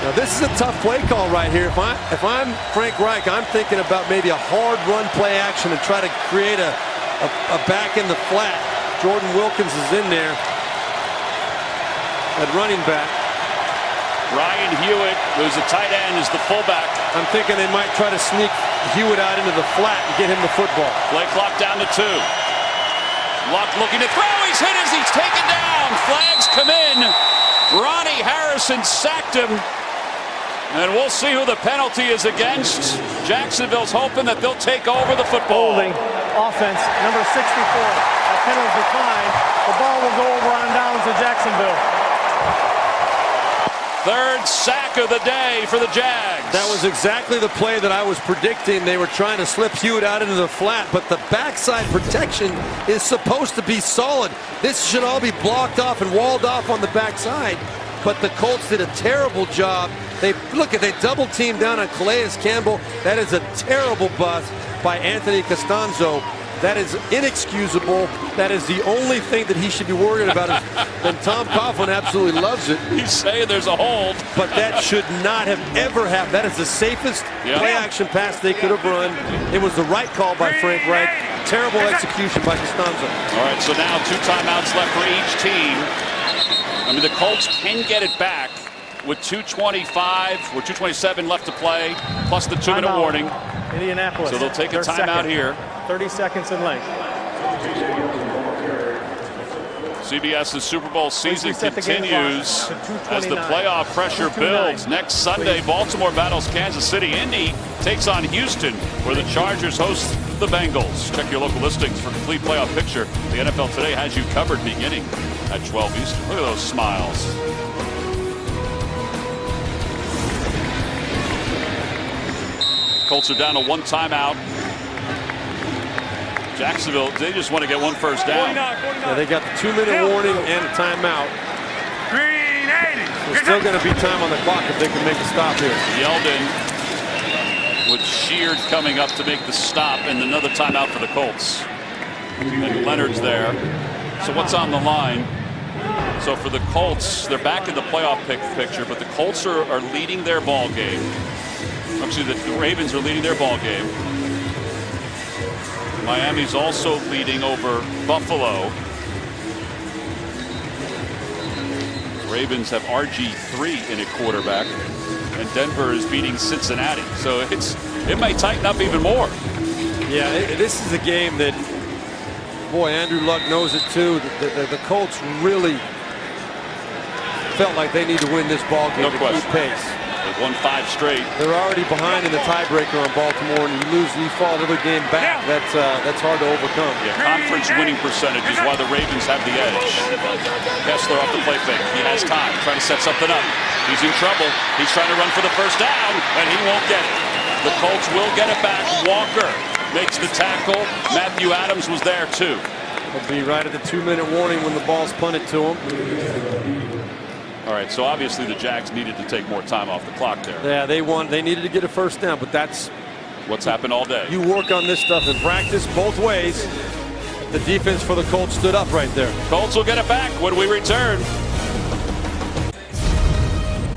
now this is a tough play call right here. If I'm Frank Reich, I'm thinking about maybe a hard run play action and try to create a back in the flat. Jordan Wilkins is in there at running back. Ryan Hewitt, who's a tight end, is the fullback. I'm thinking they might try to sneak Hewitt out into the flat and get him the football. Play clock down to 2. Luck looking to throw. He's hit as he's taken down. Flags come in. Ronnie Harrison sacked him. And we'll see who the penalty is against. Jacksonville's hoping that they'll take over the football. Holding offense, number 64. A penalty decline. The ball will go over on downs to Jacksonville. 3rd sack of the day for the Jags. That was exactly the play that I was predicting. They were trying to slip Hewitt out into the flat, but the backside protection is supposed to be solid. This should all be blocked off and walled off on the backside. But the Colts did a terrible job. They double teamed down on Calais Campbell. That is a terrible bust by Anthony Costanzo. That is inexcusable. That is the only thing that he should be worried about. And Tom Coughlin absolutely loves it. He's saying there's a hold. But that should not have ever happened. That is the safest play action pass they could have run. It was the right call by Frank Reich. Terrible execution by Costanzo. All right, so now 2 timeouts left for each team. I mean, the Colts can get it back with 2:25 or 2:27 left to play, plus the 2-minute warning. Indianapolis. So they'll take a timeout here. 30 seconds in length. CBS's Super Bowl season continues as the playoff pressure builds. Next Sunday, Baltimore battles Kansas City. Indy takes on Houston, where the Chargers host the Bengals. Check your local listings for a complete playoff picture. The NFL Today has you covered beginning at 12 Eastern. Look at those smiles. Colts are down to 1 timeout. Jacksonville, they just want to get 1 first down. Yeah, they got the 2-minute warning and a timeout. There's still going to be time on the clock if they can make a stop here. Yeldon with Sheard coming up to make the stop, and another timeout for the Colts. And Leonard's there. So what's on the line? So for the Colts, they're back in the playoff picture, but the Colts are leading their ball game. Actually, the Ravens are leading their ball game. Miami's also leading over Buffalo. Ravens have RG3 in at quarterback, and Denver is beating Cincinnati. So it might tighten up even more. Yeah, this is a game that boy, Andrew Luck knows it too. The Colts really felt like they need to win this ball game to keep pace. They've won 5 straight. They're already behind in the tiebreaker on Baltimore, and you fall another game back. That's hard to overcome. Yeah, conference winning percentage is why the Ravens have the edge. Kessler off the play fake. He has time, trying to set something up. He's in trouble. He's trying to run for the first down, and he won't get it. The Colts will get it back. Walker makes the tackle. Matthew Adams was there too. He'll be right at the 2-minute warning when the ball's punted to him. All right, so obviously the Jags needed to take more time off the clock there. Yeah, they needed to get a first down, but that's what's happened all day. You work on this stuff in practice both ways. The defense for the Colts stood up right there. Colts will get it back when we return.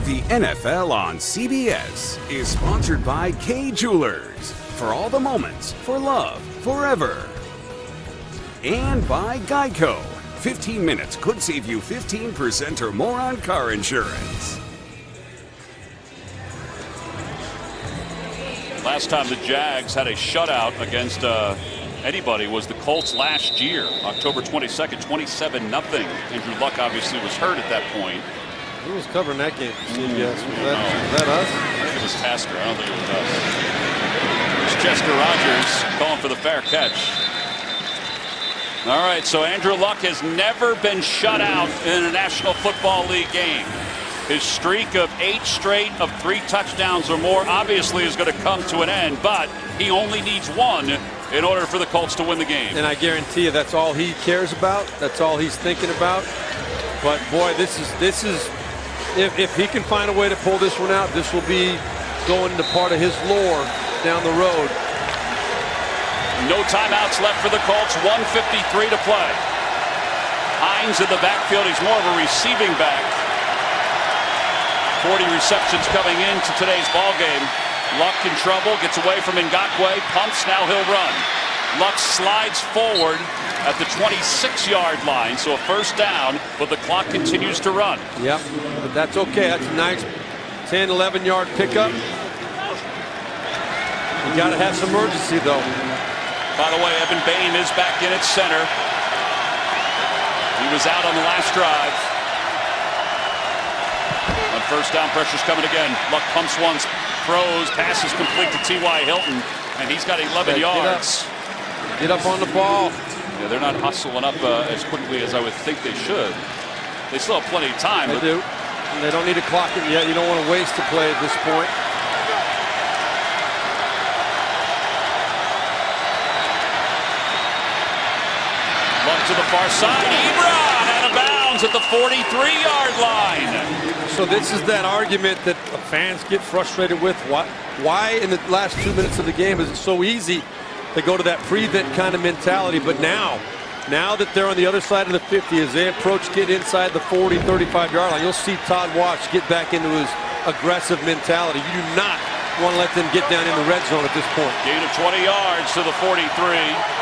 The NFL on CBS is sponsored by Kay Jewelers. For all the moments, for love, forever. And by Geico. 15 minutes could save you 15% or more on car insurance. Last time the Jags had a shutout against anybody was the Colts last year, October 22nd, 27-0. Andrew Luck obviously was hurt at that point. Who was covering that game? CBS. Was that us? I think it was Tasker. I don't think it was us. It was Chester Rogers calling for the fair catch. All right, so Andrew Luck has never been shut out in a National Football League game. His streak of 8 straight of 3 touchdowns or more obviously is going to come to an end, but he only needs 1 in order for the Colts to win the game. And I guarantee you that's all he cares about. That's all he's thinking about. But boy, this is if he can find a way to pull this one out, this will be going into part of his lore down the road. No timeouts left for the Colts. 1:53 to play. Hines in the backfield. He's more of a receiving back. 40 receptions coming into today's ball game. Luck in trouble. Gets away from Ngakoue. Pumps. Now he'll run. Luck slides forward at the 26-yard line. So a first down, but the clock continues to run. Yep, but that's okay. That's a nice 10, 11-yard pickup. You got to have some urgency, though. By the way, Evan Bain is back in at center. He was out on the last drive. On first down, pressure's coming again. Luck pumps once, throws, passes complete to T.Y. Hilton, and he's got 11 yards. Get up on the ball. Yeah, they're not hustling up as quickly as I would think they should. They still have plenty of time. They do. And they don't need to clock it yet. You don't want to waste a play at this point. To the far side, Ebron out of bounds at the 43-yard line. So this is that argument that fans get frustrated with. Why in the last 2 minutes of the game is it so easy to go to that prevent kind of mentality? But now that they're on the other side of the 50, as they approach, get inside the 40, 35-yard line, you'll see Todd Watts get back into his aggressive mentality. You do not want to let them get down in the red zone at this point. Gain of 20 yards to the 43.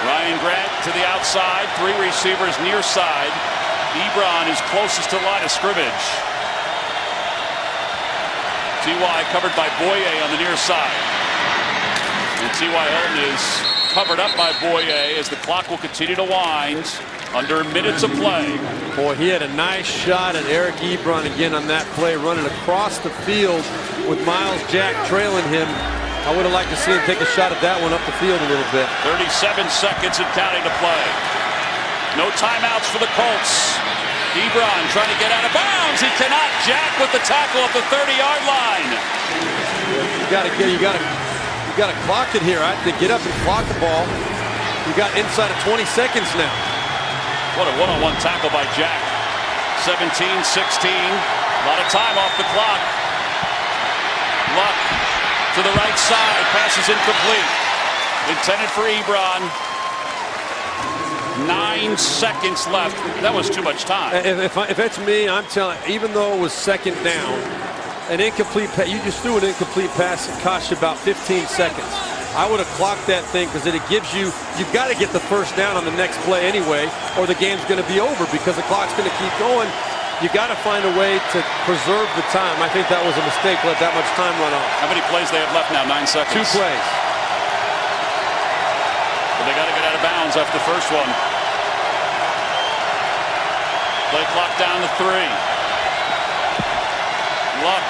Ryan Grant to the outside, 3 receivers near side. Ebron is closest to line of scrimmage. T.Y. covered by Boye on the near side. And T.Y. Hilton is covered up by Boye as the clock will continue to wind under minutes of play. Boy, he had a nice shot at Eric Ebron again on that play, running across the field with Miles Jack trailing him. I would have liked to see him take a shot at that one up the field a little bit. 37 seconds and counting to play. No timeouts for the Colts. Ebron trying to get out of bounds. He cannot. Jack with the tackle at the 30-yard line. You got to clock it here. I think get up and clock the ball. You got inside of 20 seconds now. What a one-on-one tackle by Jack. 17-16. A lot of time off the clock. Luck to the right side, passes incomplete. Intended for Ebron. 9 seconds left. That was too much time. If it's me, I'm telling you, even though it was second down, an incomplete pass, you just threw an incomplete pass that cost you about 15 seconds. I would have clocked that thing because it gives you've got to get the first down on the next play anyway, or the game's going to be over because the clock's going to keep going. You got to find a way to preserve the time. I think that was a mistake to let that much time run off. How many plays they have left now? 9 seconds. 2 plays. But they got to get out of bounds seconds after the first one. Play clock down to 3. Luck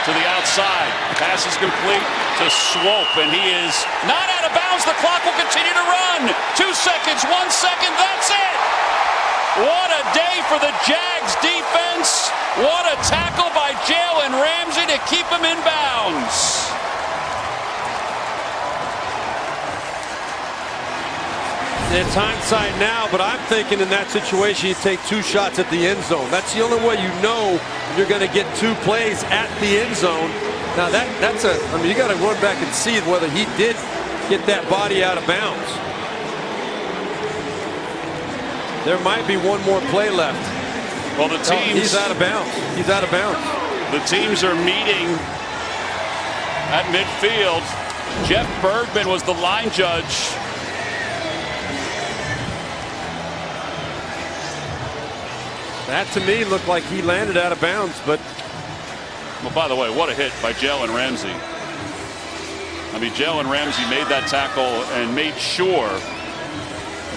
to the outside. Pass is complete to Swope, and he is not out of bounds. The clock will continue to run. 2 seconds, 1 second, that's it. What a day for the Jags defense. What a tackle by Jalen Ramsey to keep him in bounds. It's hindsight now, but I'm thinking in that situation you take 2 shots at the end zone. That's the only way you know you're going to get 2 plays at the end zone. Now I mean, you got to run back and see whether he did get that body out of bounds. There might be 1 more play left. Well, the teams. He's out of bounds. He's out of bounds. The teams are meeting at midfield. Jeff Bergman was the line judge. That to me looked like he landed out of bounds, but. Well, by the way, what a hit by Jalen Ramsey. I mean, Jalen Ramsey made that tackle and made sure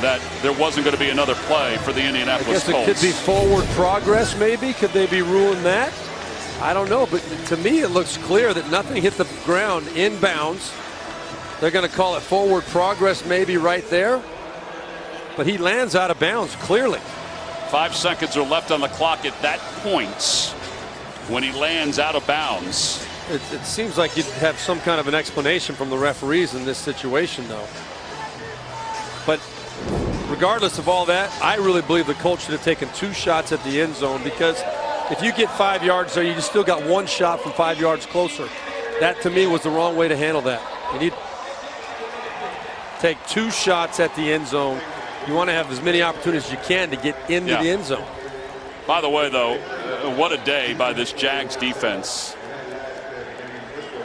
that there wasn't going to be another play for the Indianapolis Colts. I guess it could be forward progress, maybe. Could they be ruling that? I don't know, but to me it looks clear that nothing hit the ground inbounds. They're going to call it forward progress maybe right there. But he lands out of bounds, clearly. 5 seconds are left on the clock at that point when he lands out of bounds. It seems like you'd have some kind of an explanation from the referees in this situation, though. But regardless of all that, I really believe the Colts should have taken 2 shots at the end zone, because if you get 5 yards there, you still got 1 shot from 5 yards closer. That, to me, was the wrong way to handle that. You need to take 2 shots at the end zone. You want to have as many opportunities as you can to get into the end zone. By the way, though, what a day by this Jags defense.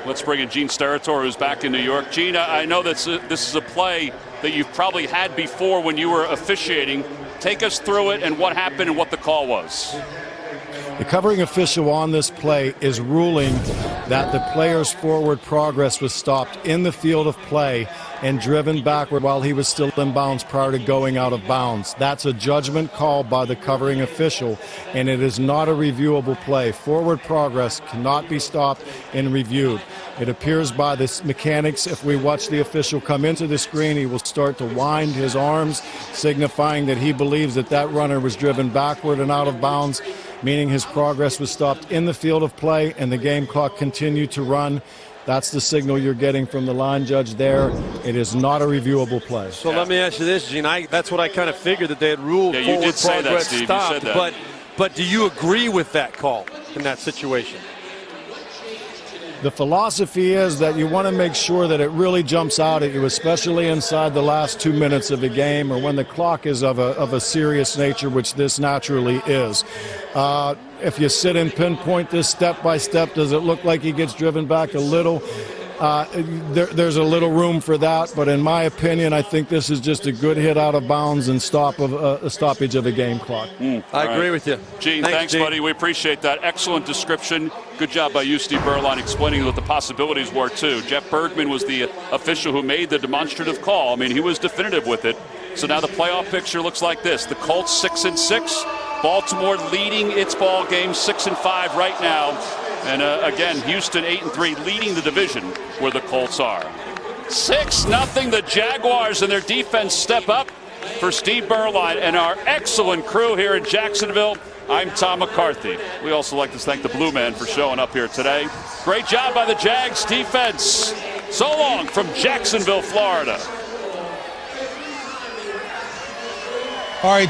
Let's bring in Gene Steratore, who's back in New York. Gene, I know this is a play that you've probably had before when you were officiating. Take us through it and what happened and what the call was. The covering official on this play is ruling that the player's forward progress was stopped in the field of play and driven backward while he was still in bounds prior to going out of bounds. That's a judgment called by the covering official, and it is not a reviewable play. Forward progress cannot be stopped and reviewed. It appears by the mechanics, if we watch the official come into the screen, he will start to wind his arms, signifying that he believes that that runner was driven backward and out of bounds, meaning his progress was stopped in the field of play and the game clock continued to run. That's the signal you're getting from the line judge there. It is not a reviewable play. So let me ask you this, Gene. That's what I kind of figured, that they had ruled forward progress stopped. But do you agree with that call in that situation? The philosophy is that you want to make sure that it really jumps out at you, especially inside the last 2 minutes of the game or when the clock is of a serious nature, which this naturally is. If you sit and pinpoint this step by step, does it look like he gets driven back a little? There's a little room for that, but in my opinion, I think this is just a good hit out of bounds and a stoppage of the game clock. I agree with you. Gene, thanks, buddy. We appreciate that. Excellent description. Good job by you, Steve Berline, explaining what the possibilities were, too. Jeff Bergman was the official who made the demonstrative call. I mean, he was definitive with it. So now the playoff picture looks like this. The Colts 6-6. Baltimore leading its ball game 6-5 right now. And again, Houston 8-3 leading the division where the Colts are. 6-0. The Jaguars and their defense step up. For Steve Berline and our excellent crew here in Jacksonville, I'm Tom McCarthy. We also like to thank the Blue Man for showing up here today. Great job by the Jags defense. So long from Jacksonville, Florida. All right.